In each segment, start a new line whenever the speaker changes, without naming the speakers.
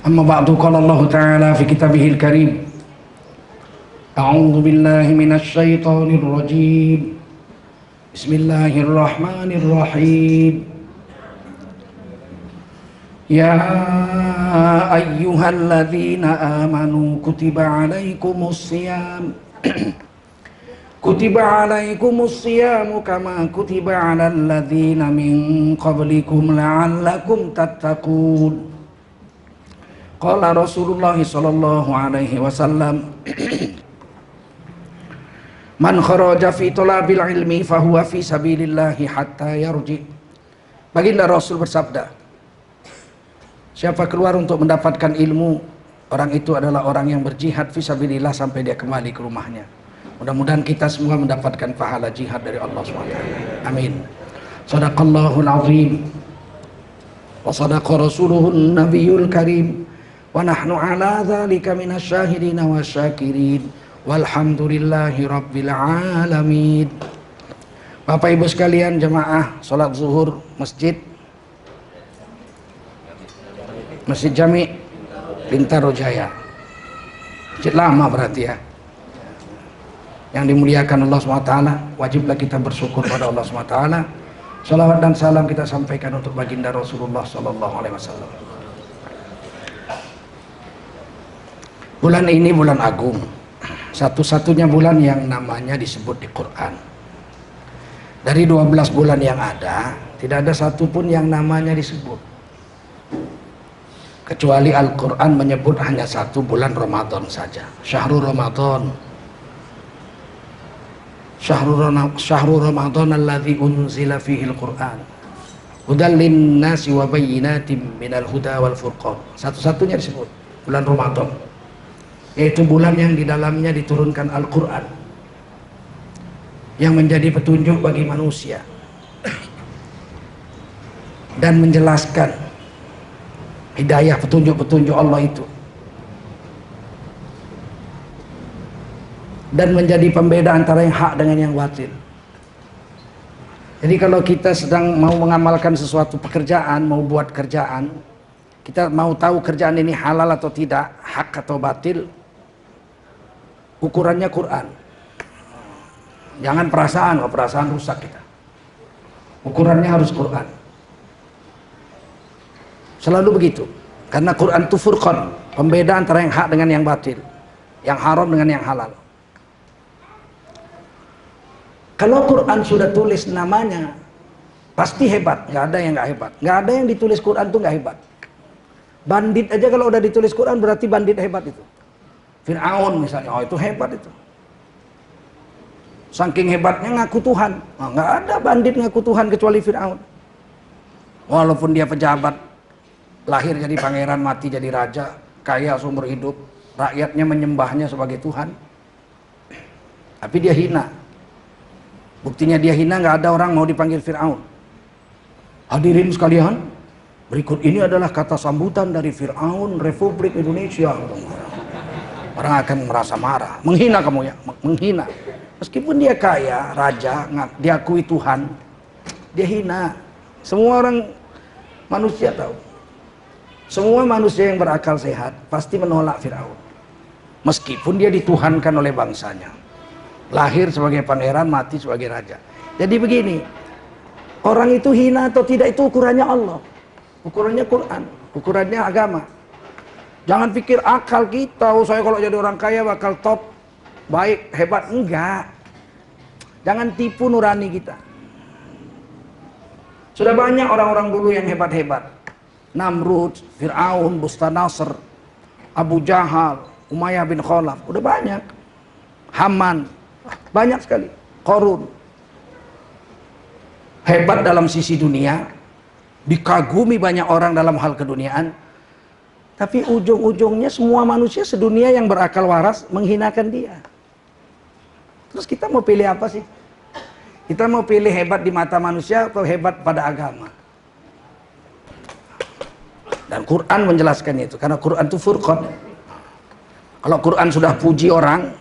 أما بعد قال الله تعالى في كتابه الكريم أعوذ بالله من الشيطان الرجيم بسم الله الرحمن الرحيم يا أيها الذين آمنوا كتب عليكم الصيام كما كتب على الذين من قبلكم لعلكم تتقون Qala Rasulullah sallallahu alaihi wasallam Man kharaja fi talabil ilmi fahuwa fi sabilillahi hatta yarji. Baginda Rasul bersabda, siapa keluar untuk mendapatkan ilmu, orang itu adalah orang yang berjihad fi sabilillah sampai dia kembali ke rumahnya. Mudah-mudahan kita semua mendapatkan pahala jihad dari Allah SWT. Amin. Shadaqallahul azim wa sadaqa rasuluhun nabiyul karim. Wa nahnu ala dzalika minasyahidin wasyakirin walhamdulillahi rabbil alamin. Bapak Ibu sekalian, jemaah salat zuhur Masjid Jami Bintaro Jaya. Masjid lama berarti ya. Yang dimuliakan Allah SWT, wajiblah kita bersyukur pada Allah SWT. Salawat dan salam kita sampaikan untuk baginda Rasulullah SAW. Bulan ini bulan agung, satu-satunya bulan yang namanya disebut di Quran. Dari 12 bulan yang ada, tidak ada satupun yang namanya disebut, kecuali Al-Quran menyebut hanya satu bulan Ramadan saja. Syahrul Ramadan alladzi unzila fihi al-Quran hudal linnasi wa bayyinatin minal huda wal furqan. Satu-satunya disebut bulan Ramadan, yaitu bulan yang di dalamnya diturunkan Al-Quran yang menjadi petunjuk bagi manusia dan menjelaskan hidayah petunjuk-petunjuk Allah itu, dan menjadi pembeda antara yang hak dengan yang batil. Jadi kalau kita sedang mau mengamalkan sesuatu pekerjaan, mau buat kerjaan, kita mau tahu kerjaan ini halal atau tidak, hak atau batil, ukurannya Quran. Jangan perasaan rusak kita. Ukurannya harus Quran. Selalu begitu. Karena Quran itu furqan, pembeda antara yang hak dengan yang batil, yang haram dengan yang halal. Kalau Quran sudah tulis namanya, pasti hebat. Nggak ada yang nggak hebat. Nggak ada yang ditulis Quran itu nggak hebat. Bandit aja kalau udah ditulis Quran berarti bandit hebat itu. Fir'aun misalnya, oh itu hebat itu. Saking hebatnya ngaku Tuhan. Nah, nggak ada bandit ngaku Tuhan kecuali Fir'aun. Walaupun dia pejabat, lahir jadi pangeran, mati jadi raja, kaya seumur hidup, rakyatnya menyembahnya sebagai Tuhan, tapi dia hina. Buktinya dia hina, nggak ada orang mau dipanggil Fir'aun. Hadirin sekalian, berikut ini adalah kata sambutan dari Fir'aun Republik Indonesia. Orang akan merasa marah. Menghina kamu ya, menghina. Meskipun dia kaya, raja, diakui Tuhan, dia hina. Semua orang manusia tahu. Semua manusia yang berakal sehat pasti menolak Fir'aun. Meskipun dia dituhankan oleh bangsanya. Lahir sebagai pangeran, mati sebagai raja. Jadi begini, orang itu hina atau tidak itu ukurannya Allah. Ukurannya Quran, ukurannya agama. Jangan pikir akal kita, oh saya kalau jadi orang kaya bakal top, baik, hebat. Enggak. Jangan tipu nurani kita. Sudah banyak orang-orang dulu yang hebat-hebat. Namrud, Fir'aun, Bustanasr, Abu Jahal, Umayyah bin Khalaf. Udah banyak. Haman. Banyak sekali. Qarun. Hebat dalam sisi dunia. Dikagumi banyak orang dalam hal keduniaan. Tapi ujung-ujungnya semua manusia sedunia yang berakal waras menghinakan dia. Terus kita mau pilih apa sih? Kita mau pilih hebat di mata manusia atau hebat pada agama? Dan Quran menjelaskan itu. Karena Quran itu furqan. Kalau Quran sudah puji orang,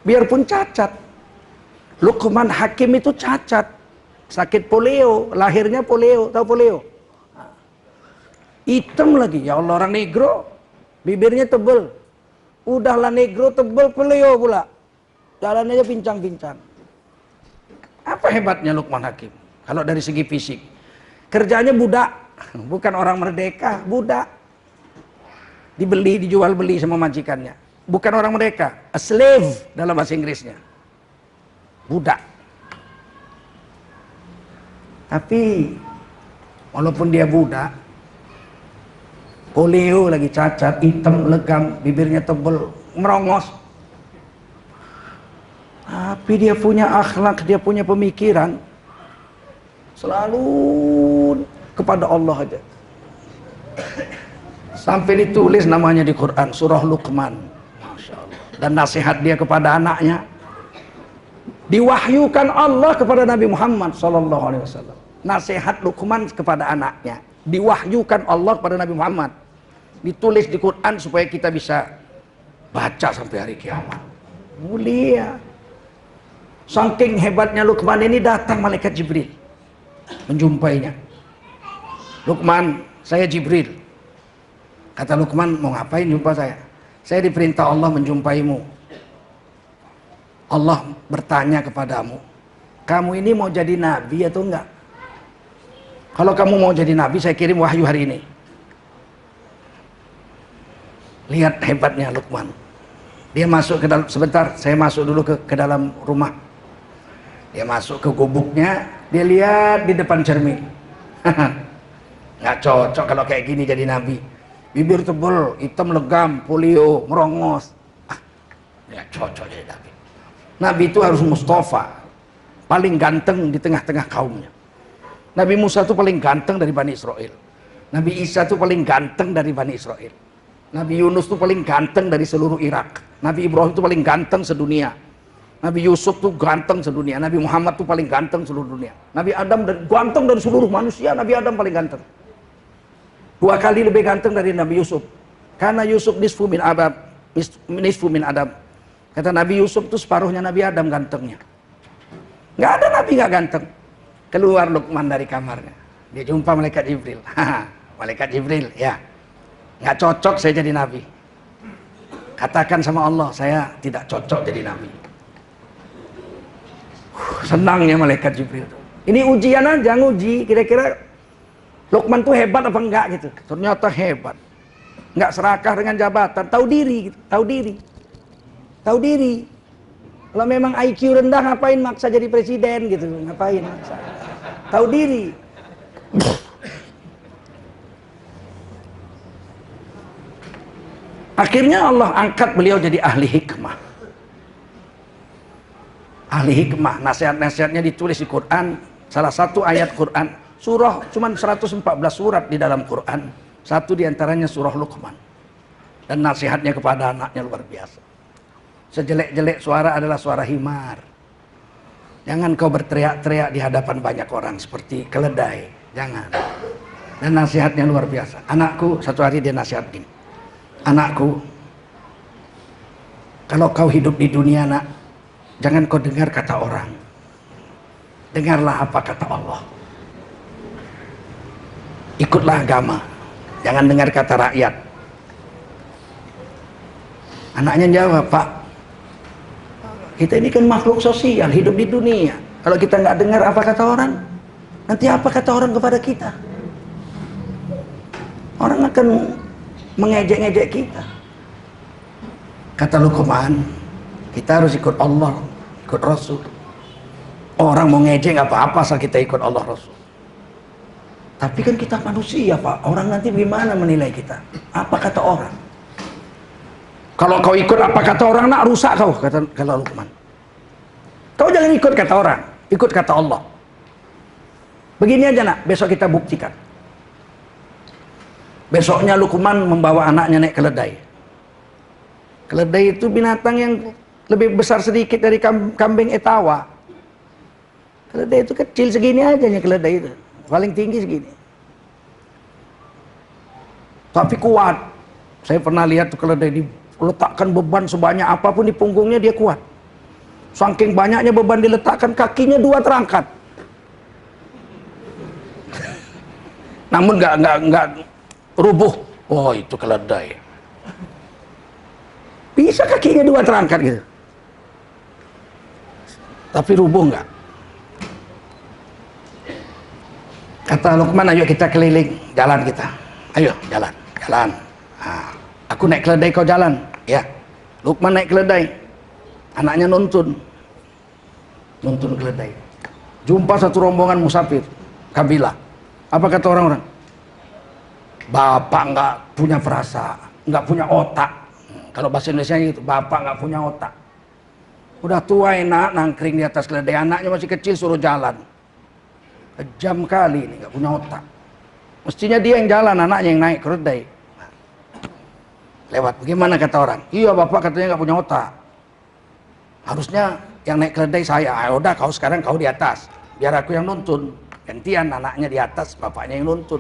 biarpun cacat. Luqman Hakim itu cacat. Sakit polio, lahirnya polio. Tahu polio? Hitam lagi, ya Allah, orang negro. bibirnya tebel. Udahlah negro tebel peleo pula. Jalan aja pincang-pincang. Apa hebatnya Luqman Hakim? Kalau dari segi fisik. Kerjanya budak, bukan orang merdeka, budak. Dibeli, dijual beli sama majikannya. Bukan orang merdeka, a slave dalam bahasa Inggrisnya. Budak. Tapi walaupun dia budak, polio lagi, cacat, hitam, legam, bibirnya tebel, merongos. Tapi dia punya akhlak, dia punya pemikiran. Selalu kepada Allah aja. Sampai ditulis namanya di Quran, surah Luqman. Masya Allah. Dan nasihat dia kepada anaknya. Diwahyukan Allah kepada Nabi Muhammad SAW. Nasihat Luqman kepada anaknya. Diwahyukan Allah kepada Nabi Muhammad. Ditulis di Quran supaya kita bisa baca sampai hari kiamat. Mulia. Saking hebatnya Luqman ini, datang malaikat Jibril menjumpainya. Luqman, saya Jibril. Kata Luqman, mau ngapain jumpa saya? Saya diperintah Allah menjumpaimu. Allah bertanya kepadamu, kamu ini mau jadi nabi atau enggak? Kalau kamu mau jadi nabi, saya kirim wahyu hari ini. Lihat hebatnya Luqman. Dia masuk ke dalam, sebentar, saya masuk dulu ke dalam rumah. Dia masuk ke gubuknya, dia lihat di depan cermin. Nggak cocok kalau kayak gini jadi nabi. Bibir tebal, hitam legam, polio, merongos. Nggak cocok jadi nabi. Nabi itu harus Mustafa, paling ganteng di tengah-tengah kaumnya. Nabi Musa itu paling ganteng dari Bani Israel. Nabi Isa itu paling ganteng dari Bani Israel. Nabi Yunus itu paling ganteng dari seluruh Irak. Nabi Ibrahim itu paling ganteng sedunia. Nabi Yusuf itu ganteng sedunia. Nabi Muhammad itu paling ganteng seluruh dunia. Nabi Adam ganteng dari seluruh manusia. Nabi Adam paling ganteng. 2 kali lebih ganteng dari Nabi Yusuf. Karena Yusuf nisfu min Adam. Kata Nabi Yusuf itu separuhnya Nabi Adam gantengnya. Nggak ada Nabi nggak ganteng. Keluar Luqman dari kamarnya. Dia jumpa malaikat Jibril. Malaikat Jibril, ya. Nggak cocok saya jadi Nabi. Katakan sama Allah, saya tidak cocok jadi Nabi. Senangnya malaikat Jibril. Ini ujian aja, nguji. Kira-kira Luqman tuh hebat apa enggak gitu. Ternyata hebat. Nggak serakah dengan jabatan. Tahu diri, gitu. Tahu diri. Tahu diri. Kalau memang IQ rendah, ngapain maksa jadi presiden gitu, ngapain maksa. Tahu diri. Akhirnya Allah angkat beliau jadi ahli hikmah. Ahli hikmah, nasihat-nasihatnya ditulis di Quran. Salah satu ayat Quran, surah cuman 114 surat di dalam Quran. Satu diantaranya surah Luqman. Dan nasihatnya kepada anaknya luar biasa. Sejelek-jelek suara adalah suara himar. Jangan kau berteriak-teriak di hadapan banyak orang seperti keledai. Jangan. Dan nasihatnya luar biasa. Anakku, satu hari dia nasihat gini. Anakku, kalau kau hidup di dunia nak, jangan kau dengar kata orang. Dengarlah apa kata Allah. Ikutlah agama. Jangan dengar kata rakyat. Anaknya jawab, Pak, kita ini kan makhluk sosial, hidup di dunia. Kalau kita nggak dengar apa kata orang, nanti apa kata orang kepada kita? Orang akan mengejek-ngejek kita. Kata Luqman, kita harus ikut Allah, ikut Rasul. Orang mau ngejek nggak apa-apa asal kita ikut Allah Rasul. Tapi kan kita manusia Pak, orang nanti bagaimana menilai kita? Apa kata orang? Kalau kau ikut apa kata orang nak, rusak kau, kata Luqman. Kau jangan ikut kata orang, ikut kata Allah. Begini aja nak, besok kita buktikan. Besoknya Luqman membawa anaknya naik keledai. Keledai itu binatang yang lebih besar sedikit dari kambing etawa. Keledai itu kecil segini aja nya keledai itu, paling tinggi segini. Tapi kuat. Saya pernah lihat tuh keledai diletakkan beban sebanyak apapun di punggungnya dia kuat. Saking banyaknya beban diletakkan, kakinya 2 terangkat. Namun nggak rubuh. Oh itu keledai. Bisa kakinya dua terangkat gitu. Tapi rubuh enggak? Kata Luqman, ayo kita keliling, jalan kita. Ayo, jalan. Nah, aku naik keledai, kau jalan. Ya. Luqman naik keledai. Anaknya nuntun keledai. Jumpa satu rombongan musafir, kabilah. Apa kata orang-orang? Bapak nggak punya perasaan, nggak punya otak. Kalau bahasa Indonesia gitu, bapak nggak punya otak. Udah tua enak nangkring di atas keledai, anaknya masih kecil suruh jalan. Kejam kali ini, nggak punya otak. Mestinya dia yang jalan, anaknya yang naik keledai. Lewat, bagaimana kata orang? Iya bapak katanya nggak punya otak. Harusnya yang naik keledai saya. Udah kau sekarang kau di atas, biar aku yang nuntun. Gantian anaknya di atas, bapaknya yang nuntun.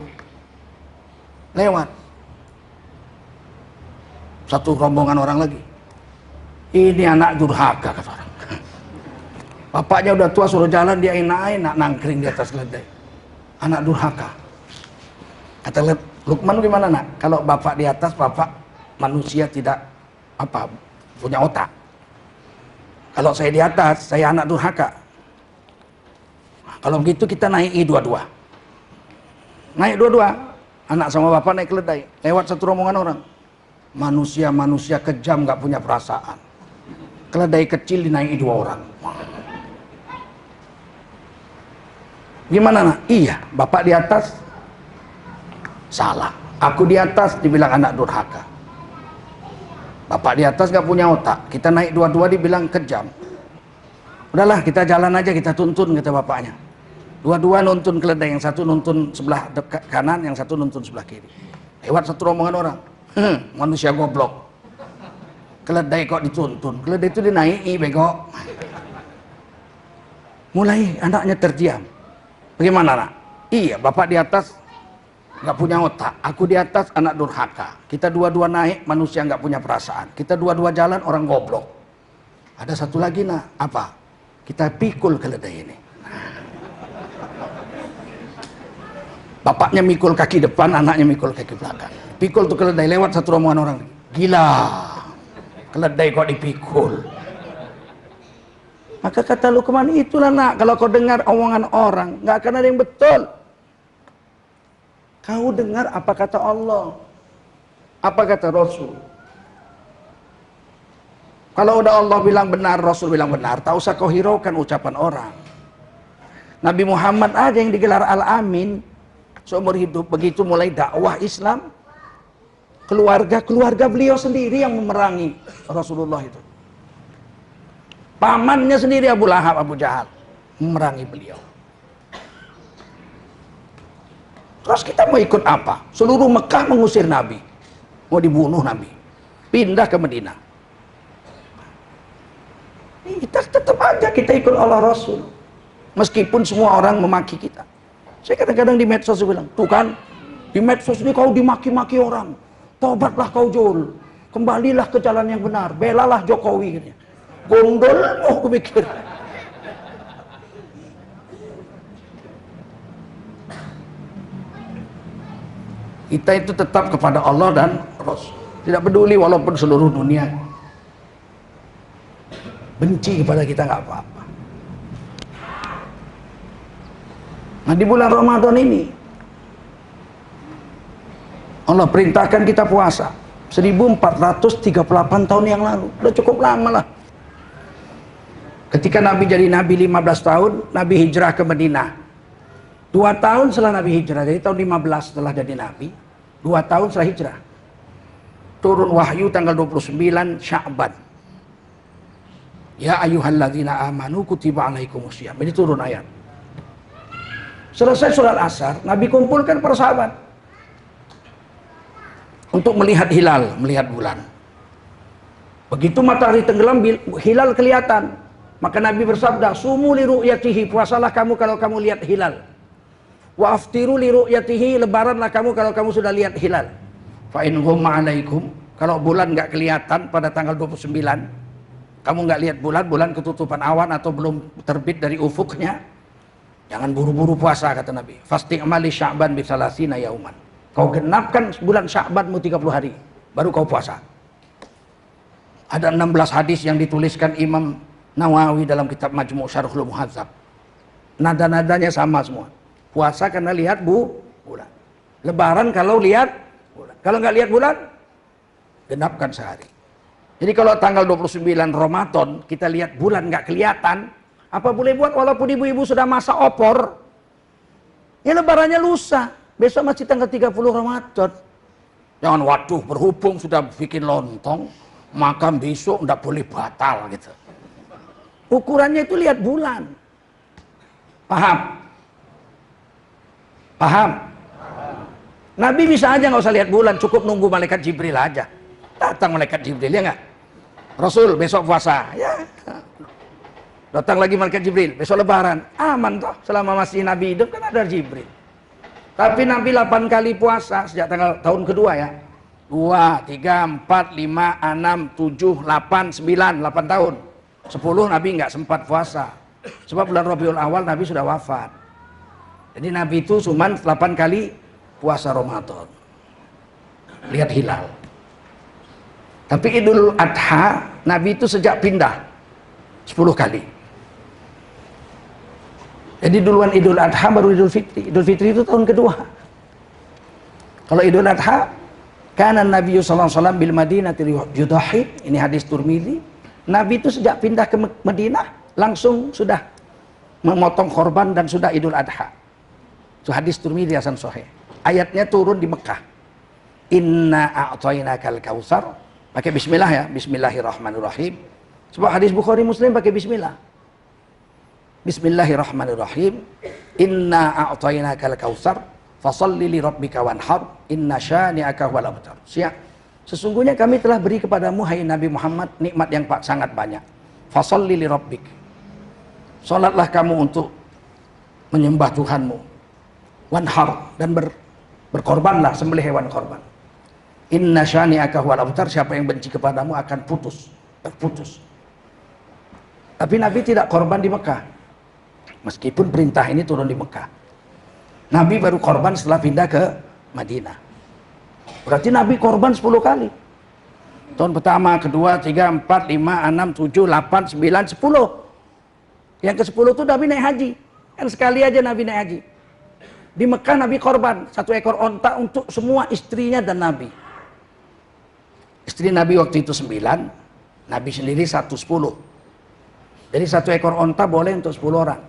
Lewat. Satu rombongan orang lagi. Ini anak durhaka kata orang. Bapaknya udah tua suruh jalan, dia enak-enak nangkring di atas keledai. Anak durhaka. Kata Luqman, gimana nak? Kalau bapak di atas, bapak manusia tidak punya otak. Kalau saya di atas, saya anak durhaka. Kalau begitu kita naik dua-dua. Naik dua-dua. Anak sama bapak naik keledai. Lewat satu rombongan orang. Manusia kejam, gak punya perasaan. Keledai kecil dinaiki dua orang. Gimana nak? Iya, bapak di atas salah. Aku di atas dibilang anak durhaka. Bapak di atas gak punya otak. Kita naik dua-dua dibilang kejam. Udahlah kita jalan aja, kita tuntun kata bapaknya. Dua-dua nuntun keledai, yang satu nuntun sebelah kanan, yang satu nuntun sebelah kiri. Lewat satu rombongan orang. Manusia goblok. Keledai kok dituntun, keledai itu dinaiki bego. Mulai anaknya terdiam. Bagaimana nak? Iya, bapak di atas nggak punya otak, aku di atas anak durhaka. Kita dua-dua naik, manusia nggak punya perasaan. Kita dua-dua jalan, orang goblok. Ada satu lagi nak, apa? Kita pikul keledai ini. Bapaknya mikul kaki depan, anaknya mikul kaki belakang. Pikul tuh keledai, lewat satu rombongan orang. Gila, keledai kok dipikul. Maka kata Luqman, itulah nak, kalau kau dengar omongan orang, nggak akan ada yang betul. Kau dengar apa kata Allah, apa kata Rasul. Kalau udah Allah bilang benar, Rasul bilang benar, tak usah kau hiraukan ucapan orang. Nabi Muhammad aja yang digelar Al-Amin seumur hidup. Begitu mulai dakwah Islam, keluarga beliau sendiri yang memerangi Rasulullah itu. Pamannya sendiri Abu Lahab, Abu Jahal memerangi beliau. Terus kita mau ikut apa? Seluruh Mekah mengusir Nabi, mau dibunuh Nabi, pindah ke Madinah. Kita tetap aja kita ikut Allah Rasul, meskipun semua orang memaki kita. Saya kadang-kadang di medsos bilang, tuh kan, di medsos ini kau dimaki-maki orang, tobatlah kau Jul, kembalilah ke jalan yang benar, belalah Jokowi. Gitu. Gondol, aku mikir. Kita itu tetap kepada Allah dan Rasul. Tidak peduli walaupun seluruh dunia benci kepada kita, nggak apa-apa. Nah di bulan Ramadan ini Allah perintahkan kita puasa 1438 tahun yang lalu. Udah cukup lama lah. Ketika Nabi jadi Nabi 15 tahun, Nabi hijrah ke Madinah. 2 tahun setelah Nabi hijrah, jadi tahun 15 setelah jadi Nabi, 2 tahun setelah hijrah. Turun wahyu tanggal 29 Sya'ban. Ya ayyuhalladzina amanu kutiba alaikumusiyam. Ini turun ayat. Selesai sholat asar, Nabi kumpulkan para sahabat untuk melihat hilal, melihat bulan. Begitu matahari tenggelam, hilal kelihatan. Maka Nabi bersabda, sumu li ru'yatihi, puasalah kamu kalau kamu lihat hilal. Wa aftiru li ru'yatihi, lebaranlah kamu kalau kamu sudah lihat hilal. Fa in ghumma 'alaikum, kalau bulan enggak kelihatan pada tanggal 29, kamu enggak lihat bulan ketutupan awan atau belum terbit dari ufuknya, jangan buru-buru puasa kata Nabi. Fasting amali Sya'ban bi salasina yauman. Kau genapkan bulan Sya'banmu 30 hari. baru kau puasa. Ada 16 hadis yang dituliskan Imam Nawawi dalam kitab Majmu' Syarhul Muhadzab. Nada-nadanya sama semua. Puasa karena lihat bulan. Lebaran kalau lihat bulan. Kalau nggak lihat bulan, genapkan sehari. Jadi kalau tanggal 29 Ramadan kita lihat bulan nggak kelihatan, apa boleh buat walaupun ibu-ibu sudah masak opor? Ya lebarannya lusa. Besok masih tanggal 30 Ramadan. Jangan waduh berhubung sudah bikin lontong, maka besok nggak boleh batal gitu. Ukurannya itu lihat bulan. Paham? Paham? Nabi bisa aja nggak usah lihat bulan, cukup nunggu malaikat Jibril aja. Datang malaikat Jibril, ya nggak? Rasul besok puasa, ya. Datang lagi malaikat Jibril, besok lebaran. Aman toh, selama masih Nabi hidup kan ada Jibril. Tapi Nabi 8 kali puasa sejak tahun kedua ya. 2, 3, 4, 5, 6, 7, 8, 9, 8 tahun. 10 Nabi nggak sempat puasa. Sebab bulan Rabiul Awal Nabi sudah wafat. Jadi Nabi itu cuma 8 kali puasa Ramadan. Lihat hilal. Tapi Idul Adha Nabi itu sejak pindah 10 kali. Jadi duluan Idul Adha baru Idul Fitri. Idul Fitri itu tahun kedua. Kalau Idul Adha, kana Nabi sallallahu alaihi wasallam bil Madinati yudahi. Ini hadis Turmizi. Nabi itu sejak pindah ke Madinah langsung sudah memotong korban dan sudah Idul Adha. Itu hadis Turmizi hasan sahih. Ayatnya turun di Mekah. Inna a'tainakal kautsar. Pakai bismillah ya, bismillahirrahmanirrahim. Sebab hadis Bukhari Muslim pakai bismillah. Bismillahirrahmanirrahim. Inna a'tainakal kautsar fasholli li rabbika wanhar inna syani'aka huwal abtar. Siap. Sesungguhnya kami telah beri kepadamu hai Nabi Muhammad nikmat yang sangat banyak. Fasholli li rabbik. Salatlah kamu untuk menyembah Tuhanmu. Wanhar dan berkorbanlah, sembelih hewan korban. Inna syani'aka huwal abtar. Siapa yang benci kepadamu akan terputus. Tapi Nabi tidak korban di Mekah. Meskipun perintah ini turun di Mekah. Nabi baru korban setelah pindah ke Madinah. Berarti Nabi korban 10 kali. Tahun pertama, kedua, 3, 4, 5, 6, 7, 8, 9, 10. Yang ke-10 itu Nabi naik haji. Kan sekali aja Nabi naik haji. Di Mekah Nabi korban 1 ekor onta untuk semua istrinya dan Nabi. Istri Nabi waktu itu 9, Nabi sendiri 10. Jadi 1 ekor onta boleh untuk 10 orang.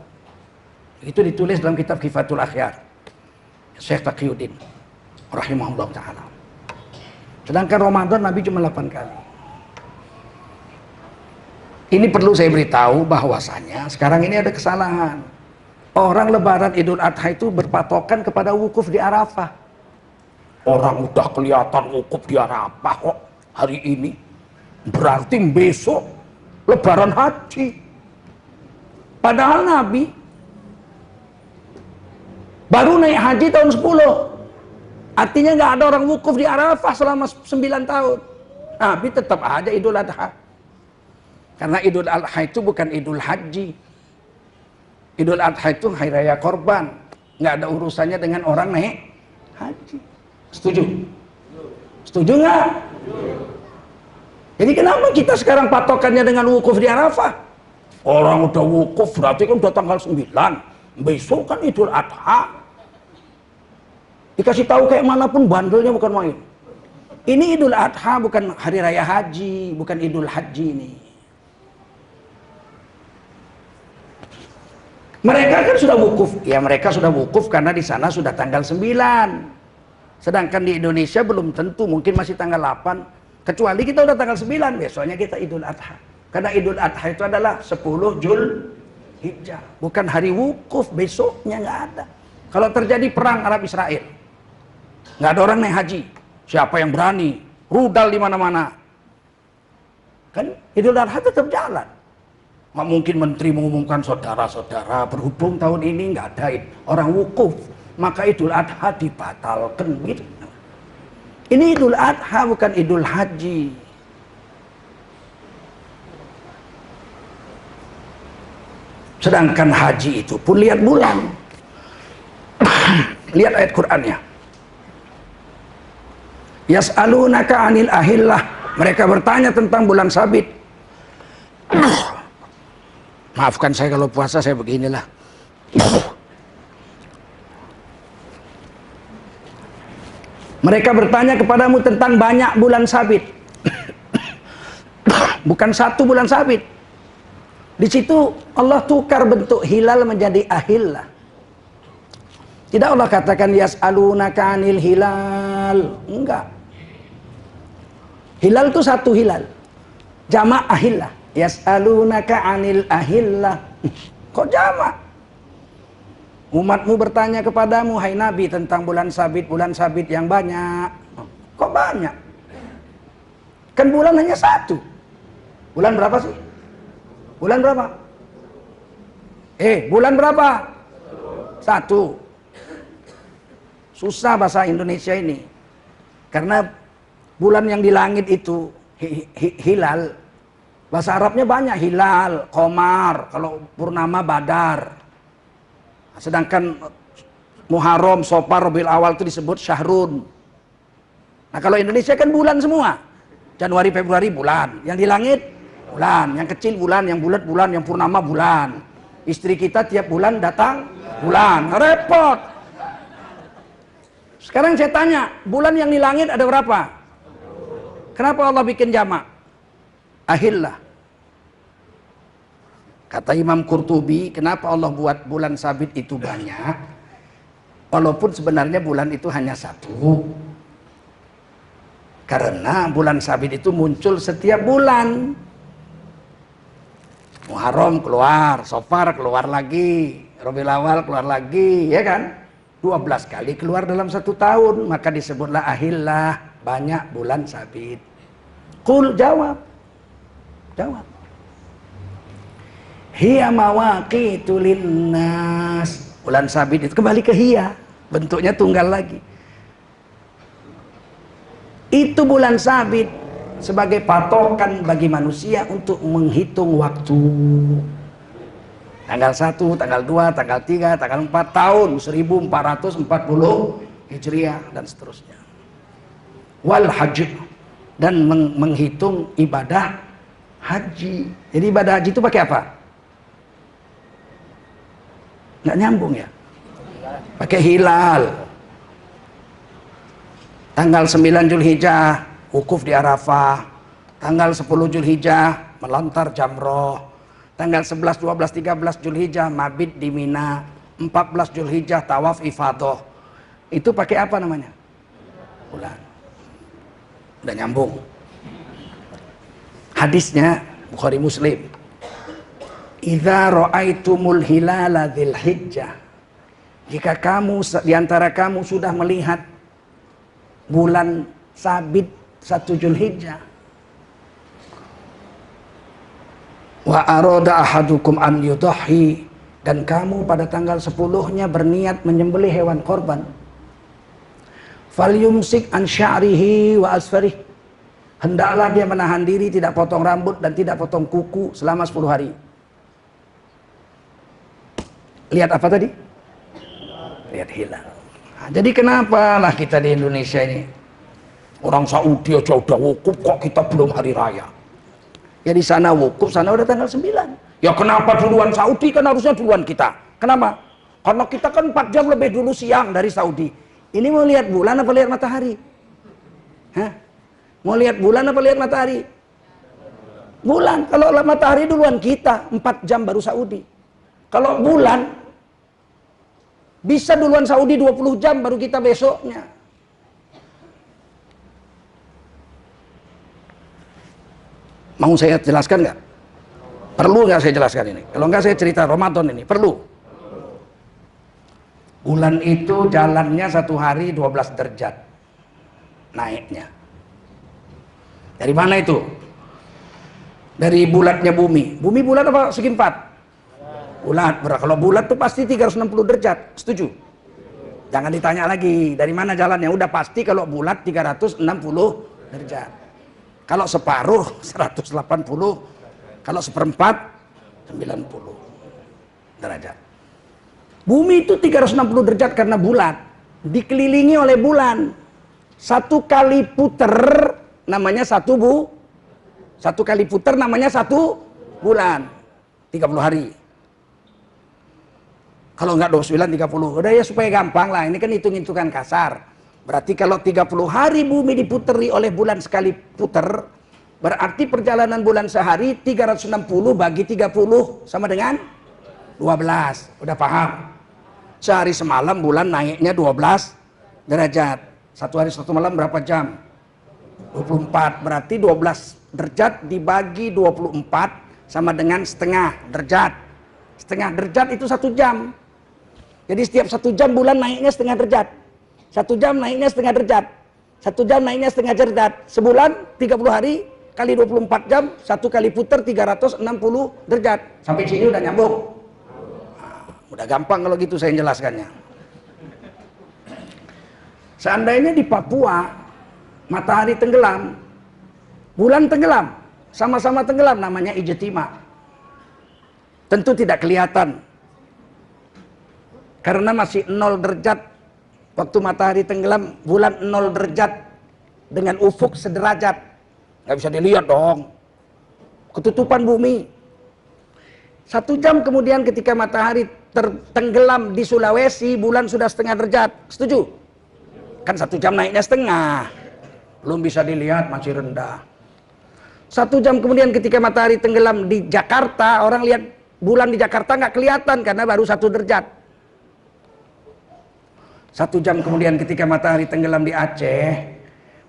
Itu ditulis dalam kitab Kifatul Akhyar Syekh Taqiyuddin rahimahullah ta'ala. Sedangkan Ramadan Nabi cuma 8 kali. Ini perlu saya beritahu bahwasanya sekarang ini ada kesalahan. Orang lebaran Idul Adha itu berpatokan kepada wukuf di Arafah. Orang udah kelihatan wukuf di Arafah kok hari ini. Berarti besok lebaran haji. Padahal Nabi baru naik haji tahun 10. Artinya nggak ada orang wukuf di Arafah selama 9 tahun. Nabi tetap aja Idul Adha. Karena Idul Adha itu bukan Idul Haji. Idul Adha itu hari raya korban. Nggak ada urusannya dengan orang naik haji. Setuju? Setuju nggak? Jadi kenapa kita sekarang patokannya dengan wukuf di Arafah? Orang udah wukuf berarti kan udah tanggal 9. Besok kan Idul Adha. Dikasih tahu kayak manapun bandelnya bukan main. Ini Idul Adha bukan hari raya haji, bukan Idul Haji ini. Mereka kan sudah wukuf. Ya mereka sudah wukuf karena di sana sudah tanggal 9. Sedangkan di Indonesia belum tentu, mungkin masih tanggal 8. Kecuali kita udah tanggal 9, besoknya kita Idul Adha. Karena Idul Adha itu adalah 10 Zulhijjah. Bukan hari wukuf, besoknya nggak ada. Kalau terjadi perang Arab Israel, nggak ada orang naik haji. Siapa yang berani? Rudal di mana-mana. Kan Idul Adha tetap jalan. Nggak mungkin menteri mengumumkan saudara-saudara berhubung tahun ini nggak ada orang wukuf, maka Idul Adha dibatalkan gitu. Ini Idul Adha bukan Idul Haji. Sedangkan haji itu pun lihat bulan. Lihat ayat Qur'annya. Yas'alunaka 'anil ahillah. Mereka bertanya tentang bulan sabit. Maafkan saya kalau puasa saya beginilah. Mereka bertanya kepadamu tentang banyak bulan sabit. Bukan satu bulan sabit. Di situ Allah tukar bentuk hilal menjadi ahillah. Tidak Allah katakan yas'alunaka 'anil hilal. Enggak. Hilal itu satu hilal. Jamak ahillah. Yas'alunaka 'anil ahillah. Kok jamak? Umatmu bertanya kepadamu, hai Nabi, tentang bulan sabit yang banyak. Kok banyak? Kan bulan hanya satu. Bulan berapa sih? Bulan berapa? Bulan berapa? Satu. Susah bahasa Indonesia ini. Karena bulan yang di langit itu hilal. Bahasa Arabnya banyak, hilal, qamar, kalau purnama badar. Sedangkan Muharram, Safar, Rabiul Awal itu disebut syahrun. Nah, kalau Indonesia kan bulan semua. Januari, Februari bulan. Yang di langit bulan, yang kecil bulan, yang bulat bulan, yang purnama bulan. Istri kita tiap bulan datang bulan. Repot. Sekarang saya tanya, bulan yang di langit ada berapa? Kenapa Allah bikin jamak? Ahillah. Kata Imam Qurtubi, kenapa Allah buat bulan sabit itu banyak? Walaupun sebenarnya bulan itu hanya satu. Karena bulan sabit itu muncul setiap bulan. Muharram keluar, Safar keluar lagi, Rabiul Awal keluar lagi, ya kan? 12 kali keluar dalam satu tahun, maka disebutlah ahillah, banyak bulan sabit. Qul, jawab. Hiya mawaqitu linnas. Bulan sabit itu kembali ke hiya, bentuknya tunggal lagi. Itu bulan sabit sebagai patokan bagi manusia untuk menghitung waktu. Tanggal 1, tanggal 2, tanggal 3, tanggal 4 tahun 1440 Hijriah dan seterusnya. Wal hajj, dan menghitung ibadah haji. Jadi ibadah haji itu pakai apa? Nggak nyambung ya? Pakai hilal. Tanggal 9 Zulhijjah wukuf di Arafah. Tanggal 10 Zulhijjah melontar jamroh. Tanggal 11, 12, 13 Zulhijjah mabit di Mina. 14 Zulhijjah tawaf ifadah. Itu pakai apa namanya? Bulan. Udah nyambung. Hadisnya Bukhari Muslim. Idza ra'aitumul hilala dzilhijjah. Jika kamu diantara kamu sudah melihat bulan sabit 1 Zulhijjah, wa arada ahadukum an yudhi, dan kamu pada tanggal 10-nya berniat menyembelih hewan korban, falyumsik an sya'rihi wa asfarih, hendaklah dia menahan diri, tidak potong rambut dan tidak potong kuku selama 10 hari. Lihat apa tadi? Lihat hilal. Nah, jadi kenapa lah kita di Indonesia ini, orang Saudi aja udah wukuf, kok kita belum hari raya? Ya di sana wukuf, sana udah tanggal 9. Ya kenapa duluan Saudi, kan harusnya duluan kita. Kenapa? Karena kita kan 4 jam lebih dulu siang dari Saudi. Ini mau lihat bulan apa lihat matahari? Hah? Mau lihat bulan apa lihat matahari? Bulan. Kalau matahari duluan kita, 4 jam baru Saudi. Kalau bulan bisa duluan Saudi 20 jam baru kita besoknya. Mau saya jelaskan nggak? Perlu nggak saya jelaskan ini? Kalau nggak saya cerita Ramadan ini. Perlu. Bulan itu jalannya 1 hari 12 derajat naiknya. Dari mana itu? Dari bulatnya bumi. Bumi bulat apa segi 4? Bulat. Kalau bulat tuh pasti 360 derajat. Setuju? Jangan ditanya lagi dari mana jalannya. Udah pasti kalau bulat 360 derajat. Kalau separuh 180. Kalau seperempat 90 derajat. Bumi itu 360 derajat karena bulat. Dikelilingi oleh bulan. Satu kali puter namanya satu kali puter namanya 1 bulan. 30 hari. Kalau enggak 29, 30. Udah ya supaya gampang lah. Ini kan hitung-hitungan kasar. Berarti kalau 30 hari bumi diputeri oleh bulan sekali puter, berarti perjalanan bulan sehari 360 bagi 30 sama dengan 12. Udah paham? Sehari semalam bulan naiknya 12 derajat. Satu hari satu malam berapa jam? 24. Berarti 12 derajat dibagi 24 sama dengan setengah derajat. Setengah derajat itu 1 jam. Jadi setiap 1 jam bulan naiknya setengah derajat. 1 jam naiknya setengah derajat. 1 jam naiknya setengah derajat. Sebulan 30 hari kali 24 jam, 1 kali putar 360 derajat. Sampai sini udah nyambung. Nah, udah gampang kalau gitu saya jelaskannya. Seandainya di Papua matahari tenggelam, bulan tenggelam, sama-sama tenggelam, namanya ijtima. Tentu tidak kelihatan. Karena masih 0 derajat. Waktu matahari tenggelam, bulan 0 derajat dengan ufuk sederajat. Nggak bisa dilihat dong. Ketutupan bumi. 1 jam kemudian ketika matahari tenggelam di Sulawesi, bulan sudah setengah derajat. Setuju? Kan 1 jam naiknya setengah. Belum bisa dilihat, masih rendah. 1 jam kemudian ketika matahari tenggelam di Jakarta, orang lihat bulan di Jakarta nggak kelihatan karena baru 1 derajat. 1 jam kemudian ketika matahari tenggelam di Aceh,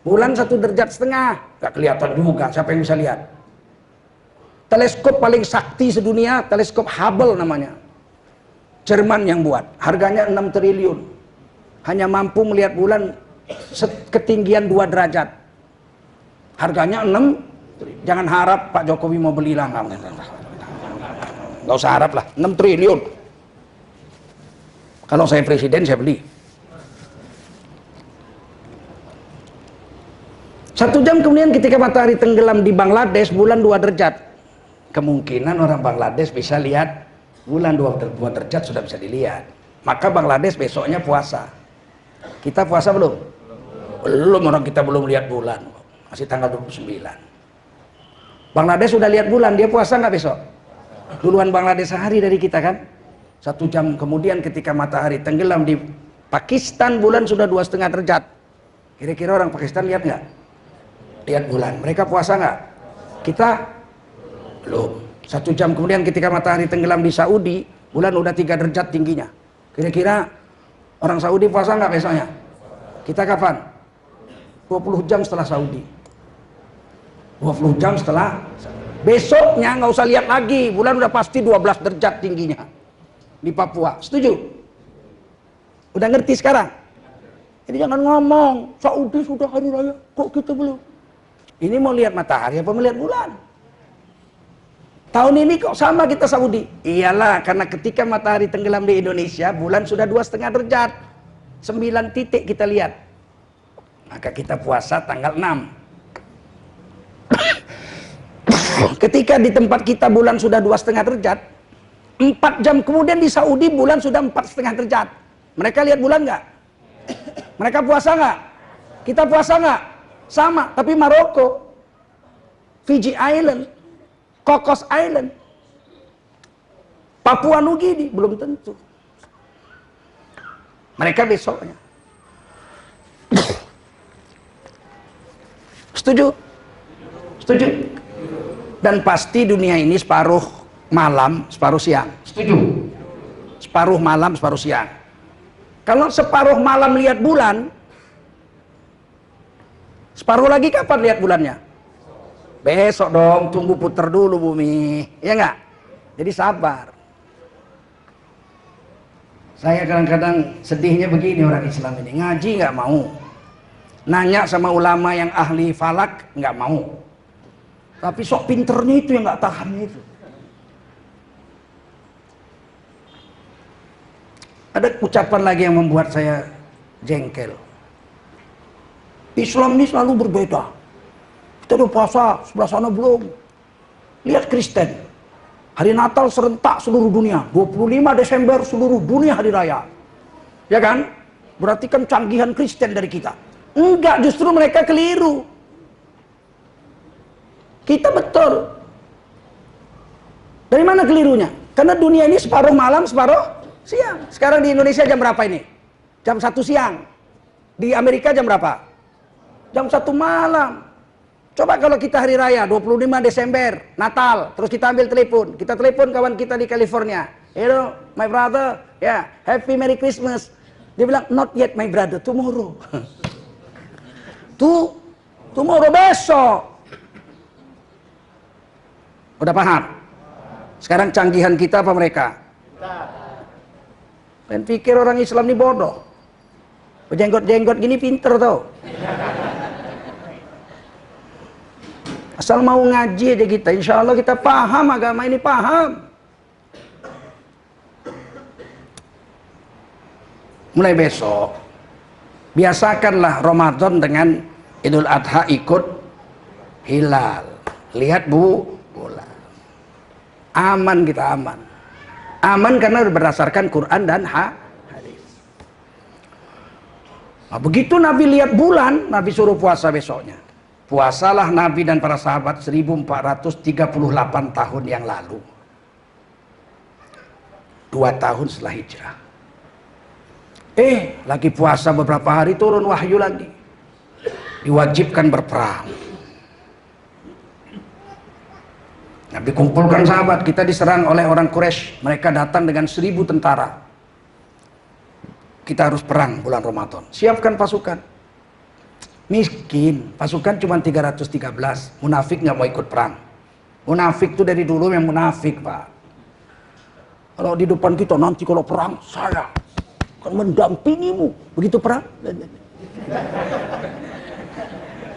bulan 1 derajat setengah, nggak kelihatan juga. Siapa yang bisa lihat? Teleskop paling sakti sedunia, teleskop Hubble namanya. Jerman yang buat, harganya 6 triliun. Hanya mampu melihat bulan ketinggian 2 derajat. Harganya 6. Jangan harap Pak Jokowi mau beli lah. Nggak usah harap lah. 6 triliun. Kalau saya presiden saya beli. 1 jam kemudian ketika matahari tenggelam di Bangladesh, bulan 2 derajat. Kemungkinan orang Bangladesh bisa lihat bulan 2 derajat sudah bisa dilihat. Maka Bangladesh besoknya puasa. Kita puasa belum? Belum, orang kita belum lihat bulan. Masih tanggal 29. Bangladesh sudah lihat bulan, dia puasa nggak besok? Duluan Bangladesh sehari dari kita kan? 1 jam kemudian ketika matahari tenggelam di Pakistan, bulan sudah 2,5 derajat. Kira-kira orang Pakistan lihat nggak? Lihat bulan. Mereka puasa nggak? Kita belum. 1 jam kemudian ketika matahari tenggelam di Saudi, bulan udah 3 derajat tingginya. Kira-kira orang Saudi puasa nggak besoknya? Kita kapan? 20 jam setelah Saudi. 20 jam setelah. Besoknya nggak usah lihat lagi, bulan udah pasti 12 derajat tingginya di Papua. Setuju? Udah ngerti sekarang? Jadi jangan ngomong Saudi sudah hari raya, kok kita belum. Ini mau lihat matahari apa melihat bulan? Tahun ini kok sama kita Saudi? Iyalah, karena ketika matahari tenggelam di Indonesia, bulan sudah 2,5 derajat. 9 titik kita lihat. Maka kita puasa tanggal 6. Ketika di tempat kita bulan sudah 2,5 derajat, 4 jam kemudian di Saudi bulan sudah 4,5 derajat. Mereka lihat bulan nggak? Mereka puasa nggak? Kita puasa nggak? Sama, tapi Maroko, Fiji Island, Cocos Island, Papua Nugini belum tentu. Mereka besoknya. Setuju? Setuju? Dan pasti dunia ini separuh malam, separuh siang. Setuju? Separuh malam, separuh siang. Kalau separuh malam lihat bulan, separuh lagi kapan lihat bulannya? Besok dong, tunggu putar dulu bumi, ya nggak? Jadi sabar. Saya kadang-kadang sedihnya begini orang Islam ini, ngaji nggak mau, nanya sama ulama yang ahli falak nggak mau, tapi sok pinternya itu yang nggak tahan itu. Ada ucapan lagi yang membuat saya jengkel. Islam ini selalu berbeda. Kita udah puasa, sebelah sana belum. Lihat Kristen. Hari Natal serentak seluruh dunia. 25 Desember seluruh dunia hari raya. Ya kan? Berarti kan canggihan Kristen dari kita. Enggak, justru mereka keliru. Kita betul. Dari mana kelirunya? Karena dunia ini separuh malam, separuh siang. Sekarang di Indonesia jam berapa ini? Jam 1 siang. Di Amerika jam berapa? Jam 1 malam. Coba kalau kita hari raya 25 Desember, Natal, terus kita ambil telepon. Kita telepon kawan kita di California. Hello, my brother. Ya, happy Merry Christmas. Dia bilang, not yet my brother, tomorrow. Tomorrow, besok. Udah paham? Sekarang canggihan kita apa mereka? Dan pikir orang Islam ini bodoh. Jenggot-jenggot gini pinter tau. Asal mau ngaji aja kita, insya Allah kita paham agama ini, paham. Mulai besok, biasakanlah Ramadan dengan Idul Adha ikut hilal. Lihat bulan. Aman kita, aman. Aman karena berdasarkan Quran dan hadis. Nah, begitu Nabi lihat bulan, Nabi suruh puasa besoknya. Puasalah Nabi dan para sahabat 1438 tahun yang lalu. 2 tahun setelah hijrah. Lagi puasa beberapa hari turun wahyu lagi. Diwajibkan berperang. Nabi kumpulkan sahabat, kita diserang oleh orang Quraisy. Mereka datang dengan 1000 tentara. Kita harus perang bulan Ramadan. Siapkan pasukan. Miskin, pasukan cuma 313. Munafik nggak mau ikut perang. Munafik tuh dari dulu yang munafik, Pak. Kalau di depan kita nanti kalau perang, saya akan mendampingimu. Begitu perang.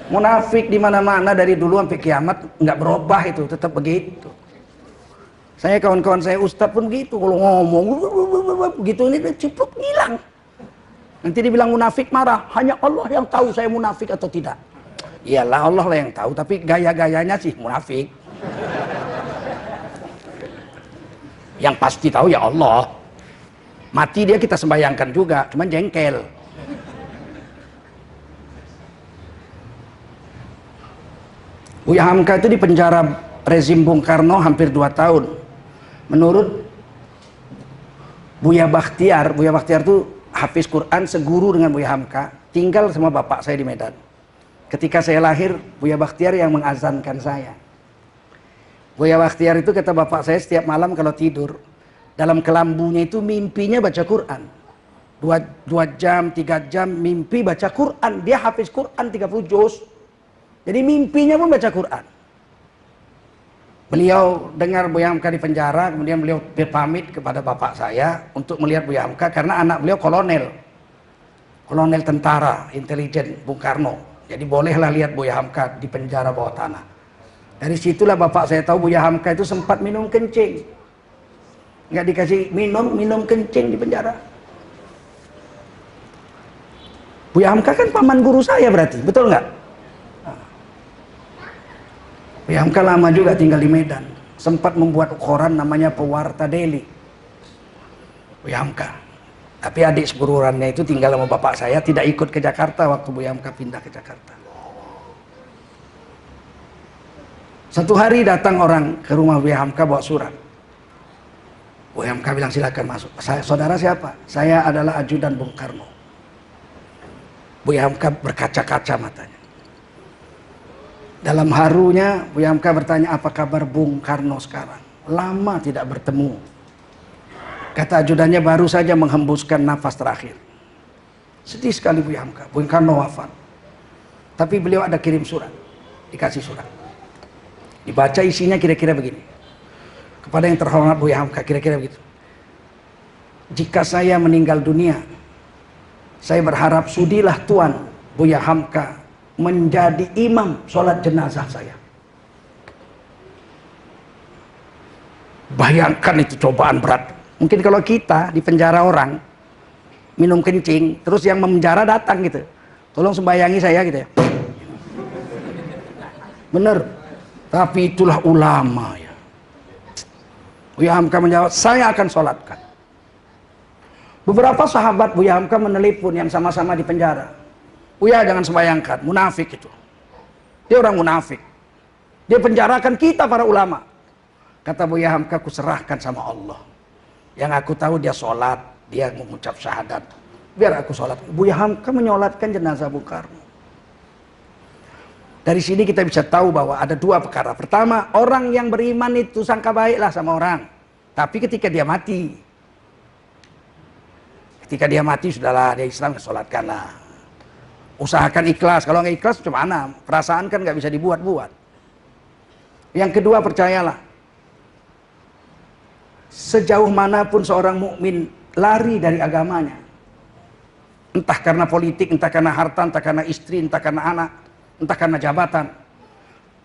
Munafik di mana-mana dari dulu sampai kiamat nggak berubah itu, tetap begitu. Saya kawan-kawan saya ustadz pun begitu, kalau ngomong begitu ini cipluk hilang. Nanti dibilang munafik marah, hanya Allah yang tahu saya munafik atau tidak. Iyalah Allah lah yang tahu, tapi gaya-gayanya sih munafik. Yang pasti tahu ya Allah. Mati dia kita sembayangkan juga, cuman jengkel. Buya Hamka itu di penjara rezim Bung Karno hampir 2 tahun. Menurut Buya Bakhtiar itu hafiz Quran, seguru dengan Buya Hamka, tinggal sama bapak saya di Medan. Ketika saya lahir, Buya Bakhtiar yang mengazankan saya. Buya Bakhtiar itu kata bapak saya setiap malam kalau tidur, dalam kelambunya itu mimpinya baca Quran. 2 jam, 3 jam mimpi baca Quran. Dia hafiz Quran 30 juz. Jadi mimpinya pun baca Quran. Beliau dengar Buya Hamka di penjara, kemudian beliau berpamit kepada bapak saya untuk melihat Buya Hamka karena anak beliau kolonel tentara intelijen Bung Karno. Jadi bolehlah lihat Buya Hamka di penjara bawah tanah. Dari situlah bapak saya tahu Buya Hamka itu sempat minum kencing. Nggak dikasih minum kencing di penjara. Buya Hamka kan paman guru saya berarti, betul nggak? Buya Hamka lama juga tinggal di Medan. Sempat membuat koran namanya Pewarta Daily. Buya Hamka. Tapi adik segururannya itu tinggal sama bapak saya, tidak ikut ke Jakarta waktu Buya Hamka pindah ke Jakarta. Satu hari datang orang ke rumah Buya Hamka bawa surat. Buya Hamka bilang silakan masuk. Saudara siapa? Saya adalah ajudan Bung Karno. Buya Hamka berkaca-kaca matanya. Dalam harunya Buya Hamka bertanya, apa kabar Bung Karno sekarang? Lama tidak bertemu. Kata ajudannya, baru saja menghembuskan nafas terakhir. Sedih sekali Buya Hamka. Bung Karno wafat. Tapi beliau ada kirim surat. Dikasih surat. Dibaca isinya kira-kira begini. Kepada yang terhormat Buya Hamka, kira-kira begitu. Jika saya meninggal dunia, saya berharap sudilah Tuan Buya Hamka menjadi imam sholat jenazah saya. Bayangkan itu cobaan berat. Mungkin kalau kita di penjara orang minum kencing, terus yang memenjara datang gitu, tolong sembayangi saya gitu ya. Bener. Tapi itulah ulama ya. Buya Hamka menjawab, saya akan sholatkan. Beberapa sahabat Buya Hamka menelepon yang sama-sama di penjara. Buya jangan sembayangkan, munafik itu. Dia orang munafik. Dia penjarakan kita para ulama. Kata Buya Hamka, aku serahkan sama Allah. Yang aku tahu dia sholat, dia mengucap syahadat. Biar aku sholat. Buya Hamka menyolatkan jenazah Bung Karno. Dari sini kita bisa tahu bahwa ada dua perkara. Pertama, orang yang beriman itu sangka baiklah sama orang. Tapi ketika dia mati, sudahlah, dia Islam, sholatkanlah. Usahakan ikhlas. Kalau nggak ikhlas, gimana? Perasaan kan nggak bisa dibuat-buat. Yang kedua, percayalah. Sejauh manapun seorang mukmin lari dari agamanya, entah karena politik, entah karena harta, entah karena istri, entah karena anak, entah karena jabatan,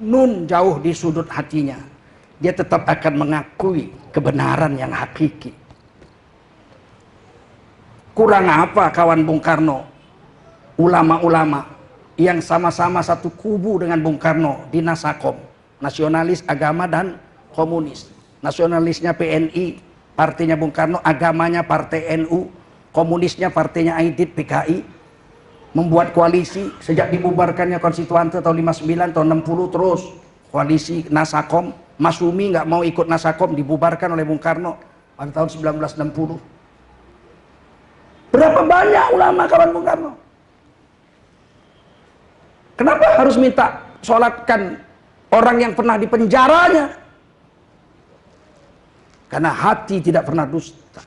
nun jauh di sudut hatinya, dia tetap akan mengakui kebenaran yang hakiki. Kurang apa kawan Bung Karno, ulama-ulama yang sama-sama satu kubu dengan Bung Karno di Nasakom, nasionalis agama dan komunis. Nasionalisnya PNI, partainya Bung Karno, agamanya partai NU, komunisnya partainya Aidit PKI, membuat koalisi sejak dibubarkannya Konstituante tahun 59, tahun 60 terus koalisi Nasakom. Masumi nggak mau ikut Nasakom, dibubarkan oleh Bung Karno pada tahun 1960. Berapa banyak ulama kawan Bung Karno? Kenapa harus minta sholatkan orang yang pernah dipenjaranya? Karena hati tidak pernah dusta.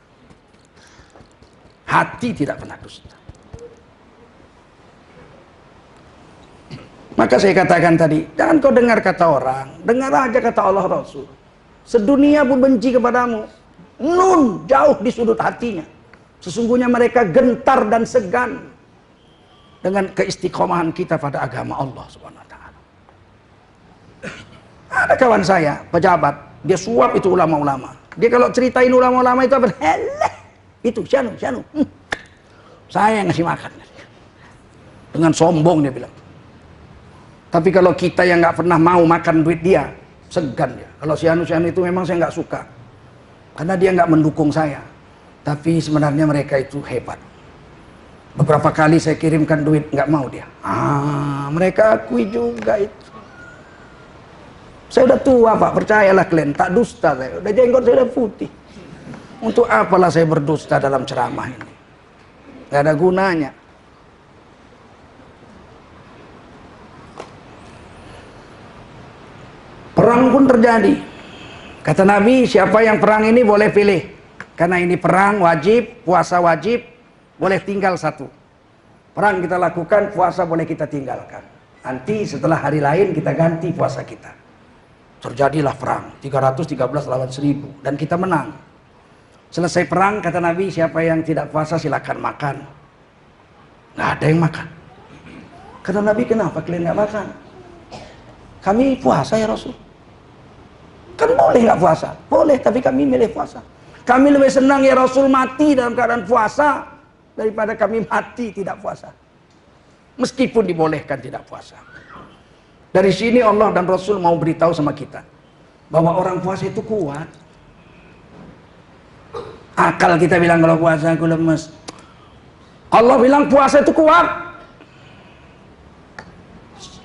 Hati tidak pernah dusta. Maka saya katakan tadi, jangan kau dengar kata orang, dengar aja kata Allah Rasul. Sedunia pun benci kepadamu, nun jauh di sudut hatinya. Sesungguhnya mereka gentar dan segan dengan keistiqomahan kita pada agama Allah Subhanahu wa taala. Ada kawan saya, pejabat, dia suap itu ulama-ulama. Dia kalau ceritain ulama-ulama itu apa? Itu Syanu. Saya yang ngasih makan. Dengan sombong dia bilang. Tapi kalau kita yang nggak pernah mau makan duit dia, segan dia. Kalau Syanu itu memang saya nggak suka. Karena dia nggak mendukung saya. Tapi sebenarnya mereka itu hebat. Beberapa kali saya kirimkan duit, nggak mau dia. Mereka akui juga itu. Saya udah tua Pak, percayalah kalian, tak dusta saya. Udah jenggot saya udah putih. Untuk apalah saya berdusta dalam ceramah ini? Gak ada gunanya. Perang pun terjadi. Kata Nabi, siapa yang perang ini boleh pilih. Karena ini perang wajib, puasa wajib, boleh tinggal satu. Perang kita lakukan, puasa boleh kita tinggalkan. Nanti setelah hari lain kita ganti puasa kita. Terjadilah perang, 313 lawan 1000, dan kita menang. Selesai perang, kata Nabi, siapa yang tidak puasa silakan makan. Nggak ada yang makan. Kata Nabi, kenapa kalian nggak makan? Kami puasa ya Rasul. Kan boleh nggak puasa? Boleh, tapi kami milih puasa. Kami lebih senang ya Rasul mati dalam keadaan puasa daripada kami mati tidak puasa. Meskipun dibolehkan tidak puasa. Dari sini Allah dan Rasul mau beritahu sama kita bahwa orang puasa itu kuat. Akal kita bilang kalau puasa aku lemes. Allah bilang puasa itu kuat.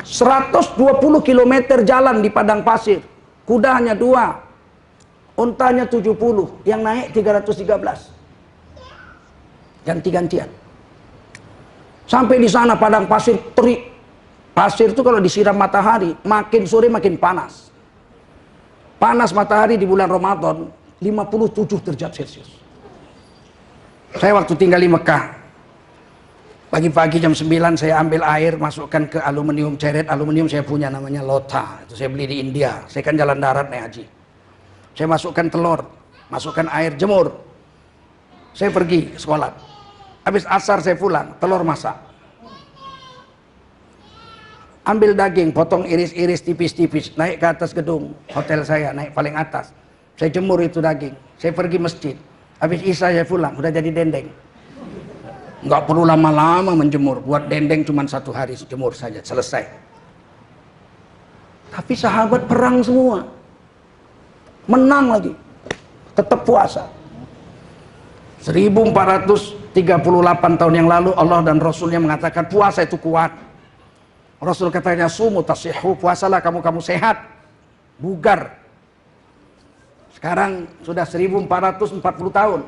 120 km jalan di padang pasir. Kuda hanya 2. Untanya 70, yang naik 313. Ganti-gantian. Sampai di sana padang pasir terik. Pasir itu kalau disiram matahari, makin sore makin panas. Panas matahari di bulan Ramadan 57 derajat Celcius. Saya waktu tinggal di Mekah, pagi-pagi jam 9 saya ambil air, masukkan ke aluminium ceret. Aluminium saya punya namanya Lota, itu saya beli di India. Saya kan jalan darat naik haji. Saya masukkan telur, masukkan air, jemur. Saya pergi sekolah. Habis asar saya pulang, telur masak. Ambil daging, potong iris-iris tipis-tipis, naik ke atas gedung hotel saya, naik paling atas. Saya jemur itu daging. Saya pergi masjid. Habis isya saya pulang, udah jadi dendeng. Nggak perlu lama-lama menjemur. Buat dendeng cuma 1 hari jemur saja, selesai. Tapi sahabat perang semua. Menang lagi. Tetap puasa. 1400 38 tahun yang lalu Allah dan Rasulnya mengatakan puasa itu kuat. Rasul katanya sumu tasihhu, puasalah kamu sehat, bugar. Sekarang sudah 1440 tahun.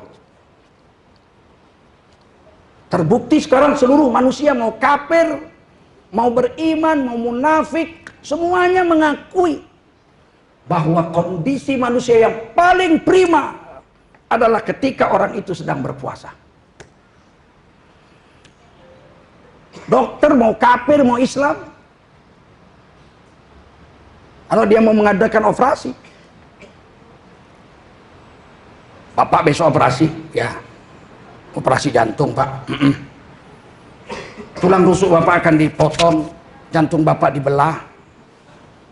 Terbukti sekarang seluruh manusia mau kafir, mau beriman, mau munafik, semuanya mengakui bahwa kondisi manusia yang paling prima adalah ketika orang itu sedang berpuasa. Dokter mau kafir, mau Islam, kalau dia mau mengadakan operasi, Bapak besok operasi, ya operasi jantung Pak, tulang rusuk Bapak akan dipotong, jantung Bapak dibelah,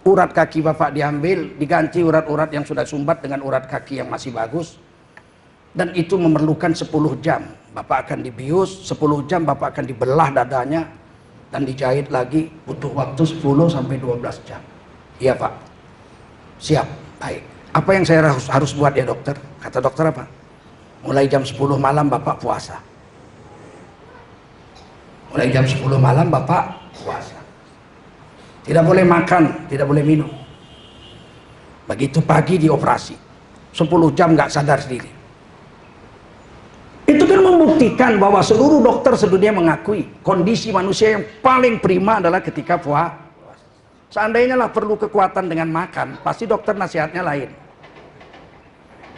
urat kaki Bapak diambil, diganti urat-urat yang sudah sumbat dengan urat kaki yang masih bagus, dan itu memerlukan 10 jam. Bapak akan dibius, 10 jam Bapak akan dibelah dadanya dan dijahit lagi, butuh waktu 10 sampai 12 jam. Iya Pak, siap, baik. Apa yang saya harus buat ya dokter? Kata dokter apa? Mulai jam 10 malam Bapak puasa. Mulai jam 10 malam Bapak puasa. Tidak boleh makan, tidak boleh minum. Begitu pagi dioperasi, 10 jam nggak sadar sendiri. Itu kan membuktikan bahwa seluruh dokter sedunia mengakui kondisi manusia yang paling prima adalah ketika puasa. Seandainya lah perlu kekuatan dengan makan, pasti dokter nasihatnya lain.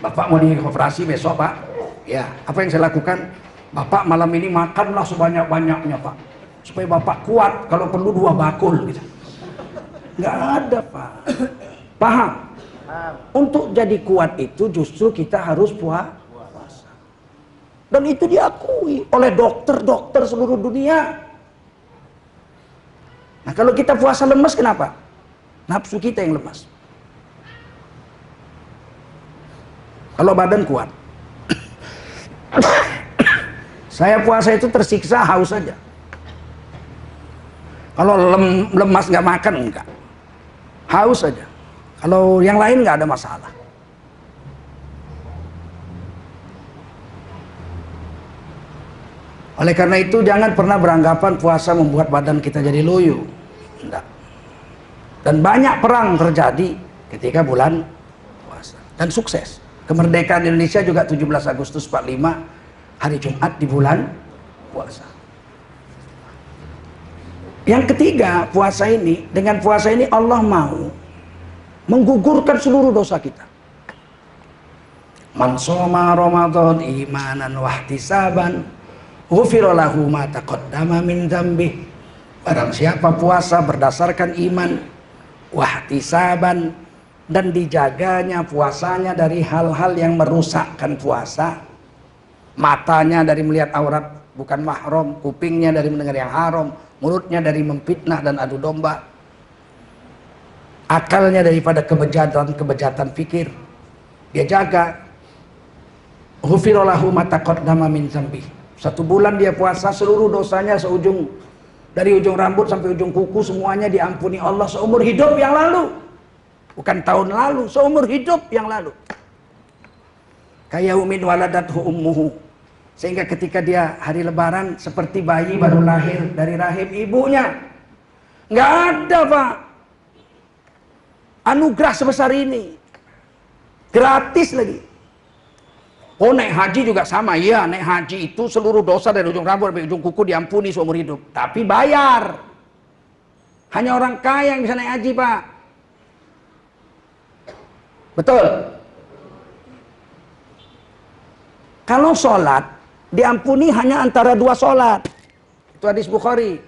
Bapak mau dioperasi besok Pak, ya apa yang saya lakukan? Bapak malam ini makanlah sebanyak-banyaknya Pak, supaya Bapak kuat, kalau perlu 2 bakul gitu. Nggak ada Pak. Paham? Untuk jadi kuat itu justru kita harus puasa. Dan itu diakui oleh dokter-dokter seluruh dunia. Nah kalau kita puasa lemas kenapa? Nafsu kita yang lemas. Kalau badan kuat. Saya puasa itu tersiksa haus saja. Kalau lemas nggak makan enggak. Haus saja. Kalau yang lain nggak ada masalah. Oleh karena itu jangan pernah beranggapan puasa membuat badan kita jadi loyo. Enggak. Dan banyak perang terjadi ketika bulan puasa. Dan sukses. Kemerdekaan Indonesia juga 17 Agustus 45, hari Jumat di bulan puasa. Yang ketiga, puasa ini, dengan puasa ini Allah mau menggugurkan seluruh dosa kita. Man shoma Ramadan imanan wahtisaban ghufira lahu ma taqaddama min dzambih. Barang siapa puasa berdasarkan iman, wahtisaban, dan dijaganya puasanya dari hal-hal yang merusakkan puasa. Matanya dari melihat aurat bukan mahram, kupingnya dari mendengar yang haram, mulutnya dari memfitnah dan adu domba, akalnya daripada kebejatan fikir. Dia jaga. Ghufira lahu ma taqaddama min dzambih. 1 bulan dia puasa, seluruh dosanya dari ujung rambut sampai ujung kuku semuanya diampuni Allah seumur hidup yang lalu. Bukan tahun lalu, seumur hidup yang lalu. Kayaumin waladathu ummuhu. Sehingga ketika dia hari lebaran seperti bayi baru lahir dari rahim ibunya. Nggak ada Pak anugerah sebesar ini. Gratis lagi. Oh naik haji juga sama, ya naik haji itu seluruh dosa dari ujung rambut sampai ujung kuku diampuni seumur hidup. Tapi bayar. Hanya orang kaya yang bisa naik haji Pak. Betul. Kalau sholat diampuni hanya antara 2 sholat. Itu hadis Bukhari.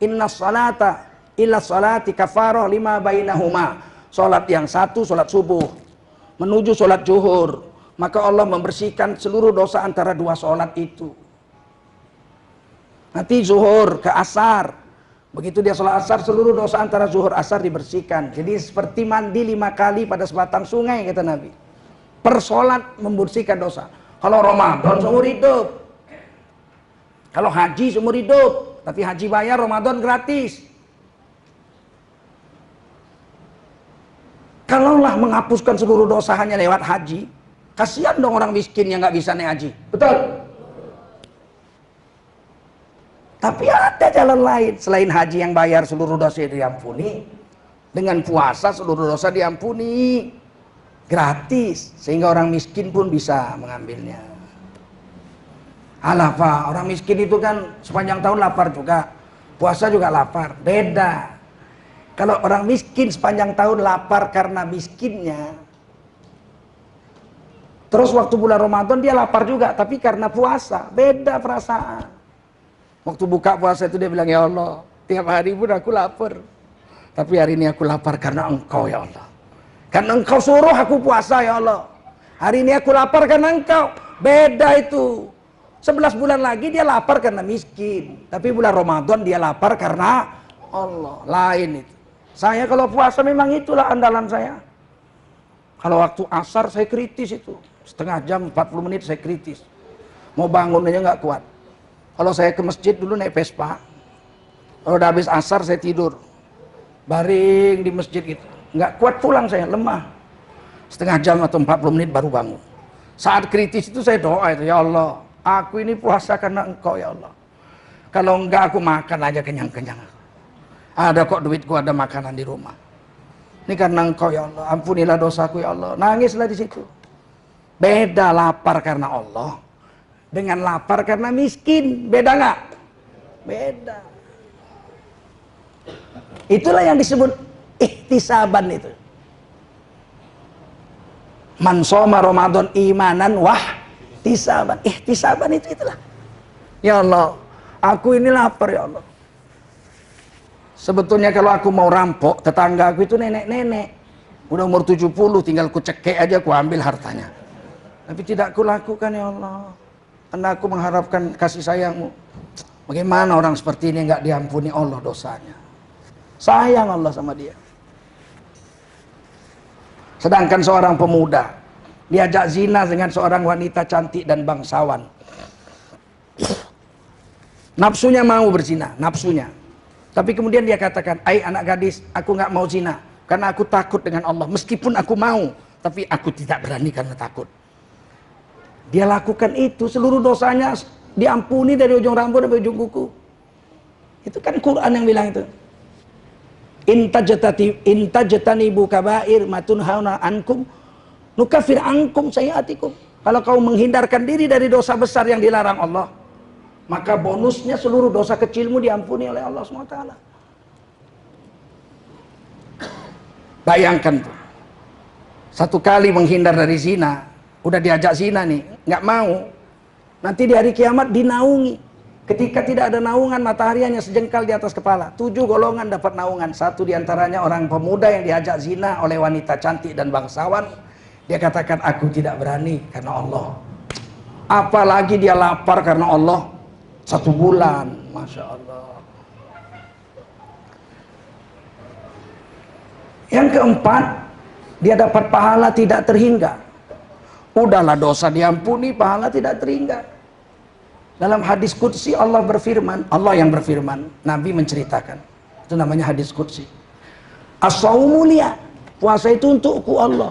Inna sholata illa sholati kafaroh lima bainahuma. Sholat yang satu sholat subuh menuju sholat zuhur, maka Allah membersihkan seluruh dosa antara 2 sholat itu. Nanti zuhur ke asar, begitu dia sholat asar, seluruh dosa antara zuhur asar dibersihkan. Jadi seperti mandi 5 kali pada sebatang sungai, kata Nabi. Per sholat membersihkan dosa. Kalau Ramadan seumur hidup, kalau haji seumur hidup, tapi haji bayar, Ramadan gratis. Kalaulah menghapuskan seluruh dosa hanya lewat haji, kasihan dong orang miskin yang nggak bisa naik haji. Betul? Tapi ada jalan lain selain haji yang bayar seluruh dosa diampuni. Dengan puasa seluruh dosa diampuni gratis, sehingga orang miskin pun bisa mengambilnya. Alah Pak, orang miskin itu kan sepanjang tahun lapar juga, puasa juga lapar. Beda. Kalau orang miskin sepanjang tahun lapar karena miskinnya, terus waktu bulan Ramadan dia lapar juga, tapi karena puasa, beda perasaan. Waktu buka puasa itu dia bilang, ya Allah, tiap hari pun aku lapar, tapi hari ini aku lapar karena Engkau ya Allah. Karena Engkau suruh aku puasa ya Allah. Hari ini aku lapar karena Engkau. Beda itu. 11 bulan lagi dia lapar karena miskin, tapi bulan Ramadan dia lapar karena Allah. Lain itu. Saya kalau puasa memang itulah andalan saya. Kalau waktu asar saya kritis itu. Setengah jam, 40 menit saya kritis. Mau bangun aja nggak kuat. Kalau saya ke masjid dulu naik Vespa. Kalau udah habis asar saya tidur. Baring di masjid gitu. Nggak kuat pulang saya, lemah. Setengah jam atau 40 menit baru bangun. Saat kritis itu saya doa itu, ya Allah, aku ini puasa karena Engkau ya Allah. Kalau enggak aku makan aja kenyang-kenyang. Ada kok duitku, ada makanan di rumah. Ini karena Engkau ya Allah, ampunilah dosaku ya Allah. Nangislah di situ. Beda lapar karena Allah dengan lapar karena miskin. Beda nggak? Beda. Itulah yang disebut ihtisaban itu. Man shoma Ramadan imanan wah ihtisaban. Ihtisaban itu itulah. Ya Allah, aku ini lapar ya Allah. Sebetulnya kalau aku mau rampok, tetangga aku itu nenek-nenek. Udah umur 70, tinggal ku cekek aja, ku ambil hartanya. Tapi tidak ku lakukan ya Allah. Karena aku mengharapkan kasih sayangmu. Bagaimana orang seperti ini nggak diampuni Allah dosanya. Sayang Allah sama dia. Sedangkan seorang pemuda diajak zina dengan seorang wanita cantik dan bangsawan. Nafsunya mau berzina, nafsunya. Tapi kemudian dia katakan, "Ai anak gadis, aku nggak mau zina karena aku takut dengan Allah. Meskipun aku mau, tapi aku tidak berani karena takut." Dia lakukan itu, seluruh dosanya diampuni dari ujung rambut sampai ujung kuku. Itu kan Quran yang bilang itu. Intajtanibu kabair matunhauna ankum nukafir ankum sayiatikum. Kalau kau menghindarkan diri dari dosa besar yang dilarang Allah, maka bonusnya seluruh dosa kecilmu diampuni oleh Allah SWT. Bayangkan tuh, satu kali menghindar dari zina, udah diajak zina nih, nggak mau, nanti di hari kiamat dinaungi. Ketika tidak ada naungan, matahari hanya sejengkal di atas kepala. 7 golongan dapat naungan. Satu diantaranya orang pemuda yang diajak zina oleh wanita cantik dan bangsawan. Dia katakan, aku tidak berani karena Allah. Apalagi dia lapar karena Allah 1 bulan. Masya Allah. Yang keempat, dia dapat pahala tidak terhingga. Udahlah dosa diampuni, pahala tidak terhingga. Dalam hadis qudsi Allah berfirman, Allah yang berfirman, Nabi menceritakan. Itu namanya hadis qudsi. As-shaumu liya, puasa itu untukku Allah.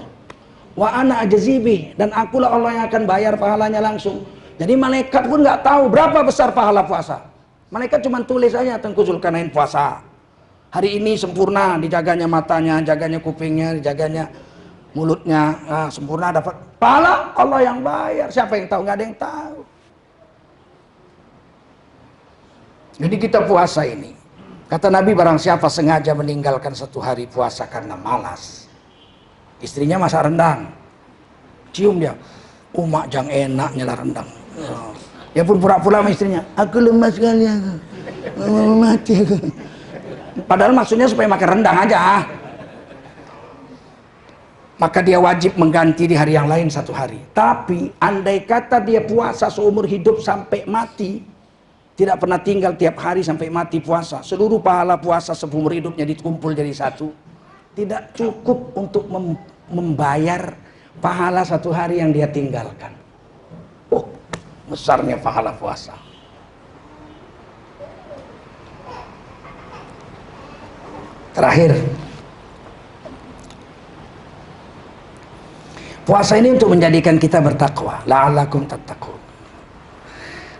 Wa ana ajzibih, dan akulah Allah yang akan bayar pahalanya langsung. Jadi malaikat pun nggak tahu berapa besar pahala puasa. Malaikat cuma tulis aja Tengku Zulkarnain puasa. Hari ini sempurna, dijaganya matanya, jaganya kupingnya, dijaganya mulutnya, nah, sempurna dapat pahala, Allah yang bayar. Siapa yang tahu? Nggak ada yang tahu. Jadi kita puasa ini, kata Nabi, barang siapa sengaja meninggalkan 1 hari puasa karena malas. Istrinya masak rendang, cium dia, umak jang enak nyala rendang. Dia pun pura-pura sama istrinya, aku lemas sekali aku, mau mati aku. Padahal maksudnya supaya makan rendang aja. Maka dia wajib mengganti di hari yang lain 1 hari. Tapi andai kata dia puasa seumur hidup sampai mati, tidak pernah tinggal tiap hari sampai mati puasa, seluruh pahala puasa seumur hidupnya dikumpul jadi 1, tidak cukup untuk membayar pahala 1 hari yang dia tinggalkan. Oh, besarnya pahala puasa. Terakhir, puasa ini untuk menjadikan kita bertakwa, la'allakum tattaqun.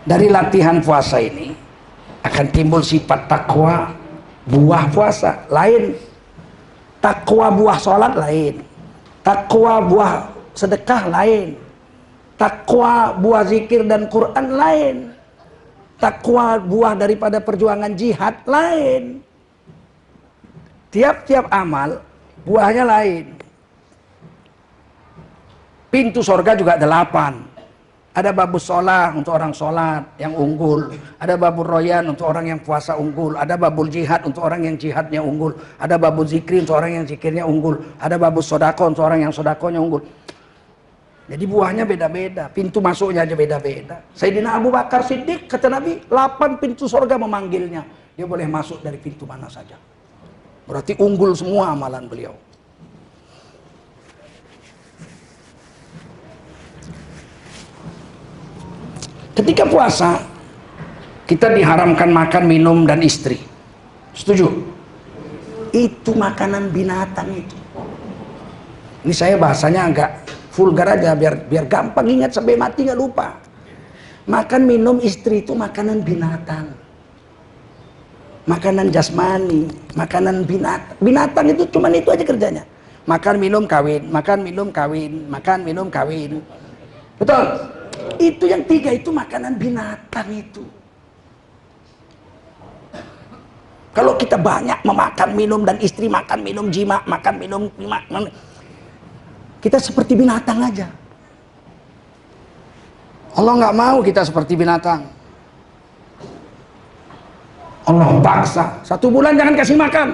Dari latihan puasa ini akan timbul sifat takwa buah puasa lain, takwa buah sholat lain, takwa buah sedekah lain, takwa buah zikir dan Quran lain, takwa buah daripada perjuangan jihad lain. Tiap-tiap amal buahnya lain. Pintu sorga juga 8. Ada babus sholat untuk orang sholat yang unggul. Ada babul royan untuk orang yang puasa unggul. Ada babul jihad untuk orang yang jihadnya unggul. Ada babul zikri untuk orang yang zikirnya unggul. Ada babus sodako untuk orang yang sodakonya unggul. Jadi buahnya beda-beda. Pintu masuknya aja beda-beda. Sayyidina Abu Bakar Siddiq, kata Nabi, 8 pintu sorga memanggilnya. Dia boleh masuk dari pintu mana saja. Berarti unggul semua amalan beliau. Ketika puasa, kita diharamkan makan, minum, dan istri. Setuju? Itu makanan binatang itu. Ini saya bahasanya agak vulgar aja, biar gampang ingat sampai mati nggak lupa. Makan, minum, istri itu makanan binatang. Makanan jasmani, makanan binatang. Binatang itu cuman itu aja kerjanya. Makan, minum, kawin, makan, minum, kawin, makan, minum, kawin. Betul? Itu yang 3 itu makanan binatang itu. Kalau kita banyak memakan, minum, dan istri, makan, minum, jima, makan, minum, jima, kita seperti binatang aja. Allah nggak mau kita seperti binatang. Allah paksa 1 bulan jangan kasih makan.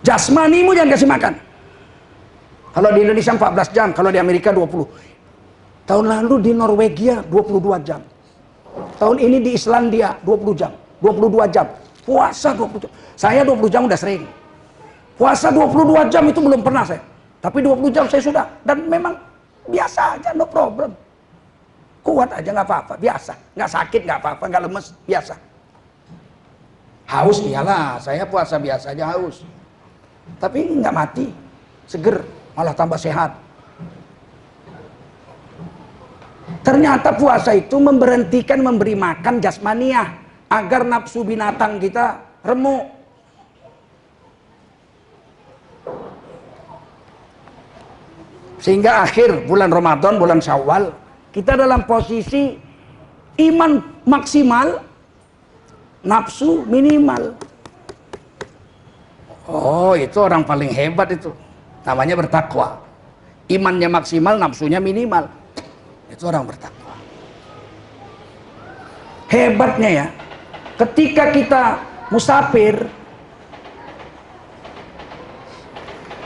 Jasmanimu jangan kasih makan. Kalau di Indonesia 14 jam, kalau di Amerika 20. Tahun lalu di Norwegia 22 jam. Tahun ini di Islandia 20 jam. 22 jam. Puasa 20 jam. Saya 20 jam udah sering. Puasa 22 jam itu belum pernah saya. Tapi 20 jam saya sudah. Dan memang biasa aja, no problem. Kuat aja nggak apa-apa, biasa. Nggak sakit, nggak apa-apa, nggak lemes, biasa. Haus iyalah, saya puasa biasa aja haus. Tapi nggak mati, seger, malah tambah sehat. Ternyata puasa itu memberhentikan memberi makan jasmaniah agar nafsu binatang kita remuk. Sehingga akhir bulan Ramadan, bulan Syawal, kita dalam posisi iman maksimal, nafsu minimal. Oh, itu orang paling hebat itu. Namanya bertakwa. Imannya maksimal, nafsunya minimal. Itu orang bertakwa. Hebatnya ya, ketika kita musafir,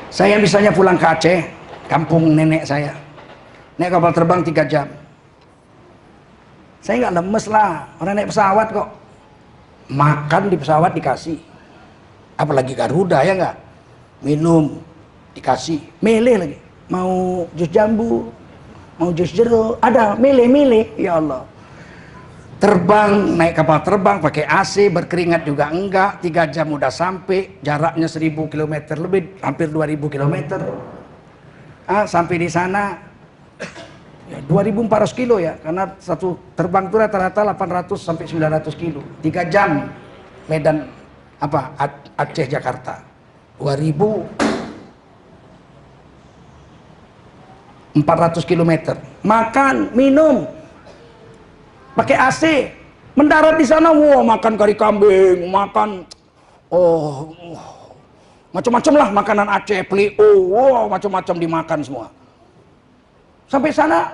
saya misalnya pulang ke Aceh, kampung nenek saya, naik kapal terbang 3 jam. Saya nggak lemes lah, orang naik pesawat kok. Makan di pesawat dikasih. Apalagi Garuda ya nggak? Minum dikasih, milih lagi. Mau jus jambu, mau jus jeruk, ada milih-milih, ya Allah. Terbang, naik kapal terbang pakai AC, berkeringat juga enggak, 3 jam udah sampai, jaraknya 1000 km lebih, hampir 2000 km. Sampai di sana ya, 2400 kilo ya, karena satu terbang itu rata-rata 800 sampai 900 kilo. 3 jam Medan Aceh Jakarta. 2400 km. Makan, minum, pakai AC. Mendarat di sana, makan kari kambing, makan macam-macam lah makanan Aceh, plio, macam-macam dimakan semua. Sampai sana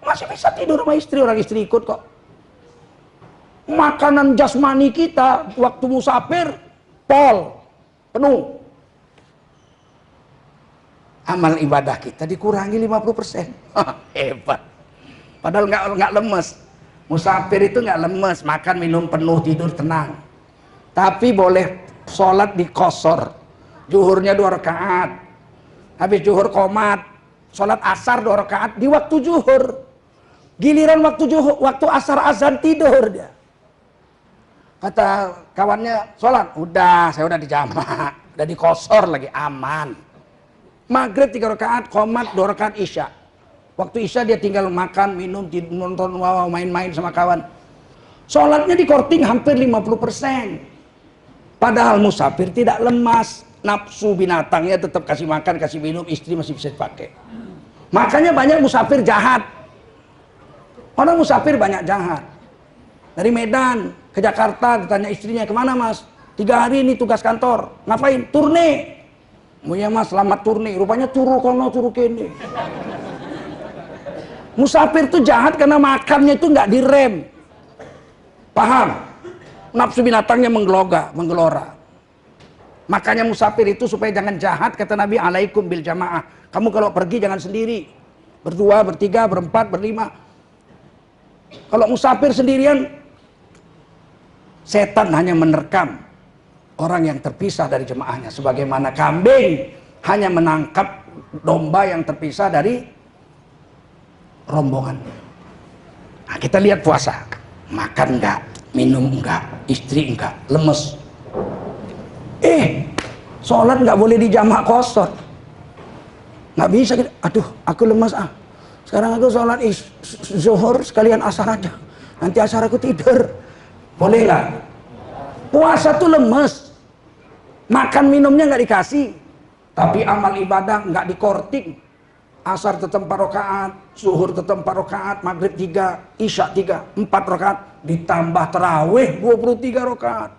masih bisa tidur sama istri, orang istri ikut kok. Makanan jasmani kita waktu musafir penuh. Amal ibadah kita dikurangi 50%. Hebat. Padahal nggak lemes. Musafir itu nggak lemes, makan minum penuh, tidur tenang. Tapi boleh sholat di qashar. Zuhurnya 2 rakaat. Habis zuhur qomat. Sholat asar 2 rakaat di waktu zuhur. Giliran waktu asar azan tidur dia. Kata kawannya, sholat, udah, saya udah dijamak, udah di qashar lagi, aman. Maghrib 3 rakaat, qomat 2 rakaat isya. Waktu isya dia tinggal makan, minum, nonton, main-main sama kawan. Sholatnya di korting hampir 50%. Padahal musafir tidak lemas, nafsu binatangnya tetap kasih makan, kasih minum, istri masih bisa dipakai. Makanya banyak musafir jahat. Orang musafir banyak jahat. Dari Medan ke Jakarta, ditanya istrinya, kemana mas? 3 hari ini tugas kantor. Ngapain? Turne. Oh ya mas, selamat turne. Rupanya turu kono, turu kene. Musafir tuh jahat karena makannya itu nggak direm. Paham? Nafsu binatangnya menggelora. Makanya musafir itu supaya jangan jahat, kata Nabi, alaikum bil jamaah. Kamu kalau pergi jangan sendiri. Berdua, bertiga, berempat, berlima. Kalau musafir sendirian, setan hanya menerkam orang yang terpisah dari jemaahnya. Sebagaimana kambing hanya menangkap domba yang terpisah dari rombongan. Nah, kita lihat puasa. Makan enggak, minum enggak, istri enggak, lemes. Sholat enggak boleh di jamak kosor. Nggak bisa kita, aduh aku lemas ah. Sekarang aku sholat zuhur sekalian asar aja. Nanti asar aku tidur. Boleh nggak? Puasa tuh lemes. Makan minumnya nggak dikasih. Tapi amal ibadah nggak dikorting. Asar tetap 4 rakaat, zuhur tetap 4 rakaat, maghrib 3, isya 3, 4 rakaat. Ditambah terawih 23 rakaat.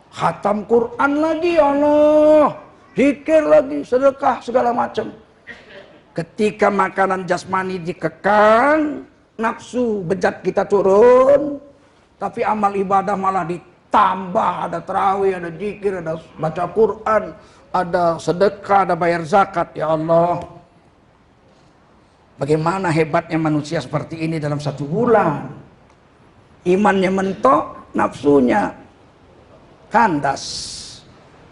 Khatam Quran lagi, ya Allah. Zikir lagi, sedekah, segala macam. Ketika makanan jasmani dikekang, nafsu bejat kita turun, tapi amal ibadah malah ditambah. Ada terawih, ada zikir, ada baca Quran, ada sedekah, ada bayar zakat. Ya Allah, bagaimana hebatnya manusia seperti ini dalam 1 bulan. Imannya mentok, nafsunya kandas.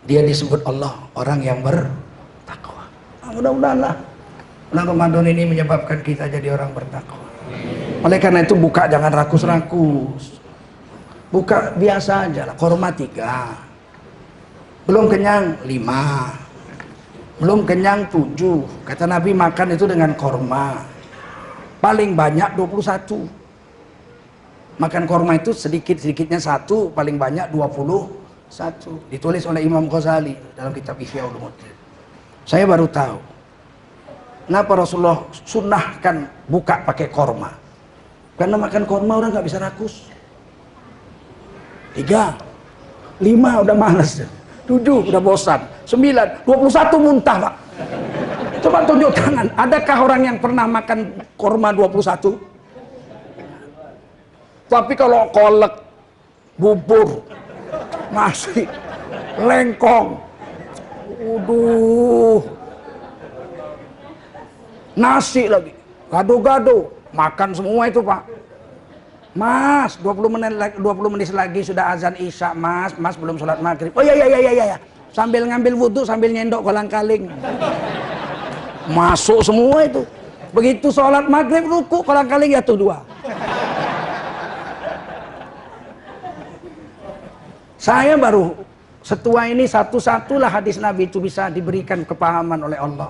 Dia disebut Allah orang yang bertakwa. Mudah-mudahan lah bulan Ramadan ini menyebabkan kita jadi orang bertakwa. Oleh karena itu buka jangan rakus-rakus. Buka biasa aja lah. Korma 3. Belum kenyang 5. Belum kenyang 7. Kata Nabi makan itu dengan korma. Paling banyak 21. Makan korma itu sedikit-sedikitnya 1, paling banyak 21. Ditulis oleh Imam Ghazali dalam kitab Ihya Ulumuddin. Saya baru tahu kenapa Rasulullah sunnahkan buka pakai korma. Karena makan korma orang nggak bisa rakus. 3, 5 udah malas, 7 udah bosan, 9, 21 muntah pak. Coba tunjuk tangan, adakah orang yang pernah makan korma 21? Tapi kalau kolak, bubur, nasi, lengkong, nasi lagi, gado-gado, makan semua itu pak. Mas, 20 menit lagi sudah azan isya mas, mas belum sholat maghrib. Oh iya, sambil ngambil wudhu sambil nyendok kolang-kaling. Masuk semua itu. Begitu sholat maghrib ruku kolang-kaling jatuh 2. Saya baru setua ini satu-satulah hadis Nabi itu bisa diberikan kepahaman oleh Allah.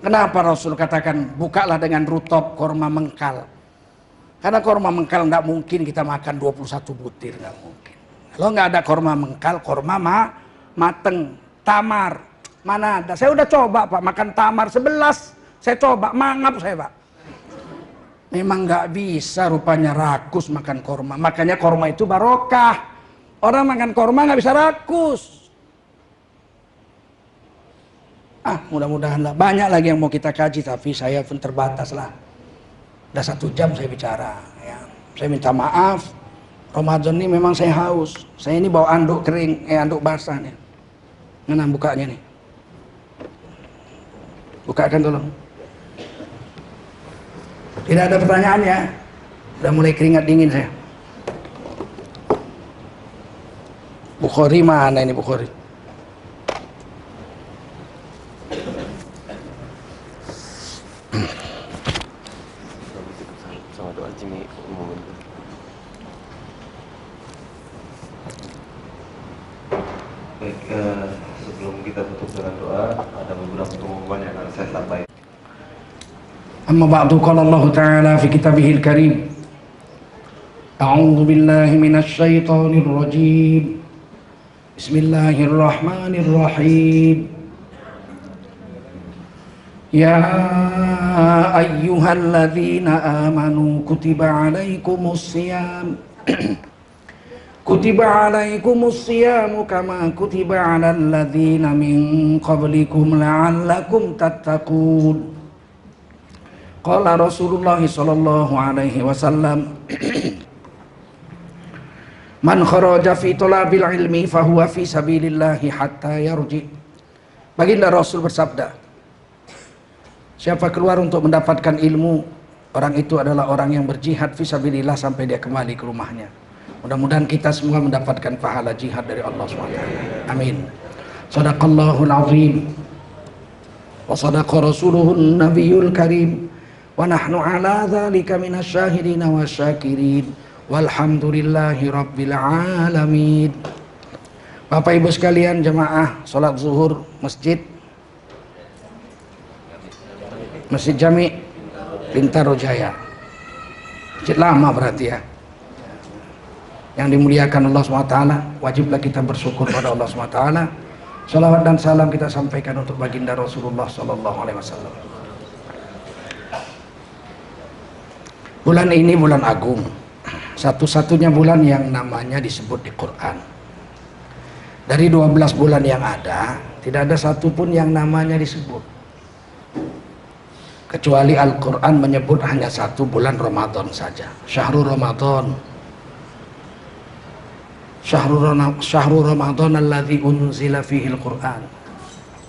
Kenapa Rasul katakan bukalah dengan rutop korma mengkal? Karena korma mengkal nggak mungkin kita makan 21 butir, nggak mungkin. Kalau nggak ada korma mengkal, korma mateng, tamar, mana ada? Saya udah coba pak makan tamar 11, saya coba mangap saya pak. Memang nggak bisa rupanya rakus makan korma. Makanya korma itu barokah. Orang makan korma nggak bisa rakus. Mudah-mudahan lah. Banyak lagi yang mau kita kaji, tapi saya pun terbatas lah. Udah 1 jam saya bicara. Ya. Saya minta maaf. Ramadan ini memang saya haus. Saya ini bawa anduk kering, anduk basah nih. Mana bukanya nih? Bukakan tolong. Tidak ada pertanyaan ya. Udah mulai keringat dingin saya. Bukhari mana ini Bukhari?
Baik, sebelum kita tutup dengan doa, ada beberapa pengumuman yang akan saya sampaikan.
Amma ba'du qala Allah Ta'ala fi kitabihil karim A'udzu billahi minasy syaithanir rajim. Bismillahirrahmanirrahim. Ya ayyuhalladzina amanu kutiba alaikumussyam kutiba alaikumussyam kama kutiba alal ladzina min qablikum la'allakum tattaqun. Qala Rasulullah sallallahu alaihi wasallam Man kharaja fi talabil ilmi fahuwa fi sabilillahi hatta yarji. Baginda Rasul bersabda, siapa keluar untuk mendapatkan ilmu, orang itu adalah orang yang berjihad fi sabilillah sampai dia kembali ke rumahnya. Mudah-mudahan kita semua mendapatkan pahala jihad dari Allah SWT. Amin. Shadaqallahul azim wa sadaqa rasuluhun nabiyul karim wa nahnu ala dzalika minasyahidin wasyakirin. Walhamdulillahi rabbil alamin. Bapak ibu sekalian, jemaah sholat zuhur Masjid Jami Bintaro Jaya, masjid lama berarti ya, yang dimuliakan Allah SWT. Wajiblah kita bersyukur pada Allah SWT. Salawat dan salam kita sampaikan untuk baginda Rasulullah SAW. Bulan ini bulan agung, satu-satunya bulan yang namanya disebut di Quran. Dari 12 bulan yang ada, tidak ada satupun yang namanya disebut, kecuali Al-Quran menyebut hanya satu bulan Ramadan saja. Syahrul Ramadan, Syahrul Ramadan alladzi unzila fihi al-Quran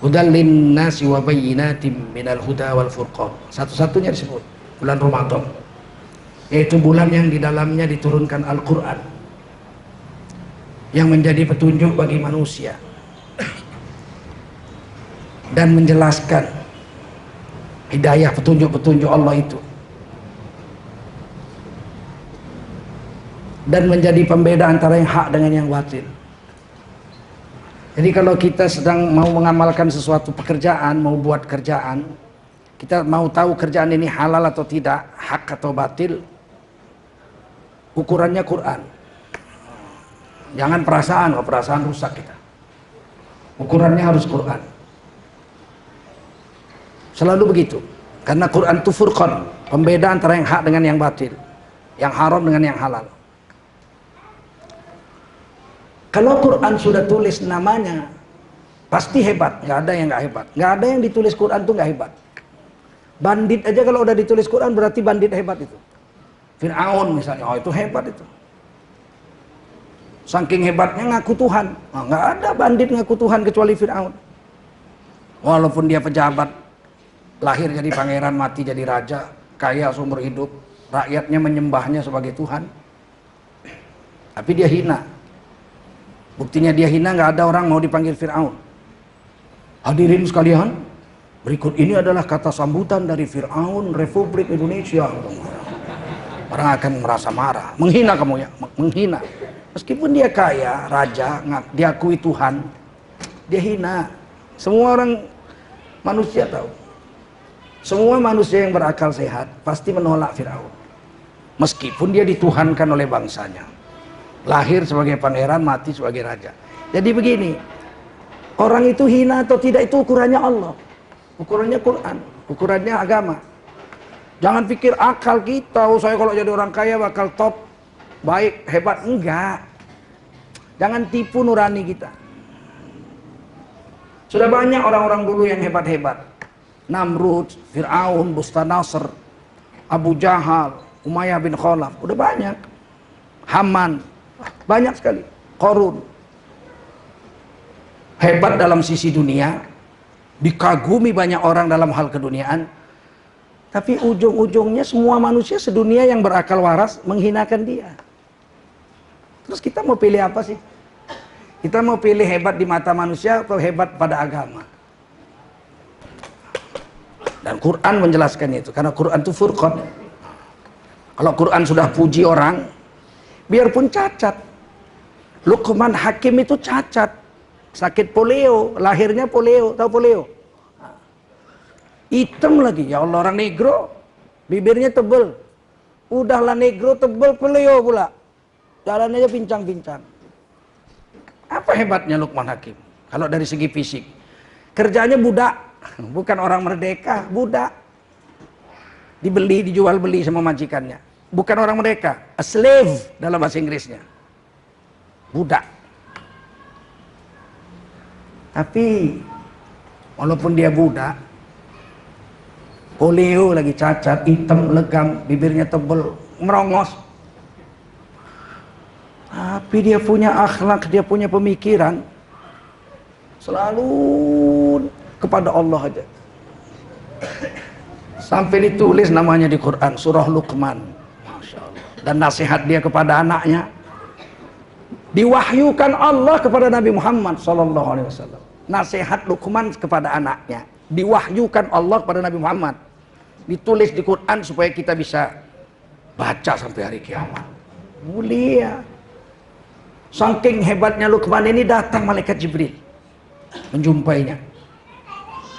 hudal linnasi wa bayyinatin minal huda wal furqan. Satu-satunya disebut bulan Ramadan, yaitu bulan yang di dalamnya diturunkan Al-Quran yang menjadi petunjuk bagi manusia dan menjelaskan hidayah petunjuk-petunjuk Allah itu, dan menjadi pembeda antara yang hak dengan yang batil. Jadi kalau kita sedang mau mengamalkan sesuatu pekerjaan, mau buat kerjaan, kita mau tahu kerjaan ini halal atau tidak, hak atau batil, ukurannya Quran. Jangan perasaan, kalau perasaan rusak kita. Ukurannya harus Quran. Selalu begitu. Karena Quran itu furqan, pembeda antara yang hak dengan yang batil, yang haram dengan yang halal. Kalau Quran sudah tulis namanya, pasti hebat. Nggak ada yang nggak hebat. Nggak ada yang ditulis Quran itu nggak hebat. Bandit aja kalau udah ditulis Quran berarti bandit hebat itu. Fir'aun misalnya, oh itu hebat itu. Saking hebatnya ngaku Tuhan. Nah, nggak ada bandit ngaku Tuhan kecuali Fir'aun. Walaupun dia pejabat, lahir jadi pangeran, mati jadi raja, kaya seumur hidup, rakyatnya menyembahnya sebagai Tuhan, tapi dia hina. Buktinya dia hina, nggak ada orang mau dipanggil Fir'aun. Hadirin sekalian, berikut ini adalah kata sambutan dari Fir'aun Republik Indonesia. Orang akan merasa marah. Menghina kamu ya, menghina. Meskipun dia kaya, raja, diakui Tuhan, dia hina. Semua orang manusia tahu. Semua manusia yang berakal sehat pasti menolak Fir'aun. Meskipun dia dituhankan oleh bangsanya. Lahir sebagai pangeran, mati sebagai raja. Jadi begini, orang itu hina atau tidak itu ukurannya Allah. Ukurannya Quran, ukurannya agama. Jangan pikir akal kita, oh saya kalau jadi orang kaya bakal top, baik, hebat. Enggak. Jangan tipu nurani kita. Sudah banyak orang-orang dulu yang hebat-hebat. Namrud, Fir'aun, Bustanasr, Abu Jahal, Umayyah bin Khalaf. Udah banyak. Haman. Banyak sekali. Qarun. Hebat dalam sisi dunia. Dikagumi banyak orang dalam hal keduniaan. Tapi ujung-ujungnya semua manusia sedunia yang berakal waras menghinakan dia. Terus kita mau pilih apa sih? Kita mau pilih hebat di mata manusia atau hebat pada agama? Dan Quran menjelaskan itu. Karena Quran itu furqan. Kalau Quran sudah puji orang, biarpun cacat. Luqman Hakim itu cacat. Sakit polio, lahirnya polio. Tahu polio? Hitam lagi, ya Allah, orang negro, bibirnya tebel. Udahlah negro tebel, polio pula. jalan aja pincang-pincang. Apa hebatnya Luqman Hakim? Kalau dari segi fisik, kerjanya budak, bukan orang merdeka, budak. Dibeli, dijual beli sama majikannya. Bukan orang merdeka, a slave dalam bahasa Inggrisnya. Budak. Tapi walaupun dia budak, polio lagi, cacat, hitam, legam, bibirnya tebal, merongos. Tapi dia punya akhlak, dia punya pemikiran. Selalu kepada Allah aja. Sampai ditulis namanya di Quran, surah Luqman. Masya Allah. Dan nasihat dia kepada anaknya. Diwahyukan Allah kepada Nabi Muhammad SAW. Nasihat Luqman kepada anaknya. Diwahyukan Allah kepada Nabi Muhammad. Ditulis di Quran supaya kita bisa baca sampai hari kiamat. Mulia. Saking hebatnya Luqman ini, datang malaikat Jibril menjumpainya.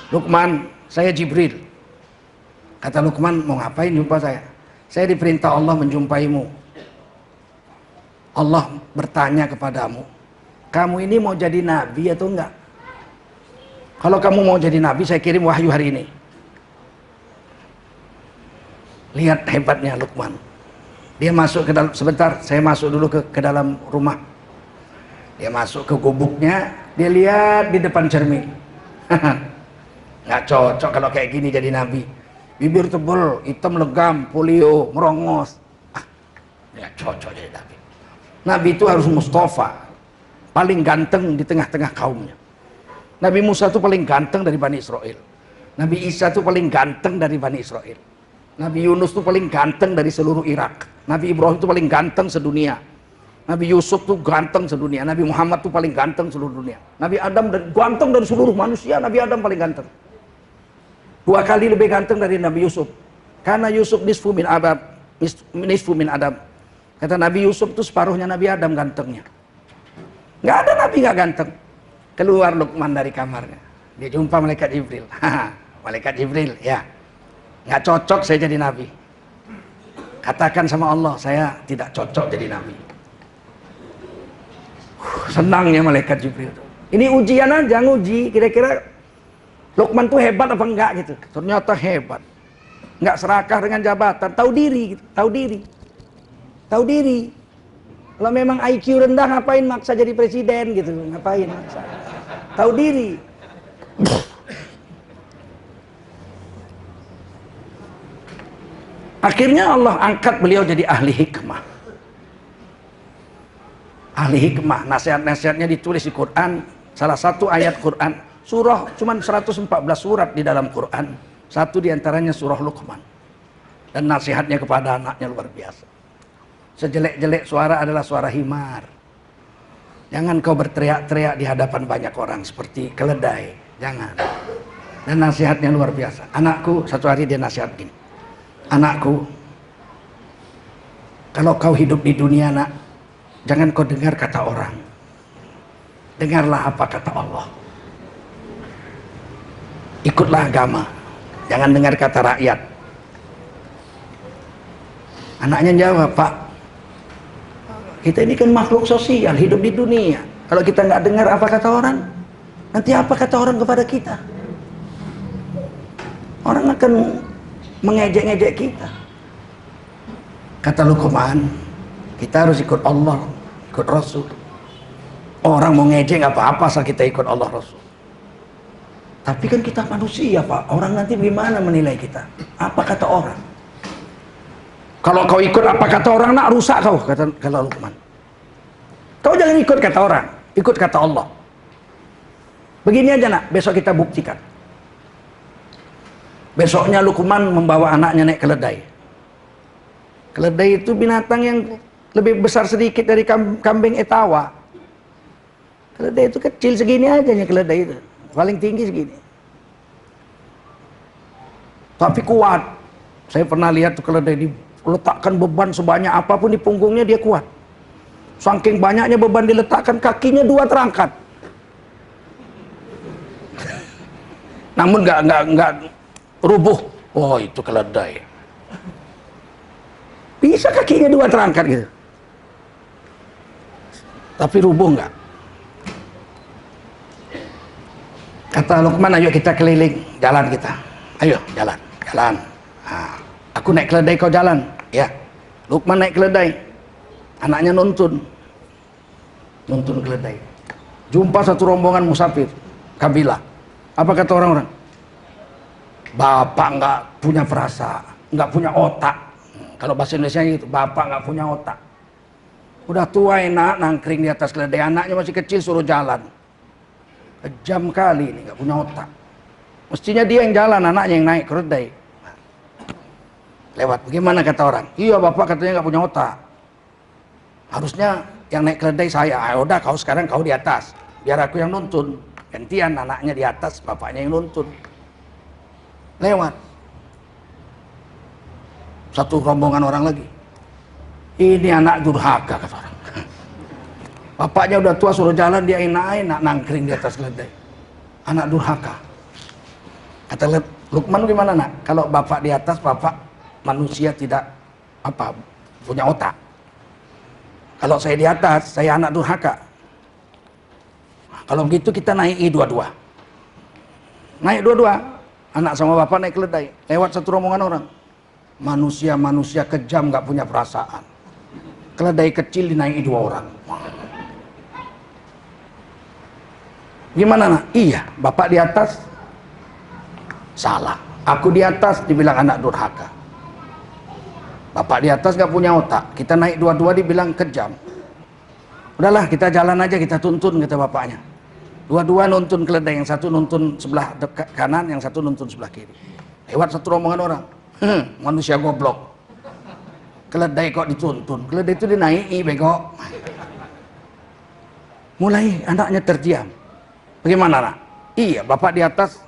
Luqman, saya Jibril. Kata Luqman, mau ngapain jumpa saya? Saya diperintah Allah menjumpaimu. Allah bertanya kepadamu, kamu ini mau jadi nabi atau enggak? Kalau kamu mau jadi nabi, saya kirim wahyu hari ini. Lihat hebatnya Luqman. Dia masuk ke dalam, sebentar, saya masuk dulu ke dalam rumah. Dia masuk ke gubuknya, dia lihat di depan cermin. Nggak cocok kalau kayak gini jadi nabi. Bibir tebal, hitam legam, polio, merongos. Nggak cocok jadi nabi. Nabi itu harus Mustafa, paling ganteng di tengah-tengah kaumnya. Nabi Musa itu paling ganteng dari Bani Israel. Nabi Isa itu paling ganteng dari Bani Israel. Nabi Yunus itu paling ganteng dari seluruh Irak. Nabi Ibrahim itu paling ganteng sedunia. Nabi Yusuf itu ganteng sedunia. Nabi Muhammad itu paling ganteng seluruh dunia. Nabi Adam ganteng dari seluruh manusia. Nabi Adam paling ganteng. 2 kali lebih ganteng dari Nabi Yusuf. Karena Yusuf nisfu min Adam. Nisfu min Adam. Kata Nabi Yusuf itu separuhnya Nabi Adam gantengnya. Nggak ada Nabi nggak ganteng. Keluar Luqman dari kamarnya. Dia jumpa malaikat Jibril. Malaikat Jibril, ya. Nggak cocok saya jadi nabi. Katakan sama Allah, saya tidak cocok jadi nabi. Senangnya malaikat Jibril. Ini ujian aja, nguji. Kira-kira Luqman tuh hebat apa enggak gitu. Ternyata hebat. Nggak serakah dengan jabatan. Tahu diri, gitu. Tahu diri. Tahu diri. Kalau memang IQ rendah, ngapain maksa jadi presiden gitu. Ngapain maksa. Tahu diri. Akhirnya Allah angkat beliau jadi ahli hikmah. Ahli hikmah, nasihat-nasihatnya ditulis di Quran. Salah satu ayat Quran, surah cuman 114 surat di dalam Quran. Satu diantaranya surah Luqman. Dan nasihatnya kepada anaknya luar biasa. Sejelek-jelek suara adalah suara himar. Jangan kau berteriak-teriak di hadapan banyak orang seperti keledai. Jangan. Dan nasihatnya luar biasa. Anakku, satu hari dia nasihat gini. Anakku, kalau kau hidup di dunia nak, jangan kau dengar kata orang. Dengarlah apa kata Allah. Ikutlah agama. Jangan dengar kata rakyat. Anaknya jawab, Pak, kita ini kan makhluk sosial, hidup di dunia. Kalau kita nggak dengar apa kata orang, nanti apa kata orang kepada kita? Orang akan mengejek-ngejek kita. Kata Luqman, kita harus ikut Allah, ikut Rasul. Orang mau ngejek nggak apa-apa asal kita ikut Allah Rasul. Tapi kan kita manusia Pak, orang nanti gimana menilai kita? Apa kata orang? Kalau kau ikut apa kata orang nak rusak kau, kata Luqman. Kau jangan ikut kata orang, ikut kata Allah. Begini aja nak, besok kita buktikan. Besoknya Luqman membawa anaknya naik keledai. Keledai itu binatang yang lebih besar sedikit dari kambing etawa. Keledai itu kecil segini aja nya keledai itu. Paling tinggi segini. Tapi kuat. Saya pernah lihat tuh keledai diletakkan beban sebanyak apapun di punggungnya dia kuat. Saking banyaknya beban diletakkan, kakinya 2 terangkat. Namun nggak rubuh. Oh itu keledai. Bisa kakinya 2 terangkat gitu. Tapi rubuh enggak? Kata Luqman, ayo kita keliling, jalan kita. Ayo, jalan. Nah, aku naik keledai, kau jalan. Ya. Luqman naik keledai. Anaknya nuntun keledai. Jumpa satu rombongan musafir, kabilah. Apa kata orang-orang? Bapak nggak punya perasaan, nggak punya otak. Kalau bahasa Indonesia gitu, bapak nggak punya otak. Udah tua enak nangkring di atas keledai, anaknya masih kecil suruh jalan. Kejam kali ini, nggak punya otak. Mestinya dia yang jalan, anaknya yang naik keledai. Lewat, bagaimana kata orang? Iya bapak katanya nggak punya otak. Harusnya yang naik keledai saya. Udah kau sekarang kau di atas, biar aku yang nuntun. Gantian anaknya di atas, bapaknya yang nuntun. Lewat. Satu rombongan orang lagi. Ini anak durhaka kata orang. Bapaknya udah tua suruh jalan, dia enak-enak nangkring di atas keledai. Anak durhaka. Kata Luqman, gimana nak? Kalau bapak di atas, bapak manusia tidak punya otak. Kalau saya di atas, saya anak durhaka. Kalau begitu kita naik dua-dua. Naik dua-dua. Anak sama bapak naik keledai. Lewat satu rombongan orang. Manusia kejam, gak punya perasaan. Keledai kecil dinaiki dua orang. Gimana nak? Iya, bapak di atas salah. Aku di atas dibilang anak durhaka. Bapak di atas gak punya otak. Kita naik dua-dua dibilang kejam. Udahlah kita jalan aja, kita tuntun kata bapaknya. Dua-dua nuntun keledai, yang satu nuntun sebelah kanan, yang satu nuntun sebelah kiri. Lewat satu rombongan orang. Manusia goblok. Keledai kok dituntun, keledai itu dinaiki bego. Mulai anaknya terdiam. Bagaimana nak? Iya, bapak di atas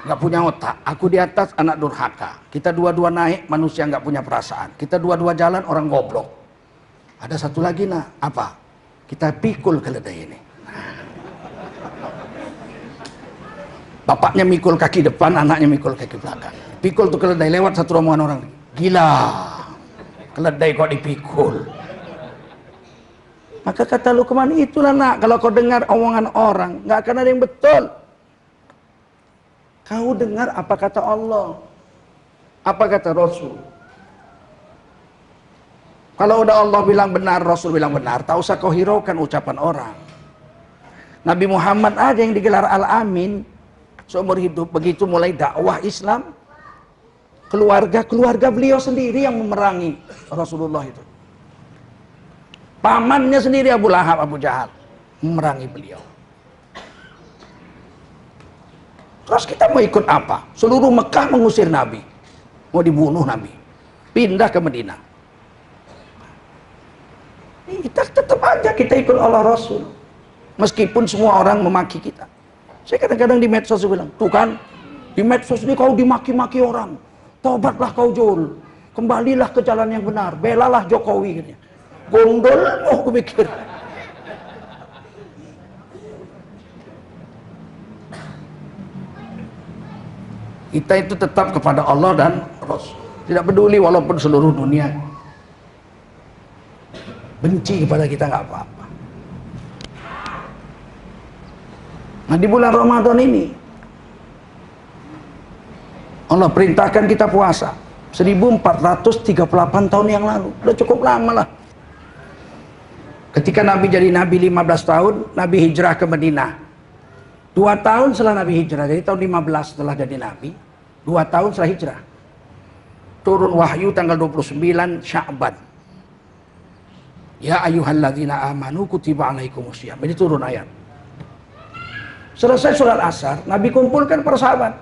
nggak punya otak, aku di atas anak durhaka. Kita dua-dua naik, manusia nggak punya perasaan. Kita dua-dua jalan, orang goblok. Ada satu lagi nak, apa? Kita pikul keledai ini. Bapaknya mikul kaki depan, anaknya mikul kaki belakang. Pikul tuh keledai, lewat satu rombongan orang. Gila, keledai kok dipikul. Maka kata Luqman, itulah nak, kalau kau dengar omongan orang, nggak akan ada yang betul. Kau dengar apa kata Allah, apa kata Rasul. Kalau udah Allah bilang benar, Rasul bilang benar, tak usah kau hiraukan ucapan orang. Nabi Muhammad aja yang digelar Al-Amin seumur hidup, begitu mulai dakwah Islam, keluarga beliau sendiri yang memerangi Rasulullah itu. Pamannya sendiri Abu Lahab, Abu Jahal memerangi beliau. Terus kita mau ikut apa? Seluruh Mekah mengusir Nabi, mau dibunuh Nabi, pindah ke Madinah. Kita tetap aja kita ikut Allah Rasul, meskipun semua orang memaki kita. Saya kadang-kadang di medsos bilang, tuh kan, di medsos ini kau dimaki-maki orang, tobatlah kau Jul, kembalilah ke jalan yang benar, belalah Jokowi katanya. Gondol mau aku pikir. Kita itu tetap kepada Allah dan Rasul, tidak peduli walaupun seluruh dunia benci kepada kita, nggak apa-apa. Nah di bulan Ramadan ini Allah perintahkan kita puasa 1438 tahun yang lalu, udah cukup lama lah. Ketika Nabi jadi Nabi 15 tahun, Nabi hijrah ke Madinah. 2 tahun setelah Nabi hijrah, jadi tahun 15 setelah jadi Nabi, 2 tahun setelah hijrah, turun wahyu tanggal 29 Sya'ban. Ya ayyuhalladzina amanu kutiba alaikumusiyam. Ini turun ayat. Selesai sholat asar, Nabi kumpulkan para sahabat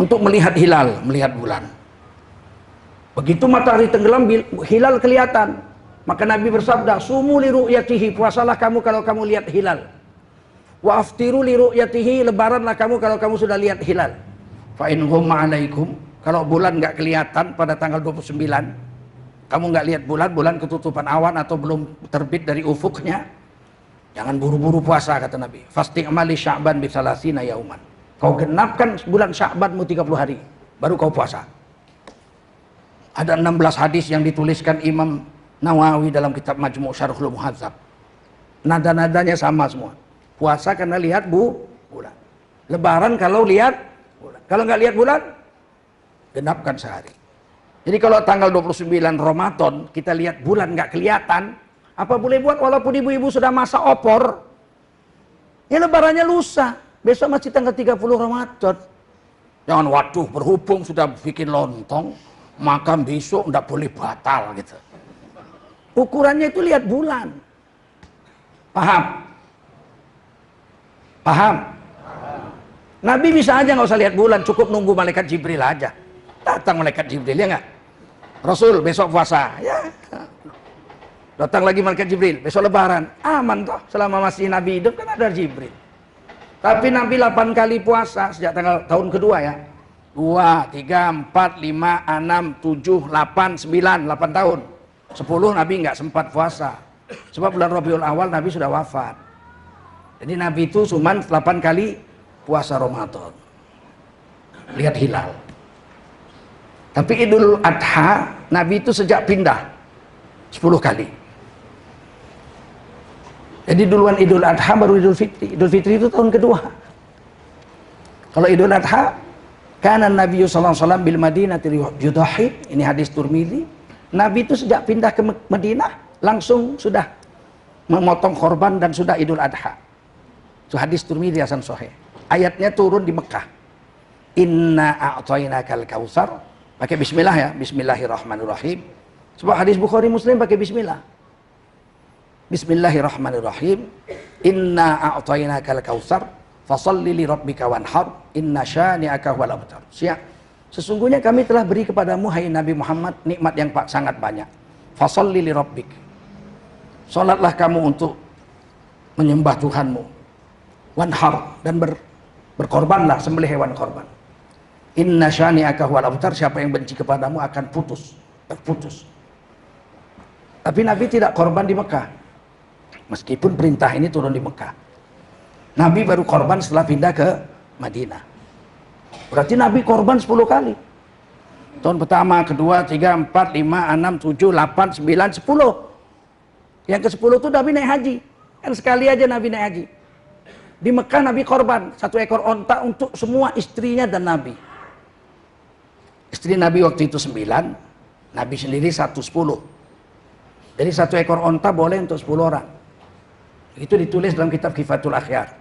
untuk melihat hilal, melihat bulan. Begitu matahari tenggelam, hilal kelihatan. Maka Nabi bersabda, sumu li ru'yatihi, puasalah kamu kalau kamu lihat hilal. Wa aftiru li ru'yatihi, lebaranlah kamu kalau kamu sudah lihat hilal. Fa in ghumma alaikum, kalau bulan nggak kelihatan pada tanggal 29, kamu nggak lihat bulan ketutupan awan atau belum terbit dari ufuknya, jangan buru-buru puasa kata Nabi. Fasti'mali Sya'ban bi salasina yauman. Kau genapkan bulan Sya'banmu 30 hari, baru kau puasa. Ada 16 hadis yang dituliskan Imam Nawawi dalam kitab Majmu' Syarhul Muhadzab. Nada-nadanya sama semua. Puasa karena lihat bulan. Lebaran kalau lihat bulan. Kalau nggak lihat bulan, genapkan sehari. Jadi kalau tanggal 29 Ramadan kita lihat bulan nggak kelihatan, apa boleh buat walaupun ibu-ibu sudah masak opor? Ya lebarannya lusa. Besok masih tanggal 30 Ramadan. Jangan waduh berhubung sudah bikin lontong, maka besok nggak boleh batal gitu. Ukurannya itu lihat bulan. Paham? Paham? Nabi bisa aja nggak usah lihat bulan, cukup nunggu malaikat Jibril aja. Datang malaikat Jibril, ya nggak? Rasul besok puasa, ya. Datang lagi malaikat Jibril, besok lebaran. Aman toh, selama masih Nabi hidup kan ada Jibril. Tapi Nabi 8 kali puasa sejak tahun kedua ya. 2, 3, 4, 5, 6, 7, 8, 9, 8 tahun. 10 Nabi nggak sempat puasa. Sebab bulan Rabiul Awal Nabi sudah wafat. Jadi Nabi itu cuma 8 kali puasa Ramadan. Lihat hilal. Tapi Idul Adha Nabi itu sejak pindah 10 kali. Jadi duluan Idul Adha baru Idul Fitri. Idul Fitri itu tahun kedua. Kalau Idul Adha, kana Nabi sallallahu alaihi wasallam bil Madinati yudahi. Ini hadis Turmizi. Nabi itu sejak pindah ke Madinah langsung sudah memotong korban dan sudah Idul Adha. Itu hadis Turmizi hasan sahih. Ayatnya turun di Mekah. Inna a'tainakal kautsar. Pakai bismillah ya, bismillahirrahmanirrahim. Sebab hadis Bukhari Muslim pakai bismillah. Bismillahirrahmanirrahim. Inna a'tainakal kautsar fasholli li rabbika wanhar inna syani'aka huwal abtar. Siap. Sesungguhnya kami telah beri kepadamu hai Nabi Muhammad nikmat yang sangat banyak. Fasholli li rabbik. Salatlah kamu untuk menyembah Tuhanmu. Wanhar dan berkorbanlah, sembelih hewan korban. Inna syani'aka huwal abtar, siapa yang benci kepadamu akan terputus. Tapi Nabi tidak korban di Mekah. Meskipun perintah ini turun di Mekah. Nabi baru korban setelah pindah ke Madinah. Berarti Nabi korban 10 kali. Tahun pertama, kedua, 3, 4, 5, 6, 7, 8, 9, 10. Yang ke-10 itu Nabi naik haji. Kan sekali aja Nabi naik haji. Di Mekah Nabi korban 1 ekor onta untuk semua istrinya dan Nabi. Istri Nabi waktu itu 9, Nabi sendiri 10. Jadi 1 ekor onta boleh untuk 10 orang. Itu ditulis dalam kitab Kifatul Akhyar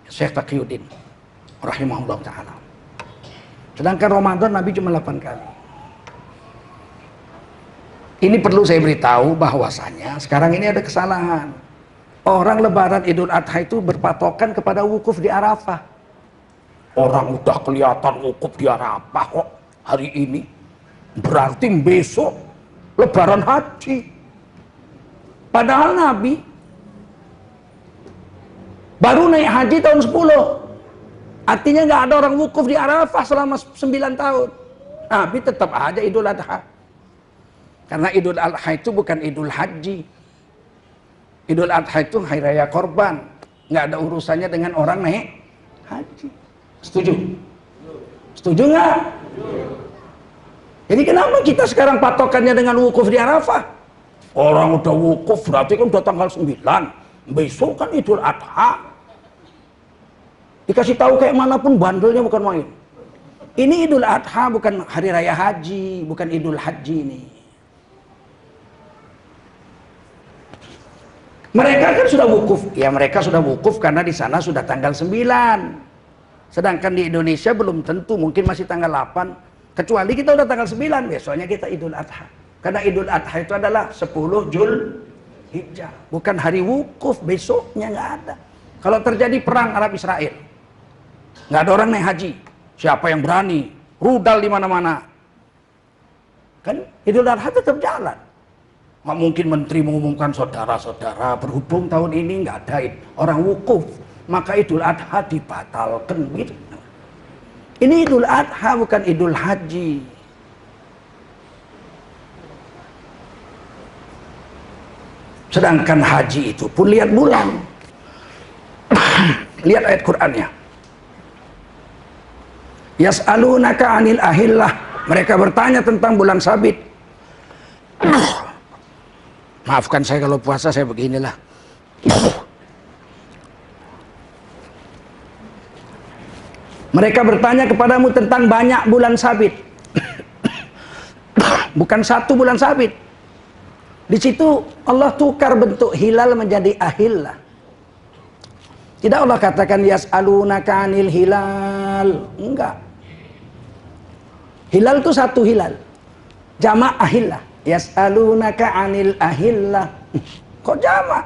Syekh Taqiyuddin rahimahullah ta'ala. Sedangkan Ramadan Nabi cuma 8 kali. Ini perlu saya beritahu bahwasanya sekarang ini ada kesalahan. Orang lebaran Idul Adha itu berpatokan kepada wukuf di Arafah. Orang udah kelihatan wukuf di Arafah kok hari ini. Berarti besok lebaran haji. Padahal Nabi baru naik haji tahun 10. Artinya nggak ada orang wukuf di Arafah selama 9 tahun. Nabi tetap aja Idul Adha. Karena Idul Adha itu bukan Idul Haji. Idul Adha itu hari raya korban. Nggak ada urusannya dengan orang naik haji. Setuju? Setuju nggak? Jadi kenapa kita sekarang patokannya dengan wukuf di Arafah? Orang udah wukuf berarti kan udah tanggal 9. Besok kan Idul Adha. Dikasih tahu kayak manapun bandelnya bukan main. Ini Idul Adha bukan hari raya haji, bukan Idul Haji ini. Mereka kan sudah wukuf. Ya mereka sudah wukuf karena di sana sudah tanggal 9. Sedangkan di Indonesia belum tentu, mungkin masih tanggal 8. Kecuali kita udah tanggal 9, besoknya kita Idul Adha. Karena Idul Adha itu adalah 10 Zulhijjah. Bukan hari wukuf, besoknya nggak ada. Kalau terjadi perang Arab Israel, nggak ada orang naik haji. Siapa yang berani? Rudal di mana-mana. Kan Idul Adha tetap jalan. Nggak mungkin menteri mengumumkan saudara-saudara berhubung tahun ini nggak ada orang wukuf, maka Idul Adha dibatalkan gitu. Ini Idul Adha bukan Idul Haji. Sedangkan haji itu pun lihat bulan. Lihat ayat Qur'annya. Yas'alunaka 'anil ahillah. Mereka bertanya tentang bulan sabit. Maafkan saya kalau puasa saya beginilah. Mereka bertanya kepadamu tentang banyak bulan sabit. Bukan satu bulan sabit. Di situ Allah tukar bentuk hilal menjadi ahillah. Tidak Allah katakan yas'alunaka 'anil hilal. Enggak. Hilal itu satu hilal. Jamak ahillah. Yas'alunaka 'anil ahillah. Kok jamak?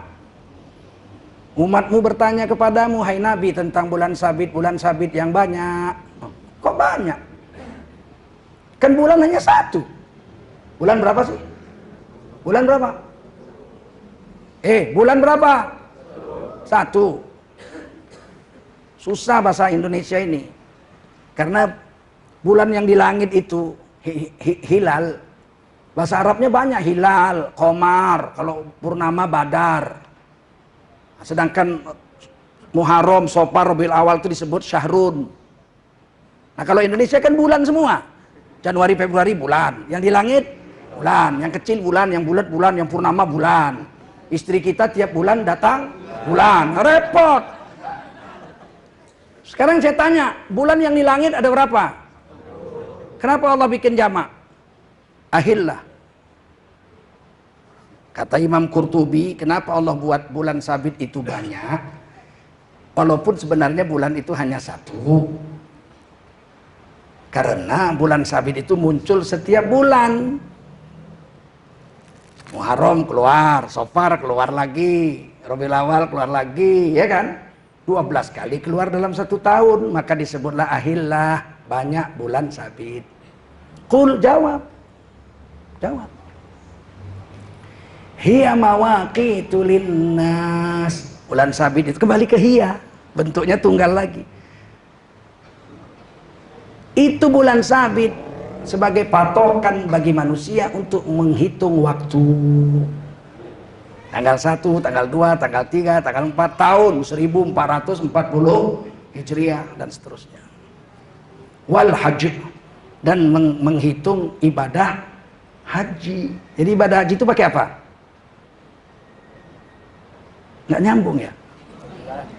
Umatmu bertanya kepadamu, hai Nabi, tentang bulan sabit yang banyak. Kok banyak? Kan bulan hanya satu. Bulan berapa sih? Bulan berapa? Bulan berapa? Satu. Susah bahasa Indonesia ini. Karena bulan yang di langit itu hilal. Bahasa Arabnya banyak, hilal, qamar, kalau purnama badar. Sedangkan Muharram, Safar, Rabiul Awal itu disebut syahrun. Nah, kalau Indonesia kan bulan semua. Januari, Februari bulan. Yang di langit bulan, yang kecil bulan, yang bulat bulan, yang purnama bulan. Istri kita tiap bulan datang bulan. Repot. Sekarang saya tanya, bulan yang di langit ada berapa? Kenapa Allah bikin jamak? Ahillah. Kata Imam Qurtubi, kenapa Allah buat bulan sabit itu banyak? Walaupun sebenarnya bulan itu hanya satu. Karena bulan sabit itu muncul setiap bulan. Muharram keluar, Safar keluar lagi, Rabiul Awal keluar lagi, ya kan? 12 kali keluar dalam satu tahun, maka disebutlah ahillah, banyak bulan sabit. Qul, jawab. Hiya mawaqitu linnas. Bulan sabit itu kembali ke hiya, bentuknya tunggal lagi. Itu bulan sabit sebagai patokan bagi manusia untuk menghitung waktu. Tanggal 1, tanggal 2, tanggal 3, tanggal 4 tahun 1440 Hijriah dan seterusnya. Wal hajj, dan menghitung ibadah haji. Jadi ibadah haji itu pakai apa? Nggak nyambung ya?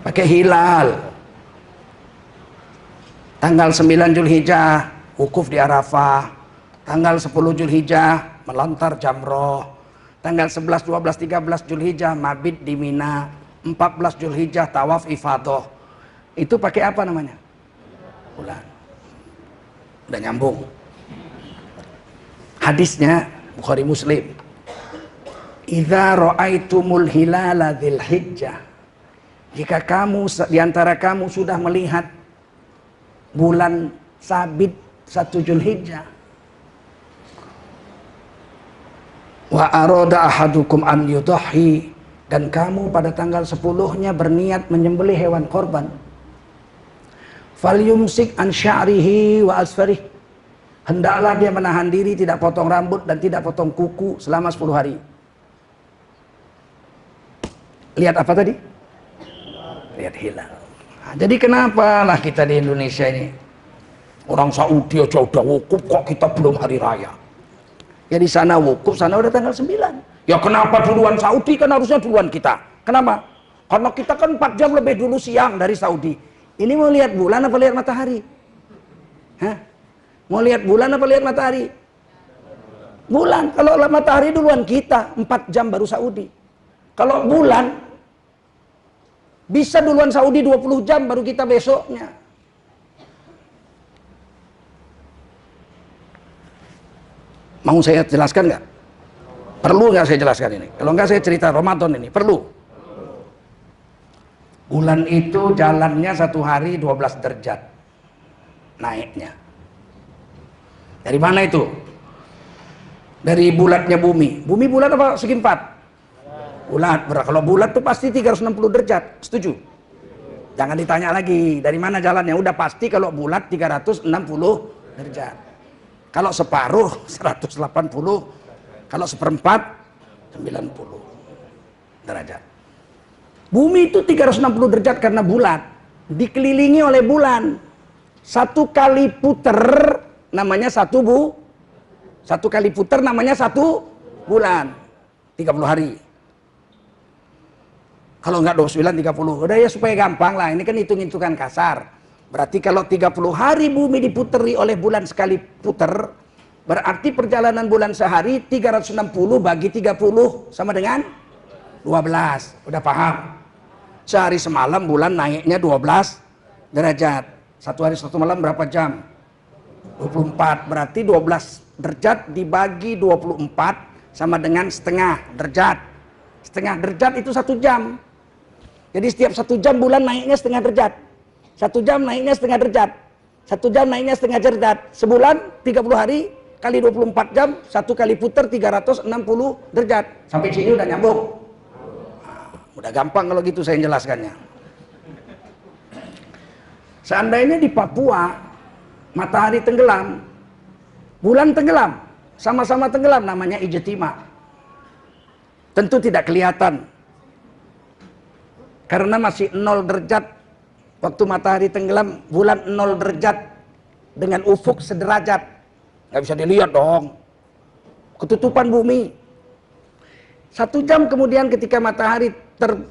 Pakai hilal. Tanggal 9 Zulhijjah wukuf di Arafah. Tanggal 10 Zulhijjah melontar jamroh. Tanggal 11, 12, 13 Zulhijjah mabit di Mina. 14 Zulhijjah tawaf ifadah. Itu pakai apa namanya? Bulan. Udah nyambung. Hadisnya Bukhari Muslim. Idza ra'aitumul hilala dzil hijjah. Jika kamu diantara kamu sudah melihat bulan sabit 1 Zulhijjah, wa arada ahadukum an yudhi, dan kamu pada tanggal 10-nya berniat menyembelih hewan korban, falyumsik an sya'rihi wa asfarih, hendaklah dia menahan diri, tidak potong rambut dan tidak potong kuku selama 10 hari. Lihat apa tadi? Lihat hilal. Nah, jadi kenapa lah kita di Indonesia ini, orang Saudi aja udah wukuf, kok kita belum hari raya? Ya di sana wukuf, sana udah tanggal 9. Ya kenapa duluan Saudi, kan harusnya duluan kita. Kenapa? Karena kita kan 4 jam lebih dulu siang dari Saudi. Ini mau lihat bulan apa lihat matahari? Hah? Mau lihat bulan apa lihat matahari? Bulan. Kalau matahari duluan kita, 4 jam baru Saudi. Kalau bulan bisa duluan Saudi 20 jam baru kita besoknya. Mau saya jelaskan nggak? Perlu nggak saya jelaskan ini? Kalau nggak saya cerita Ramadan ini. Perlu. Bulan itu jalannya 1 hari 12 derajat naiknya. Dari mana itu? Dari bulatnya bumi. Bumi bulat apa segi 4? Bulat. Kalau bulat tuh pasti 360 derajat. Setuju? Jangan ditanya lagi dari mana jalannya. Udah pasti kalau bulat 360 derajat. Kalau separuh 180. Kalau seperempat 90 derajat. Bumi itu 360 derajat karena bulat. Dikelilingi oleh bulan. 1 kali puter namanya 1 kali puter namanya 1 bulan. 30 hari. Kalau nggak 29, 30. Udah ya supaya gampang lah. Ini kan hitung-hitungan kasar. Berarti kalau 30 hari bumi diputeri oleh bulan sekali puter, berarti perjalanan bulan sehari 360 bagi 30 sama dengan 12. Udah paham? Sehari semalam bulan naiknya 12 derajat. Satu hari satu malam berapa jam? 24. Berarti 12 derajat dibagi 24 sama dengan setengah derajat. Setengah derajat itu 1 jam. Jadi setiap 1 jam bulan naiknya setengah derajat. 1 jam naiknya setengah derajat. 1 jam naiknya setengah derajat. Sebulan 30 hari kali 24 jam, 1 kali putar 360 derajat. Sampai sini udah nyambung. Nah, udah gampang kalau gitu saya jelaskannya. Seandainya di Papua matahari tenggelam, bulan tenggelam, sama-sama tenggelam, namanya ijtima. Tentu tidak kelihatan. Karena masih 0 derajat waktu matahari tenggelam, bulan 0 derajat dengan ufuk sederajat. Nggak bisa dilihat dong. Ketutupan bumi. 1 jam kemudian ketika matahari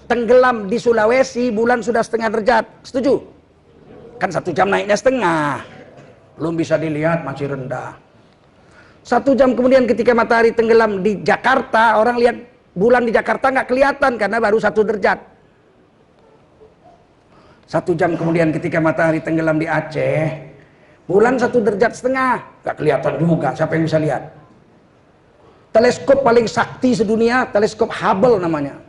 tenggelam di Sulawesi, bulan sudah setengah derajat. Setuju? Kan 1 jam naiknya setengah. Belum bisa dilihat, masih rendah. 1 jam kemudian ketika matahari tenggelam di Jakarta, orang lihat bulan di Jakarta nggak kelihatan karena baru 1 derajat. 1 jam kemudian ketika matahari tenggelam di Aceh, bulan 1 derajat setengah, nggak kelihatan juga. Siapa yang bisa lihat? Teleskop paling sakti sedunia, teleskop Hubble namanya.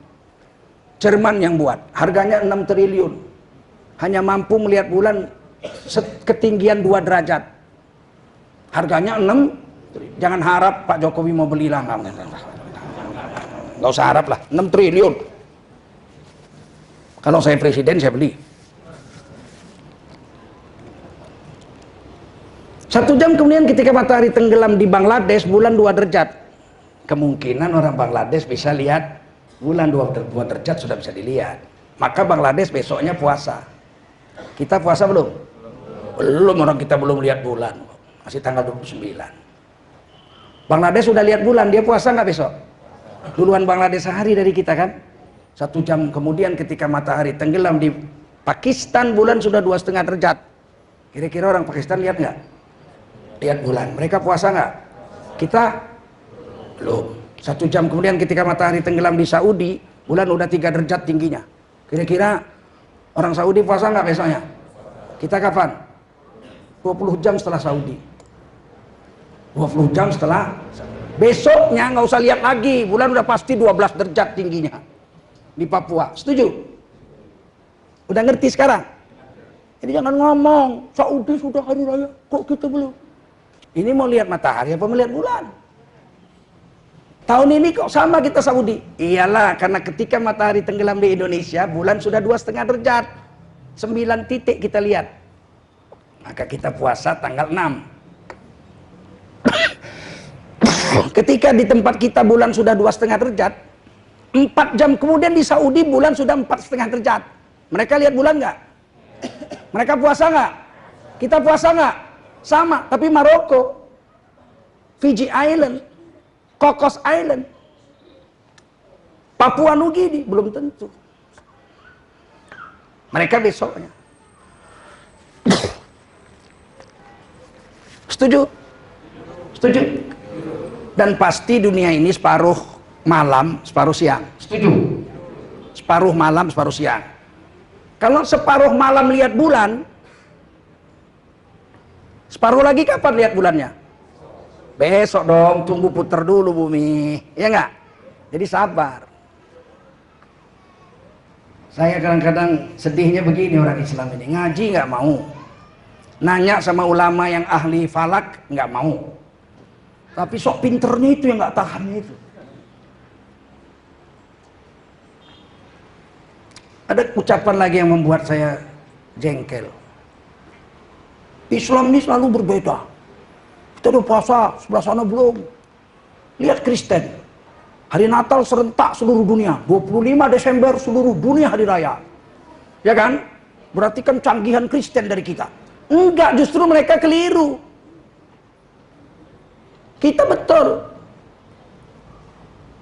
Jerman yang buat, harganya 6 triliun. Hanya mampu melihat bulan ketinggian 2 derajat. Harganya 6, jangan harap Pak Jokowi mau beli lah. Nggak usah harap lah, 6 triliun. Kalau saya presiden, saya beli. 1 jam kemudian ketika matahari tenggelam di Bangladesh, bulan 2 derajat. Kemungkinan orang Bangladesh bisa lihat bulan 2 derajat sudah bisa dilihat. Maka Bangladesh besoknya puasa. Kita puasa belum? Belum, orang kita belum lihat bulan. Masih tanggal 29. Bangladesh sudah lihat bulan, dia puasa nggak besok? Duluan Bangladesh sehari dari kita kan? 1 jam kemudian ketika matahari tenggelam di Pakistan, bulan sudah 2,5 derajat. Kira-kira orang Pakistan lihat nggak? Lihat bulan. Mereka puasa nggak? Kita belum. 1 jam kemudian ketika matahari tenggelam di Saudi, bulan udah 3 derajat tingginya. Kira-kira orang Saudi puasa nggak besoknya? Kita kapan? 20 jam setelah Saudi. 20 jam setelah. Besoknya nggak usah lihat lagi, bulan udah pasti 12 derajat tingginya di Papua. Setuju? Udah ngerti sekarang? Jadi jangan ngomong Saudi sudah hari raya, kok kita belum. Ini mau lihat matahari apa melihat bulan? Tahun ini kok sama kita Saudi? Iyalah, karena ketika matahari tenggelam di Indonesia, bulan sudah 2,5 derajat. 9 titik kita lihat. Maka kita puasa tanggal 6. Ketika di tempat kita bulan sudah 2,5 derajat, 4 jam kemudian di Saudi bulan sudah 4,5 derajat. Mereka lihat bulan nggak? Mereka puasa nggak? Kita puasa nggak? Sama, tapi Maroko, Fiji Island, Cocos Island, Papua Nugini belum tentu. Mereka besoknya. Setuju? Setuju? Dan pasti dunia ini separuh malam, separuh siang. Setuju? Separuh malam, separuh siang. Kalau separuh malam lihat bulan, separuh lagi kapan lihat bulannya? Besok dong, tunggu putar dulu bumi. Ya enggak? Jadi sabar. Saya kadang-kadang sedihnya begini orang Islam ini. Ngaji nggak mau. Nanya sama ulama yang ahli falak, nggak mau. Tapi sok pinternya itu yang nggak tahan itu. Ada ucapan lagi yang membuat saya jengkel. Islam ini selalu berbeda. Kita udah puasa, sebelah sana belum. Lihat Kristen. Hari Natal serentak seluruh dunia. 25 Desember seluruh dunia hari raya. Ya kan? Berarti kan canggihan Kristen dari kita. Enggak, justru mereka keliru. Kita betul.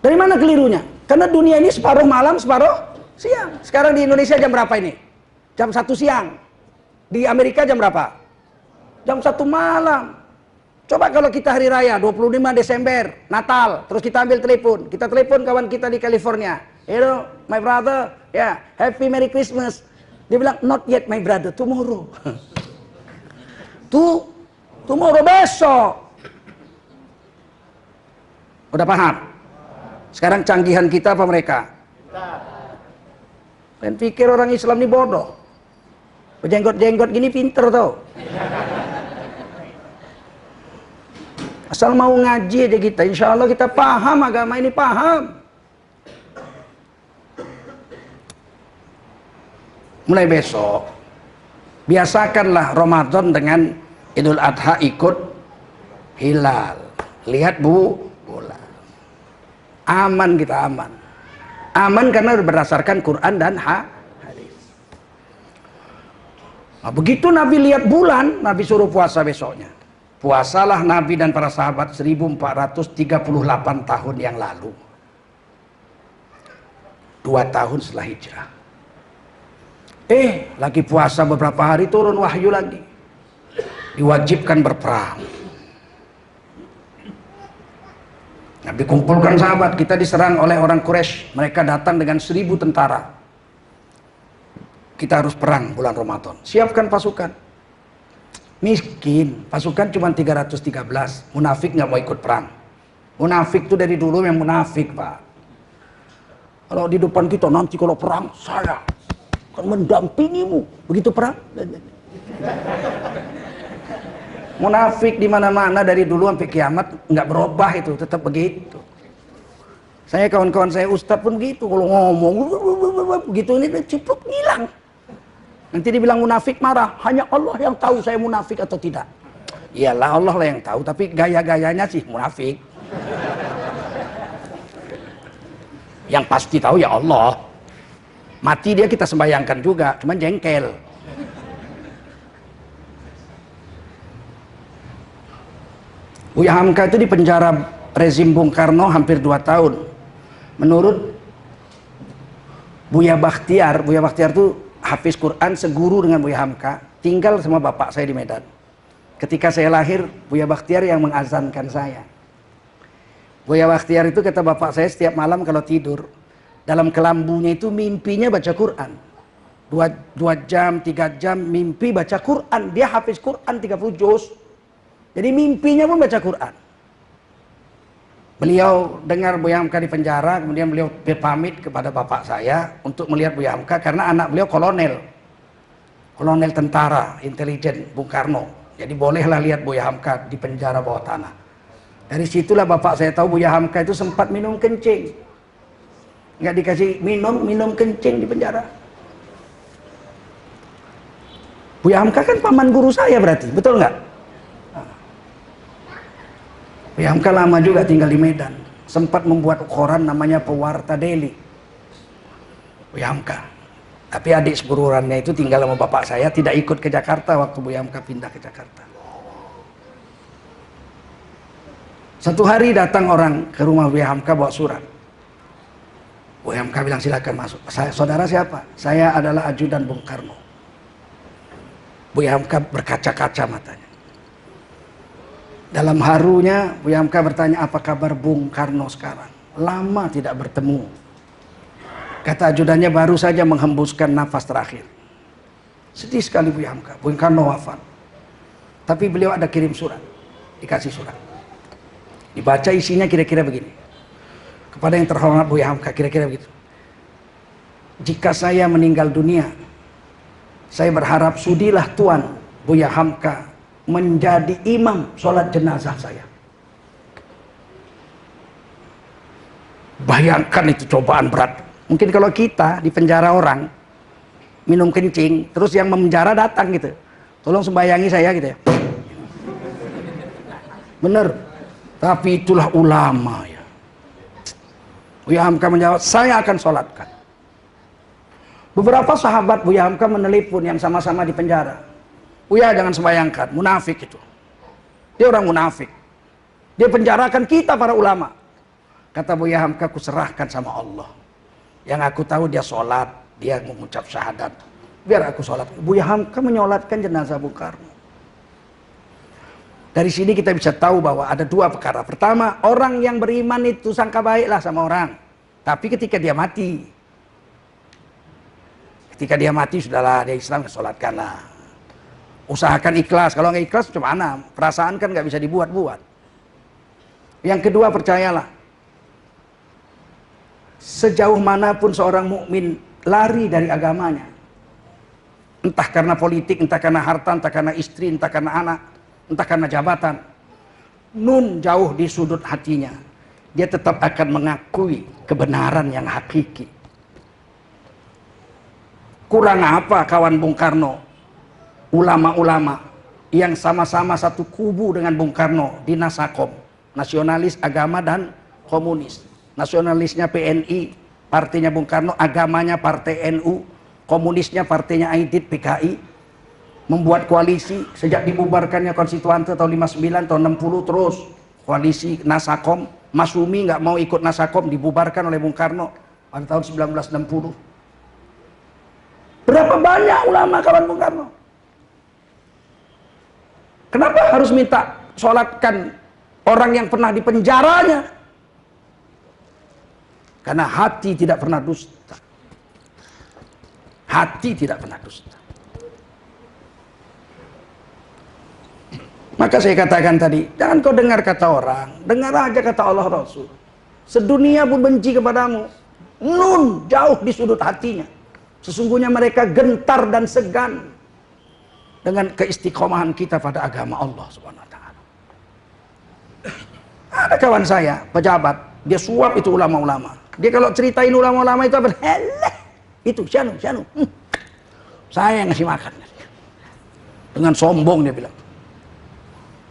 Dari mana kelirunya? Karena dunia ini separuh malam, separuh siang. Sekarang di Indonesia jam berapa ini? Jam 1 siang. Di Amerika jam berapa? Jam 1 malam. Coba kalau kita hari raya 25 Desember, Natal, terus kita ambil telepon. Kita telepon kawan kita di California. Hello, my brother. Ya, happy Merry Christmas. Dia bilang, not yet my brother, tomorrow. Tomorrow besok. Udah paham? Sekarang canggihan kita apa mereka? Dan pikir orang Islam ini bodoh. Jenggot-jenggot gini pinter tau. Asal mau ngaji aja kita, insya Allah kita paham agama ini, paham. Mulai besok, biasakanlah Ramadan dengan Idul Adha ikut hilal. Lihat bulan. Aman kita, aman. Aman karena berdasarkan Quran dan hadis. Nah, begitu Nabi lihat bulan, Nabi suruh puasa besoknya. Puasalah Nabi dan para sahabat 1438 tahun yang lalu. 2 tahun setelah hijrah. Lagi puasa beberapa hari turun wahyu lagi. Diwajibkan berperang. Nabi kumpulkan sahabat, kita diserang oleh orang Quraisy. Mereka datang dengan 1000 tentara. Kita harus perang bulan Ramadan. Siapkan pasukan. Miskin, pasukan cuma 313. Munafik nggak mau ikut perang. Munafik itu dari dulu yang munafik, Pak. Kalau di depan kita nanti kalau perang, saya akan mendampingimu. Begitu perang. Munafik di mana-mana dari dulu sampai kiamat nggak berubah, itu tetap begitu. Saya kawan-kawan saya ustadz pun begitu, kalau ngomong begitu ini cipluk hilang. Nanti dibilang munafik marah, hanya Allah yang tahu saya munafik atau tidak. Iyalah Allah lah yang tahu, tapi gaya-gayanya sih munafik. Yang pasti tahu ya Allah. Mati dia kita sembayangkan juga, cuman jengkel. Buya Hamka itu di penjara rezim Bung Karno hampir 2 tahun. Menurut Buya Bakhtiar itu hafiz Quran, seguru dengan Buya Hamka, tinggal sama bapak saya di Medan. Ketika saya lahir, Buya Bakhtiar yang mengazankan saya. Buya Bakhtiar itu kata bapak saya setiap malam kalau tidur, dalam kelambunya itu mimpinya baca Quran. 2 jam, 3 jam mimpi baca Quran. Dia hafiz Quran 30 juz. Jadi mimpinya pun baca Quran. Beliau dengar Buya Hamka di penjara, kemudian beliau berpamit kepada bapak saya untuk melihat Buya Hamka karena anak beliau kolonel tentara intelijen Bung Karno. Jadi bolehlah lihat Buya Hamka di penjara bawah tanah. Dari situlah bapak saya tahu Buya Hamka itu sempat minum kencing. Nggak dikasih minum kencing di penjara. Buya Hamka kan paman guru saya berarti, betul nggak? Buya Hamka lama juga tinggal di Medan. Sempat membuat koran namanya Pewarta Daily. Buya Hamka. Tapi adik segururannya itu tinggal sama bapak saya, tidak ikut ke Jakarta waktu Buya Hamka pindah ke Jakarta. Satu hari datang orang ke rumah Buya Hamka bawa surat. Buya Hamka bilang silakan masuk. Saudara siapa? Saya adalah ajudan Bung Karno. Buya Hamka berkaca-kaca matanya. Dalam harunya Buya Hamka bertanya, apa kabar Bung Karno sekarang? Lama tidak bertemu. Kata ajudannya, baru saja menghembuskan nafas terakhir. Sedih sekali Buya Hamka. Bung Karno wafat. Tapi beliau ada kirim surat. Dikasih surat. Dibaca isinya kira-kira begini. Kepada yang terhormat Buya Hamka, kira-kira begitu. Jika saya meninggal dunia, saya berharap sudilah Tuan Buya Hamka menjadi imam sholat jenazah saya. Bayangkan itu cobaan berat. Mungkin kalau kita di penjara orang minum kencing, terus yang memenjara datang gitu, tolong sembayangi saya gitu ya. Bener. Tapi itulah ulama ya. Buya Hamka menjawab, saya akan sholatkan. Beberapa sahabat Buya Hamka menelepon yang sama-sama di penjara. Buya jangan sembayangkan, munafik itu. Dia orang munafik. Dia penjarakan kita para ulama. Kata Buya Hamka, aku serahkan sama Allah. Yang aku tahu dia sholat, dia mengucap syahadat. Biar aku sholat. Buya Hamka menyolatkan jenazah Bung Karno. Dari sini kita bisa tahu bahwa ada dua perkara. Pertama, orang yang beriman itu sangka baiklah sama orang. Tapi ketika dia mati, sudahlah, dia Islam, sholatkanlah. Usahakan ikhlas. Kalau nggak ikhlas, gimana? Perasaan kan nggak bisa dibuat-buat. Yang kedua, percayalah. Sejauh manapun seorang mukmin lari dari agamanya, entah karena politik, entah karena harta, entah karena istri, entah karena anak, entah karena jabatan, nun jauh di sudut hatinya, dia tetap akan mengakui kebenaran yang hakiki. Kurang apa kawan Bung Karno, ulama-ulama yang sama-sama satu kubu dengan Bung Karno di Nasakom, nasionalis, agama, dan komunis. Nasionalisnya PNI, partainya Bung Karno, agamanya partai NU, komunisnya partainya Aidit PKI, membuat koalisi sejak dibubarkannya Konstituante tahun 59, tahun 60 terus koalisi Nasakom. Masumi nggak mau ikut Nasakom, dibubarkan oleh Bung Karno pada tahun 1960. Berapa banyak ulama kawan Bung Karno? Kenapa harus minta sholatkan orang yang pernah dipenjaranya? Karena hati tidak pernah dusta. Hati tidak pernah dusta. Maka saya katakan tadi, jangan kau dengar kata orang, dengar aja kata Allah Rasul. Sedunia pun benci kepadamu, nun jauh di sudut hatinya. Sesungguhnya mereka gentar dan segan dengan keistiqomahan kita pada agama Allah Subhanahu wa taala. Ada kawan saya, pejabat, dia suap itu ulama-ulama. Dia kalau ceritain ulama-ulama itu apa? Itu Syanu. Saya yang ngasih makan. Dengan sombong dia bilang.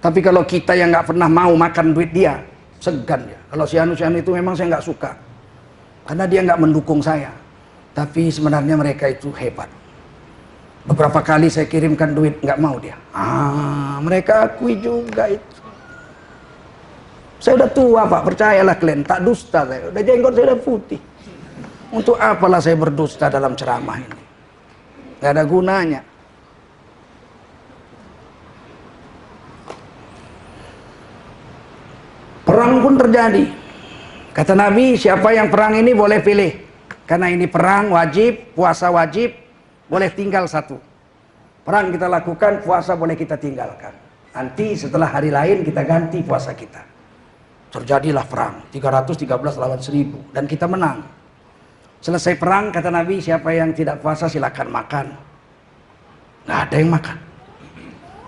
Tapi kalau kita yang nggak pernah mau makan duit dia, segan dia. Kalau Syanu itu memang saya nggak suka. Karena dia nggak mendukung saya. Tapi sebenarnya mereka itu hebat. Beberapa kali saya kirimkan duit, nggak mau dia. Mereka akui juga itu. Saya udah tua Pak, percayalah kalian, tak dusta saya. Udah jenggot saya udah putih. Untuk apalah saya berdusta dalam ceramah ini? Gak ada gunanya. Perang pun terjadi. Kata Nabi, siapa yang perang ini boleh pilih. Karena ini perang wajib, puasa wajib, boleh tinggal satu. Perang kita lakukan, puasa boleh kita tinggalkan. Nanti setelah hari lain kita ganti puasa kita. Terjadilah perang, 313 lawan 1000, dan kita menang. Selesai perang, kata Nabi, siapa yang tidak puasa silakan makan. Nggak ada yang makan.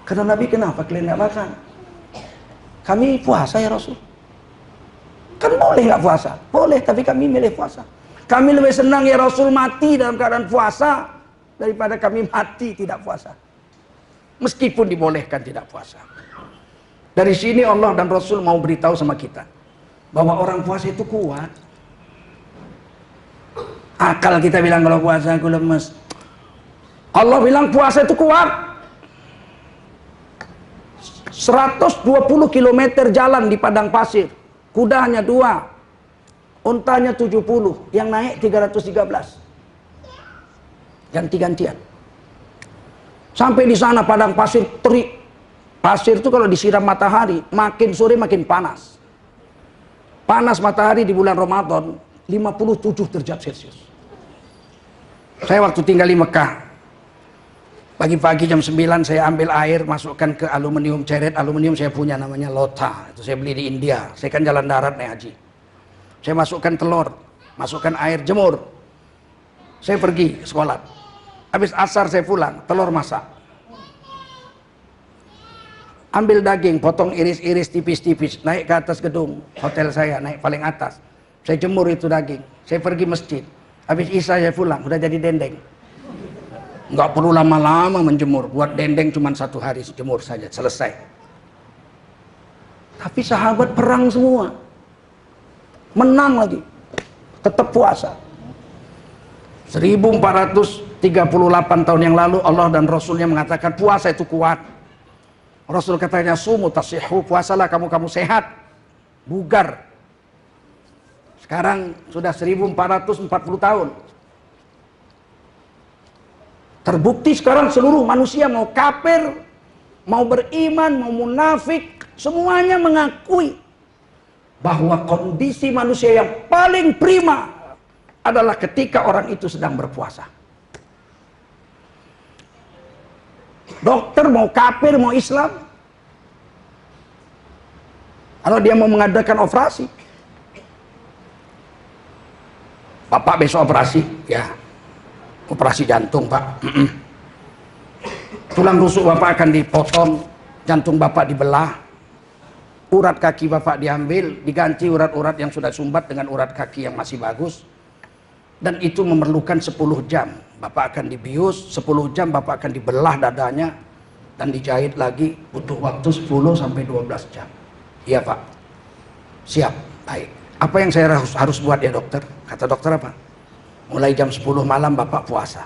Kata Nabi, kenapa kalian nggak makan? Kami puasa ya Rasul. Kan boleh nggak puasa? Boleh, tapi kami milih puasa. Kami lebih senang ya Rasul mati dalam keadaan puasa daripada kami mati tidak puasa. Meskipun dibolehkan tidak puasa. Dari sini Allah dan Rasul mau beritahu sama kita bahwa orang puasa itu kuat. Akal kita bilang kalau puasa aku lemes. Allah bilang puasa itu kuat. 120 km jalan di padang pasir. Kuda hanya 2. Untanya 70. Yang naik 313. Ganti-gantian. Sampai di sana padang pasir terik. Pasir itu kalau disiram matahari, makin sore makin panas. Panas matahari di bulan Ramadan, 57 derajat Celcius. Saya waktu tinggal di Mekah, pagi-pagi jam 9 saya ambil air, masukkan ke aluminium ceret. Aluminium saya punya namanya Lota, itu saya beli di India. Saya kan jalan darat naik haji. Saya masukkan telur, masukkan air, jemur. Saya pergi sekolah. Habis asar saya pulang, telur masak. Ambil daging, potong iris-iris tipis-tipis, naik ke atas gedung hotel saya, naik paling atas. Saya jemur itu daging. Saya pergi masjid. Habis isya saya pulang, udah jadi dendeng. Nggak perlu lama-lama menjemur. Buat dendeng cuma 1 hari jemur saja, selesai. Tapi sahabat perang semua. Menang lagi. Tetap puasa. 1438 tahun yang lalu Allah dan Rasulnya mengatakan puasa itu kuat. Rasul katanya sumu tasihhu, puasalah kamu sehat, bugar. Sekarang sudah 1440 tahun. Terbukti sekarang seluruh manusia mau kafir, mau beriman, mau munafik, semuanya mengakui bahwa kondisi manusia yang paling prima adalah ketika orang itu sedang berpuasa. Dokter mau kafir, mau Islam, kalau dia mau mengadakan operasi, Bapak besok operasi, ya operasi jantung Pak, tulang rusuk Bapak akan dipotong, jantung Bapak dibelah, urat kaki Bapak diambil, diganti urat-urat yang sudah sumbat dengan urat kaki yang masih bagus, dan itu memerlukan 10 jam. Bapak akan dibius, 10 jam Bapak akan dibelah dadanya dan dijahit lagi, butuh waktu 10 sampai 12 jam. Iya Pak, siap, baik. Apa yang saya harus buat ya dokter? Kata dokter apa? Mulai jam 10 malam Bapak puasa.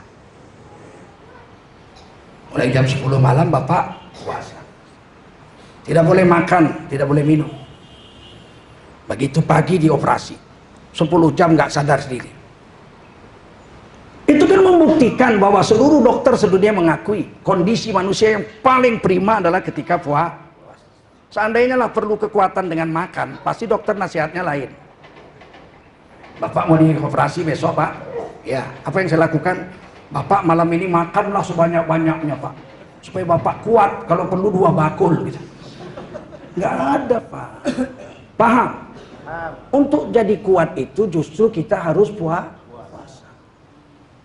Mulai jam 10 malam Bapak puasa. Tidak boleh makan, tidak boleh minum. Begitu pagi dioperasi, 10 jam nggak sadar sendiri. Itu kan membuktikan bahwa seluruh dokter sedunia mengakui kondisi manusia yang paling prima adalah ketika puasa. Seandainya lah perlu kekuatan dengan makan, pasti dokter nasihatnya lain. Bapak mau dioperasi besok Pak, ya apa yang saya lakukan? Bapak malam ini makanlah sebanyak-banyaknya Pak, supaya Bapak kuat, kalau perlu 2 bakul gitu. Nggak ada Pak. Paham? Untuk jadi kuat itu justru kita harus puasa.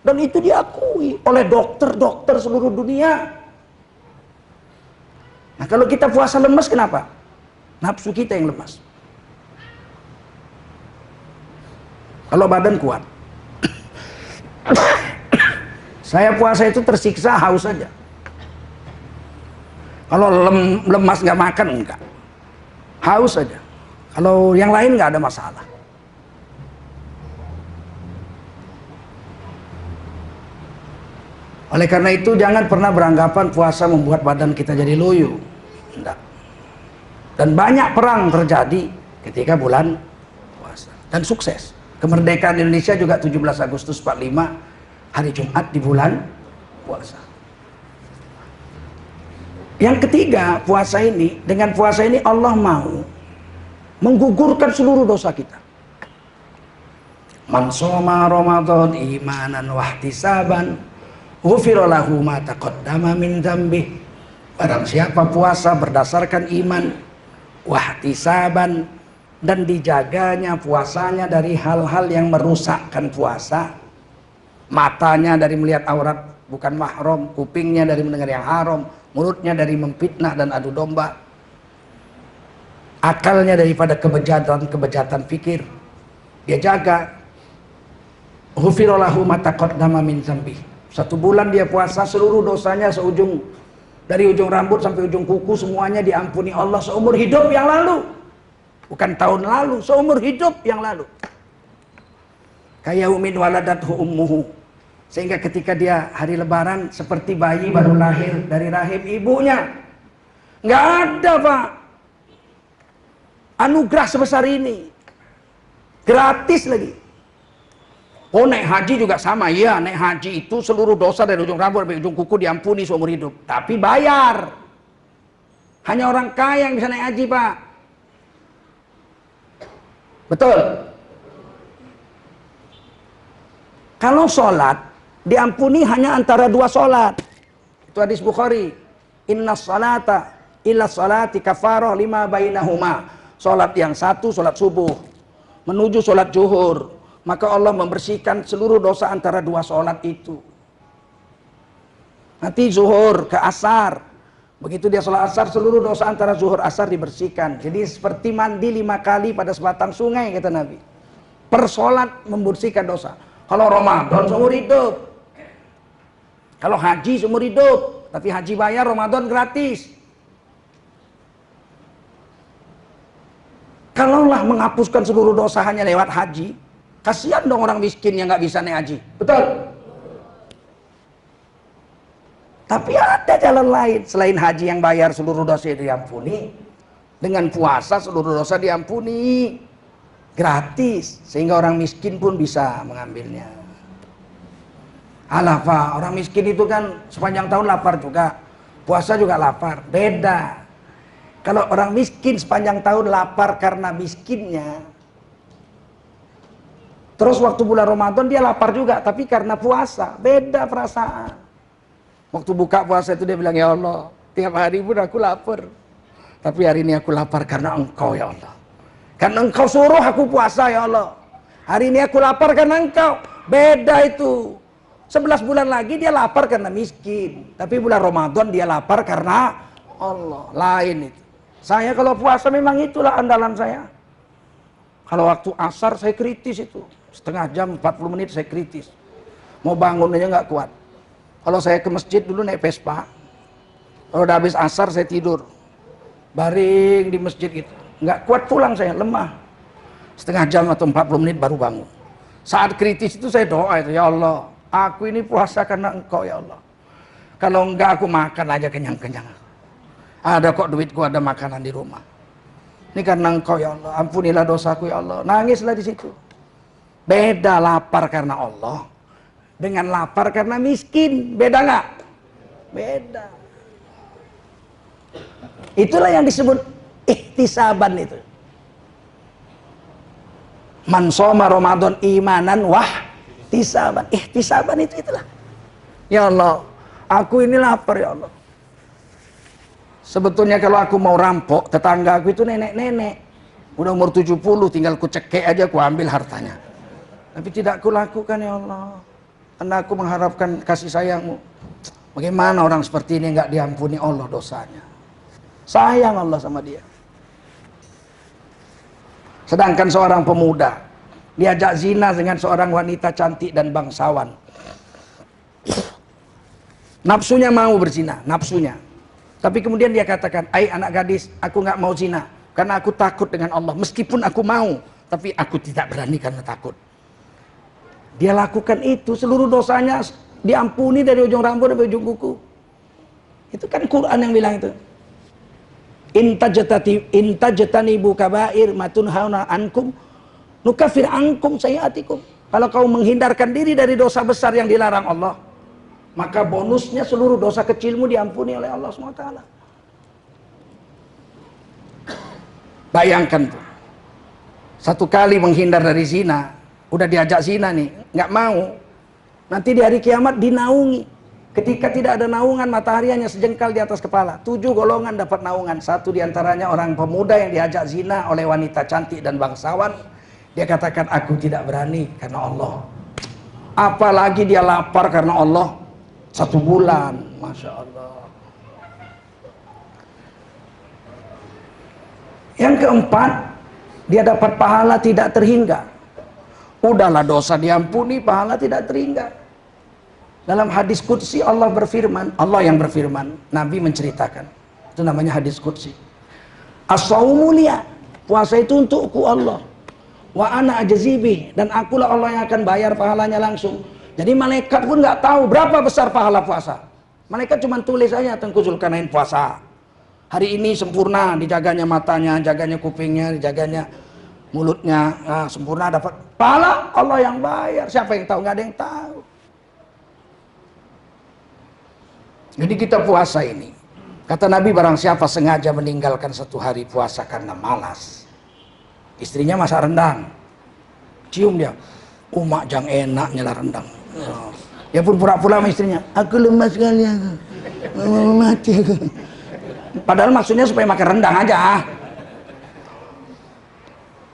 Dan itu diakui oleh dokter-dokter seluruh dunia. Nah kalau kita puasa lemas kenapa? Nafsu kita yang lemas. Kalau badan kuat. Saya puasa itu tersiksa haus saja. Kalau lemas nggak makan enggak. Haus saja. Kalau yang lain nggak ada masalah. Oleh karena itu jangan pernah beranggapan puasa membuat badan kita jadi loyo. Enggak. Dan banyak perang terjadi ketika bulan puasa. Dan sukses. Kemerdekaan Indonesia juga 17 Agustus 45, hari Jumat di bulan puasa. Yang ketiga, puasa ini, dengan puasa ini Allah mau menggugurkan seluruh dosa kita. Man shoma Ramadan imanan wahtisaban ghufira lahu ma taqaddama min dzambih. Barang siapa puasa berdasarkan iman wahtisaban dan dijaganya puasanya dari hal-hal yang merusakkan puasa, matanya dari melihat aurat bukan mahram, kupingnya dari mendengar yang haram, mulutnya dari memfitnah dan adu domba, akalnya daripada kebejatan fikir, dia jaga. Ghufira lahu ma taqaddama min dzambih. 1 bulan dia puasa, seluruh dosanya dari ujung rambut sampai ujung kuku semuanya diampuni Allah seumur hidup yang lalu. Bukan tahun lalu, seumur hidup yang lalu. Kayaumin waladathu ummuhu. Sehingga ketika dia hari lebaran seperti bayi baru lahir dari rahim ibunya. Nggak ada Pak anugerah sebesar ini. Gratis lagi. Oh naik haji juga sama. Iya naik haji itu seluruh dosa dari ujung rambut sampai ujung kuku diampuni seumur hidup. Tapi bayar. Hanya orang kaya yang bisa naik haji Pak. Betul. Kalau sholat diampuni hanya antara 2 sholat. Itu hadis Bukhari. Inna sholata illa sholati kafarah lima bainahuma. Sholat yang satu sholat subuh menuju sholat zuhur, maka Allah membersihkan seluruh dosa antara 2 sholat itu. Nanti zuhur ke asar, begitu dia sholat asar seluruh dosa antara zuhur asar dibersihkan. Jadi seperti mandi 5 kali pada sebatang sungai kata Nabi. Per sholat membersihkan dosa. Kalau Ramadan seumur hidup. Kalau haji seumur hidup. Tapi haji bayar, Ramadan gratis. Kalaulah menghapuskan seluruh dosa hanya lewat haji, kasihan dong orang miskin yang nggak bisa naik haji. Betul? Tapi ada jalan lain selain haji yang bayar seluruh dosa diampuni. Dengan puasa seluruh dosa diampuni. gratis, sehingga orang miskin pun bisa mengambilnya. Alah Pak, orang miskin itu kan sepanjang tahun lapar juga, puasa juga lapar. Beda. Kalau orang miskin sepanjang tahun lapar karena miskinnya, terus waktu bulan Ramadan dia lapar juga, tapi karena puasa, beda perasaan. Waktu buka puasa itu dia bilang, ya Allah, tiap hari pun aku lapar, tapi hari ini aku lapar karena Engkau ya Allah. Karena Engkau suruh aku puasa ya Allah. Hari ini aku lapar karena Engkau. Beda itu. 11 bulan lagi dia lapar karena miskin, tapi bulan Ramadan dia lapar karena Allah. Lain itu. Saya kalau puasa memang itulah andalan saya. Kalau waktu asar saya kritis itu, setengah jam 40 menit saya kritis. Mau bangun aja nggak kuat. Kalau saya ke masjid dulu naik Vespa, kalau udah habis asar saya tidur, baring di masjid itu, nggak kuat pulang saya, lemah. Setengah jam atau 40 menit baru bangun. Saat kritis itu saya doa itu, ya Allah, aku ini puasa karena Engkau ya Allah. Kalau enggak aku makan aja kenyang-kenyang. Ada kok duitku, ada makanan di rumah. Ini karena Engkau ya Allah, ampunilah dosaku ya Allah. Nangislah di situ. Beda lapar karena Allah dengan lapar karena miskin. Beda nggak? Beda. Itulah yang disebut ihtisaban itu. Man shoma Ramadan imanan wah ihtisaban. Ihtisaban itu itulah. Ya Allah, aku ini lapar ya Allah. Sebetulnya kalau aku mau rampok, tetangga aku itu nenek-nenek. Udah umur 70, tinggal ku cekek aja, ku ambil hartanya. Tapi tidak ku lakukan ya Allah. Karena aku mengharapkan kasih sayangmu. Bagaimana orang seperti ini nggak diampuni Allah dosanya. Sayang Allah sama dia. Sedangkan seorang pemuda diajak zina dengan seorang wanita cantik dan bangsawan. Nafsunya mau berzina, nafsunya. Tapi kemudian dia katakan, "Ai anak gadis, aku nggak mau zina karena aku takut dengan Allah. Meskipun aku mau, tapi aku tidak berani karena takut." Dia lakukan itu, seluruh dosanya diampuni dari ujung rambut sampai ujung kuku. Itu kan Quran yang bilang itu. Intajtanibu kabair matunhauna ankum nukafir ankum sayiatikum. Kalau kau menghindarkan diri dari dosa besar yang dilarang Allah, maka bonusnya seluruh dosa kecilmu diampuni oleh Allah SWT. Bayangkan tuh, satu kali menghindar dari zina, udah diajak zina nih, nggak mau. Nanti di hari kiamat dinaungi. Ketika tidak ada naungan, matahari hanya sejengkal di atas kepala. 7 golongan dapat naungan. Satu diantaranya orang pemuda yang diajak zina oleh wanita cantik dan bangsawan. Dia katakan, aku tidak berani karena Allah. Apalagi dia lapar karena Allah 1 bulan. Masya Allah. Yang keempat, dia dapat pahala tidak terhingga. Udahlah dosa diampuni, pahala tidak terhingga. Dalam hadis qudsi Allah berfirman, Allah yang berfirman, Nabi menceritakan. Itu namanya hadis qudsi. As-shaumu liya, puasa itu untukku Allah. Wa ana ajzibih, dan akulah Allah yang akan bayar pahalanya langsung. Jadi malaikat pun nggak tahu berapa besar pahala puasa. Malaikat cuma tulis aja Tengku Zulkarnain puasa. Hari ini sempurna, dijaganya matanya, jaganya kupingnya, dijaganya mulutnya, nah, sempurna dapat pahala, Allah yang bayar. Siapa yang tahu? Nggak ada yang tahu. Jadi kita puasa ini, kata Nabi, barang siapa sengaja meninggalkan 1 hari puasa karena malas. Istrinya masak rendang, cium dia, umak jang enak nyala rendang. Dia pun pura-pura sama istrinya, aku lemas sekali aku, mau mati aku. Padahal maksudnya supaya makan rendang aja.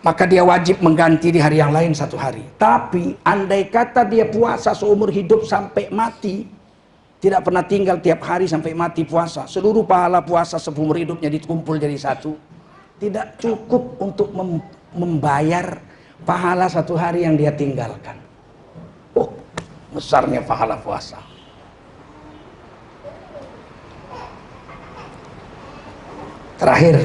Maka dia wajib mengganti di hari yang lain 1 hari. Tapi andai kata dia puasa seumur hidup sampai mati, tidak pernah tinggal tiap hari sampai mati puasa, seluruh pahala puasa seumur hidupnya dikumpul jadi 1, tidak cukup untuk membayar pahala 1 hari yang dia tinggalkan. Oh, besarnya pahala puasa. Terakhir,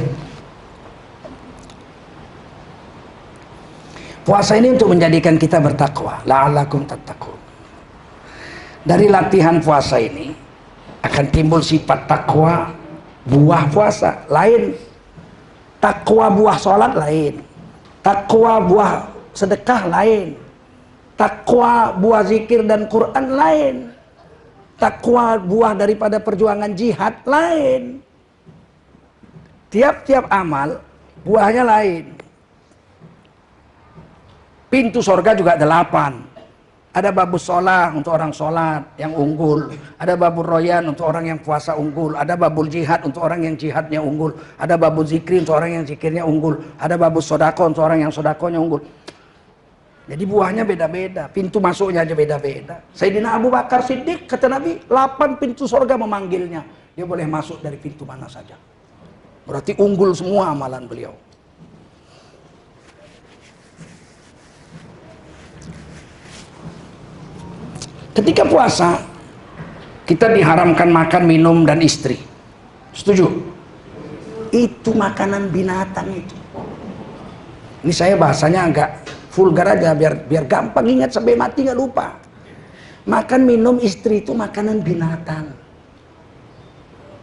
puasa ini untuk menjadikan kita bertakwa, la'allakum tattaqun. Dari latihan puasa ini akan timbul sifat takwa buah puasa. Lain takwa buah sholat lain, Takwa buah sedekah lain. Takwa buah zikir dan Quran lain. Takwa buah daripada perjuangan jihad lain. Tiap-tiap amal buahnya lain. Pintu sorga juga 8. Ada babus sholat untuk orang sholat yang unggul. Ada babul royan untuk orang yang puasa unggul. Ada babul jihad untuk orang yang jihadnya unggul. Ada babul zikri untuk orang yang zikirnya unggul. Ada babus sodako untuk orang yang sodakonya unggul. Jadi buahnya beda-beda. Pintu masuknya aja beda-beda. Sayyidina Abu Bakar Siddiq, kata Nabi, 8 pintu sorga memanggilnya. Dia boleh masuk dari pintu mana saja. Berarti unggul semua amalan beliau. Ketika puasa, kita diharamkan makan, minum, dan istri. Setuju? Itu makanan binatang itu. Ini saya bahasanya agak vulgar aja, biar gampang ingat sampai mati nggak lupa. Makan, minum, istri itu makanan binatang.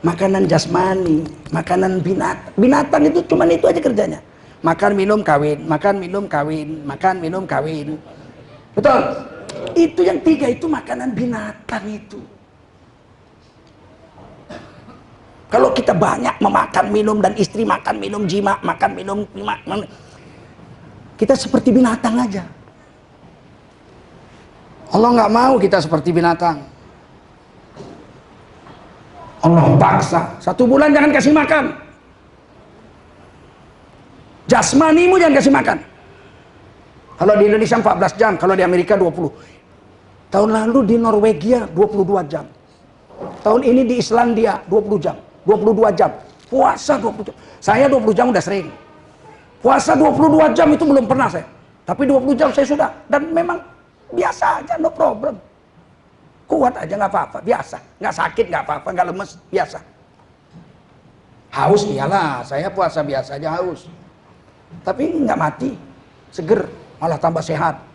Makanan jasmani, makanan binatang. Binatang itu cuman itu aja kerjanya. Makan, minum, kawin, makan, minum, kawin, makan, minum, kawin. Betul? Itu yang 3 itu makanan binatang itu. Kalau kita banyak memakan, minum, dan istri makan, minum, jima, makan, minum, jima, kita seperti binatang aja. Allah nggak mau kita seperti binatang. Allah paksa 1 bulan jangan kasih makan. Jasmanimu jangan kasih makan. Kalau di Indonesia 14 jam, kalau di Amerika 20. Tahun lalu di Norwegia 22 jam. Tahun ini di Islandia 20 jam. 22 jam. Puasa 20 jam. Saya 20 jam udah sering. Puasa 22 jam itu belum pernah saya. Tapi 20 jam saya sudah. Dan memang biasa aja, no problem. Kuat aja nggak apa-apa, biasa. Nggak sakit, nggak apa-apa, nggak lemes, biasa. Haus iyalah, saya puasa biasa aja haus. Tapi nggak mati, seger, malah tambah sehat.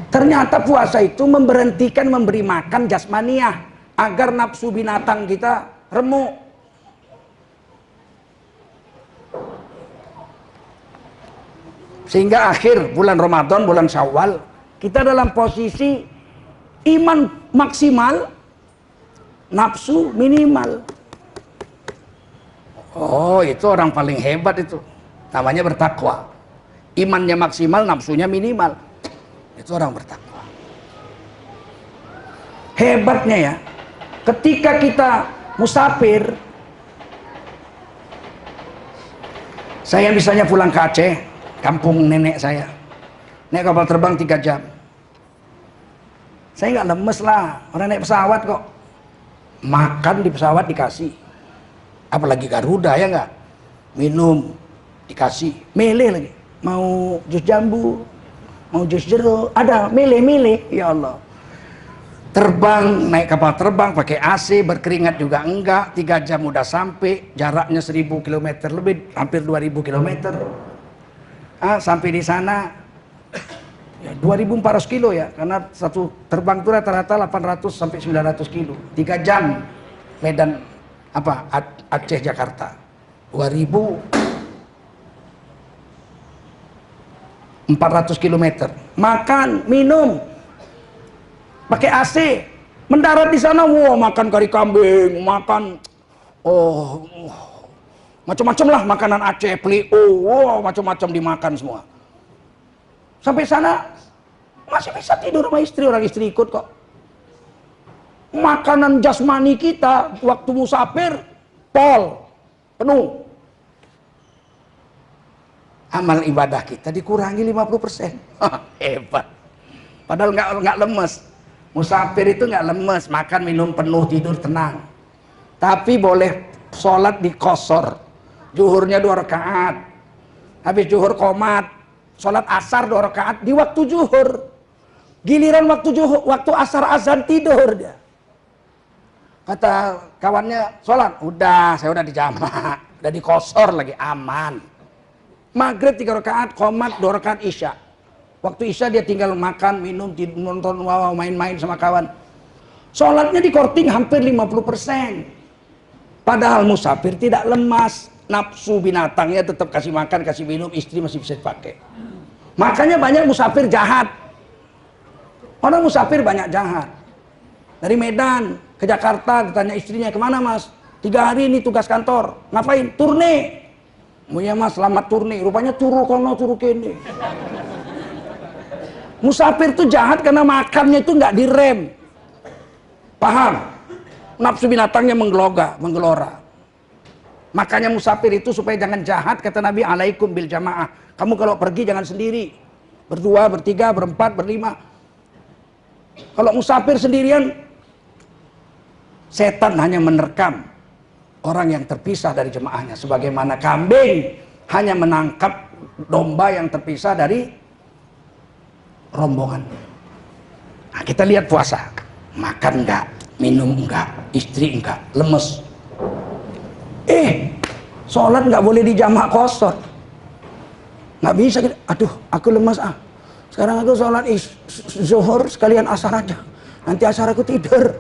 Ternyata puasa itu memberhentikan memberi makan jasmaniah agar nafsu binatang kita remuk. Sehingga akhir bulan Ramadan, bulan Syawal, kita dalam posisi iman maksimal, nafsu minimal. Oh, itu orang paling hebat itu. Namanya bertakwa. Imannya maksimal, nafsunya minimal. Itu orang bertakwa. Hebatnya ya, ketika kita musafir, saya misalnya pulang ke Aceh, kampung nenek saya, naik kapal terbang 3 jam. Saya nggak lemes lah, orang naik pesawat kok. Makan di pesawat dikasih. Apalagi Garuda ya nggak? Minum dikasih, milih lagi. Mau jus jambu, mau jus jeruk, ada milih-milih, ya Allah. Terbang, naik kapal terbang pakai AC, berkeringat juga enggak, 3 jam udah sampai, jaraknya 1000 km lebih, hampir 2000 km. Sampai di sana ya 2400 kilo ya, karena satu terbang itu rata-rata 800 sampai 900 kilo. 3 jam Medan Aceh Jakarta. 2400 km. Makan, minum pakai AC. Mendarat di sana, makan kari kambing, makan macam-macam lah makanan Aceh, plio, macam-macam dimakan semua. Sampai sana masih bisa tidur sama istri, orang istri ikut kok. Makanan jasmani kita waktu musafir penuh. Amal ibadah kita dikurangi 50%. Hebat. Padahal nggak lemes. Musafir itu nggak lemes, makan minum penuh, tidur tenang. Tapi boleh sholat di qashar. Zuhurnya 2 rakaat. Habis zuhur qomat, sholat asar 2 rakaat di waktu zuhur. Giliran waktu asar azan tidur dia. Kata kawannya, sholat, udah, saya udah dijamak, udah di qashar lagi, aman. Maghrib 3 rakaat, qomat 2 rakaat isya. Waktu isya dia tinggal makan, minum, nonton, main-main sama kawan. Sholatnya di korting hampir 50%. Padahal musafir tidak lemas, nafsu binatangnya tetap kasih makan, kasih minum, istri masih bisa dipakai. Makanya banyak musafir jahat. Orang musafir banyak jahat. Dari Medan ke Jakarta, ditanya istrinya, kemana mas? 3 hari ini tugas kantor. Ngapain? Turne. Oh ya mas, selamat turne. Rupanya turu kono, turu kene. Musafir tuh jahat karena makannya itu nggak direm. Paham? Nafsu binatangnya menggelora. Makanya musafir itu supaya jangan jahat, kata Nabi, alaikum bil jamaah. Kamu kalau pergi jangan sendiri. Berdua, bertiga, berempat, berlima. Kalau musafir sendirian, setan hanya menerkam orang yang terpisah dari jemaahnya. Sebagaimana kambing hanya menangkap domba yang terpisah dari rombongan. Nah, kita lihat puasa. Makan enggak, minum enggak, istri enggak, lemes. Sholat enggak boleh di jamak kosor. Nggak bisa gitu. Aduh, aku lemas ah. Sekarang aku sholat zuhur sekalian asar aja. Nanti asar aku tidur.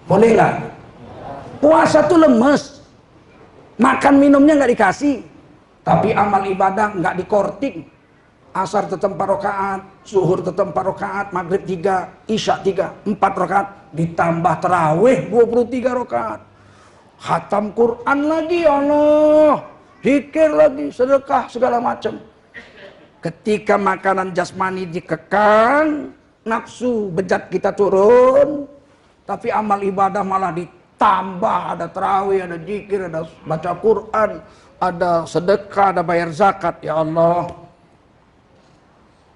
Boleh nggak? Puasa tuh lemes. Makan minumnya nggak dikasih. Tapi amal ibadah nggak dikorting. Asar tetap 4 rakaat, zuhur tetap 4 rakaat, maghrib 3, isya 3, 4 rakaat. Ditambah tarawih 23 rakaat. Khatam Quran lagi, ya Allah. Zikir lagi, sedekah segala macam. Ketika makanan jasmani dikekang, nafsu bejat kita turun, tapi amal ibadah malah ditambah, ada tarawih, ada zikir, ada baca Quran, ada sedekah, ada bayar zakat. Ya Allah,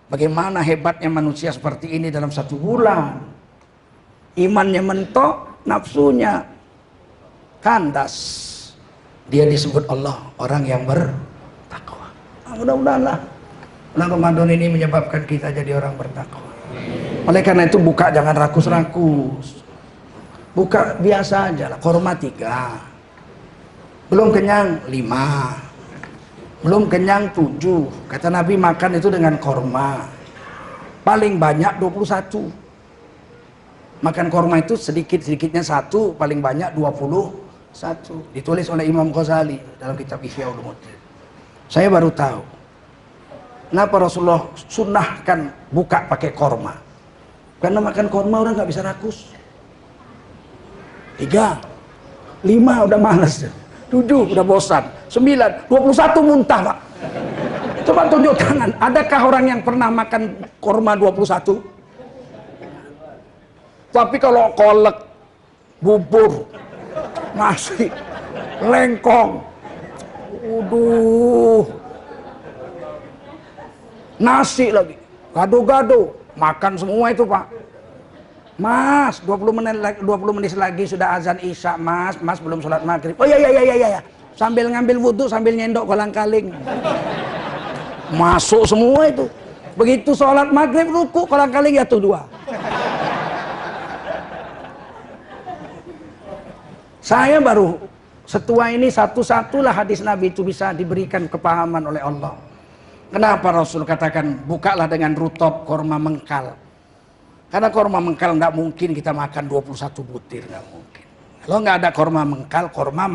bagaimana hebatnya manusia seperti ini dalam 1 bulan. Imannya mentok, nafsunya kandas. Dia disebut Allah orang yang bertakwa. Mudah-mudahan lah bulan Ramadan ini menyebabkan kita jadi orang bertakwa. Oleh karena itu buka jangan rakus-rakus. Buka biasa aja lah, korma 3. Belum kenyang 5. Belum kenyang 7. Kata Nabi makan itu dengan korma. Paling banyak 21. Makan korma itu sedikit-sedikitnya 1, paling banyak 21. Ditulis oleh Imam Ghazali dalam kitab Ihya Ulumuddin. Saya baru tahu kenapa Rasulullah sunnahkan buka pakai korma. Karena makan korma orang nggak bisa rakus. 3, 5 udah malas, 7 udah bosan, 9, 21 muntah pak. Coba tunjuk tangan, adakah orang yang pernah makan korma 21? Tapi kalau kolak, bubur, nasi, lengkong, nasi lagi, gado-gado, makan semua itu pak. Mas, 20 menit lagi sudah azan isya mas, mas belum sholat maghrib. Oh iya, sambil ngambil wudhu, sambil nyendok kolang-kaling. Masuk semua itu. Begitu sholat maghrib ruku, kolang-kaling jatuh 2. Saya baru setua ini satu-satulah hadis Nabi itu bisa diberikan kepahaman oleh Allah. Kenapa Rasul katakan bukalah dengan rutop korma mengkal? Karena korma mengkal nggak mungkin kita makan 21 butir, nggak mungkin. Kalau nggak ada korma mengkal, korma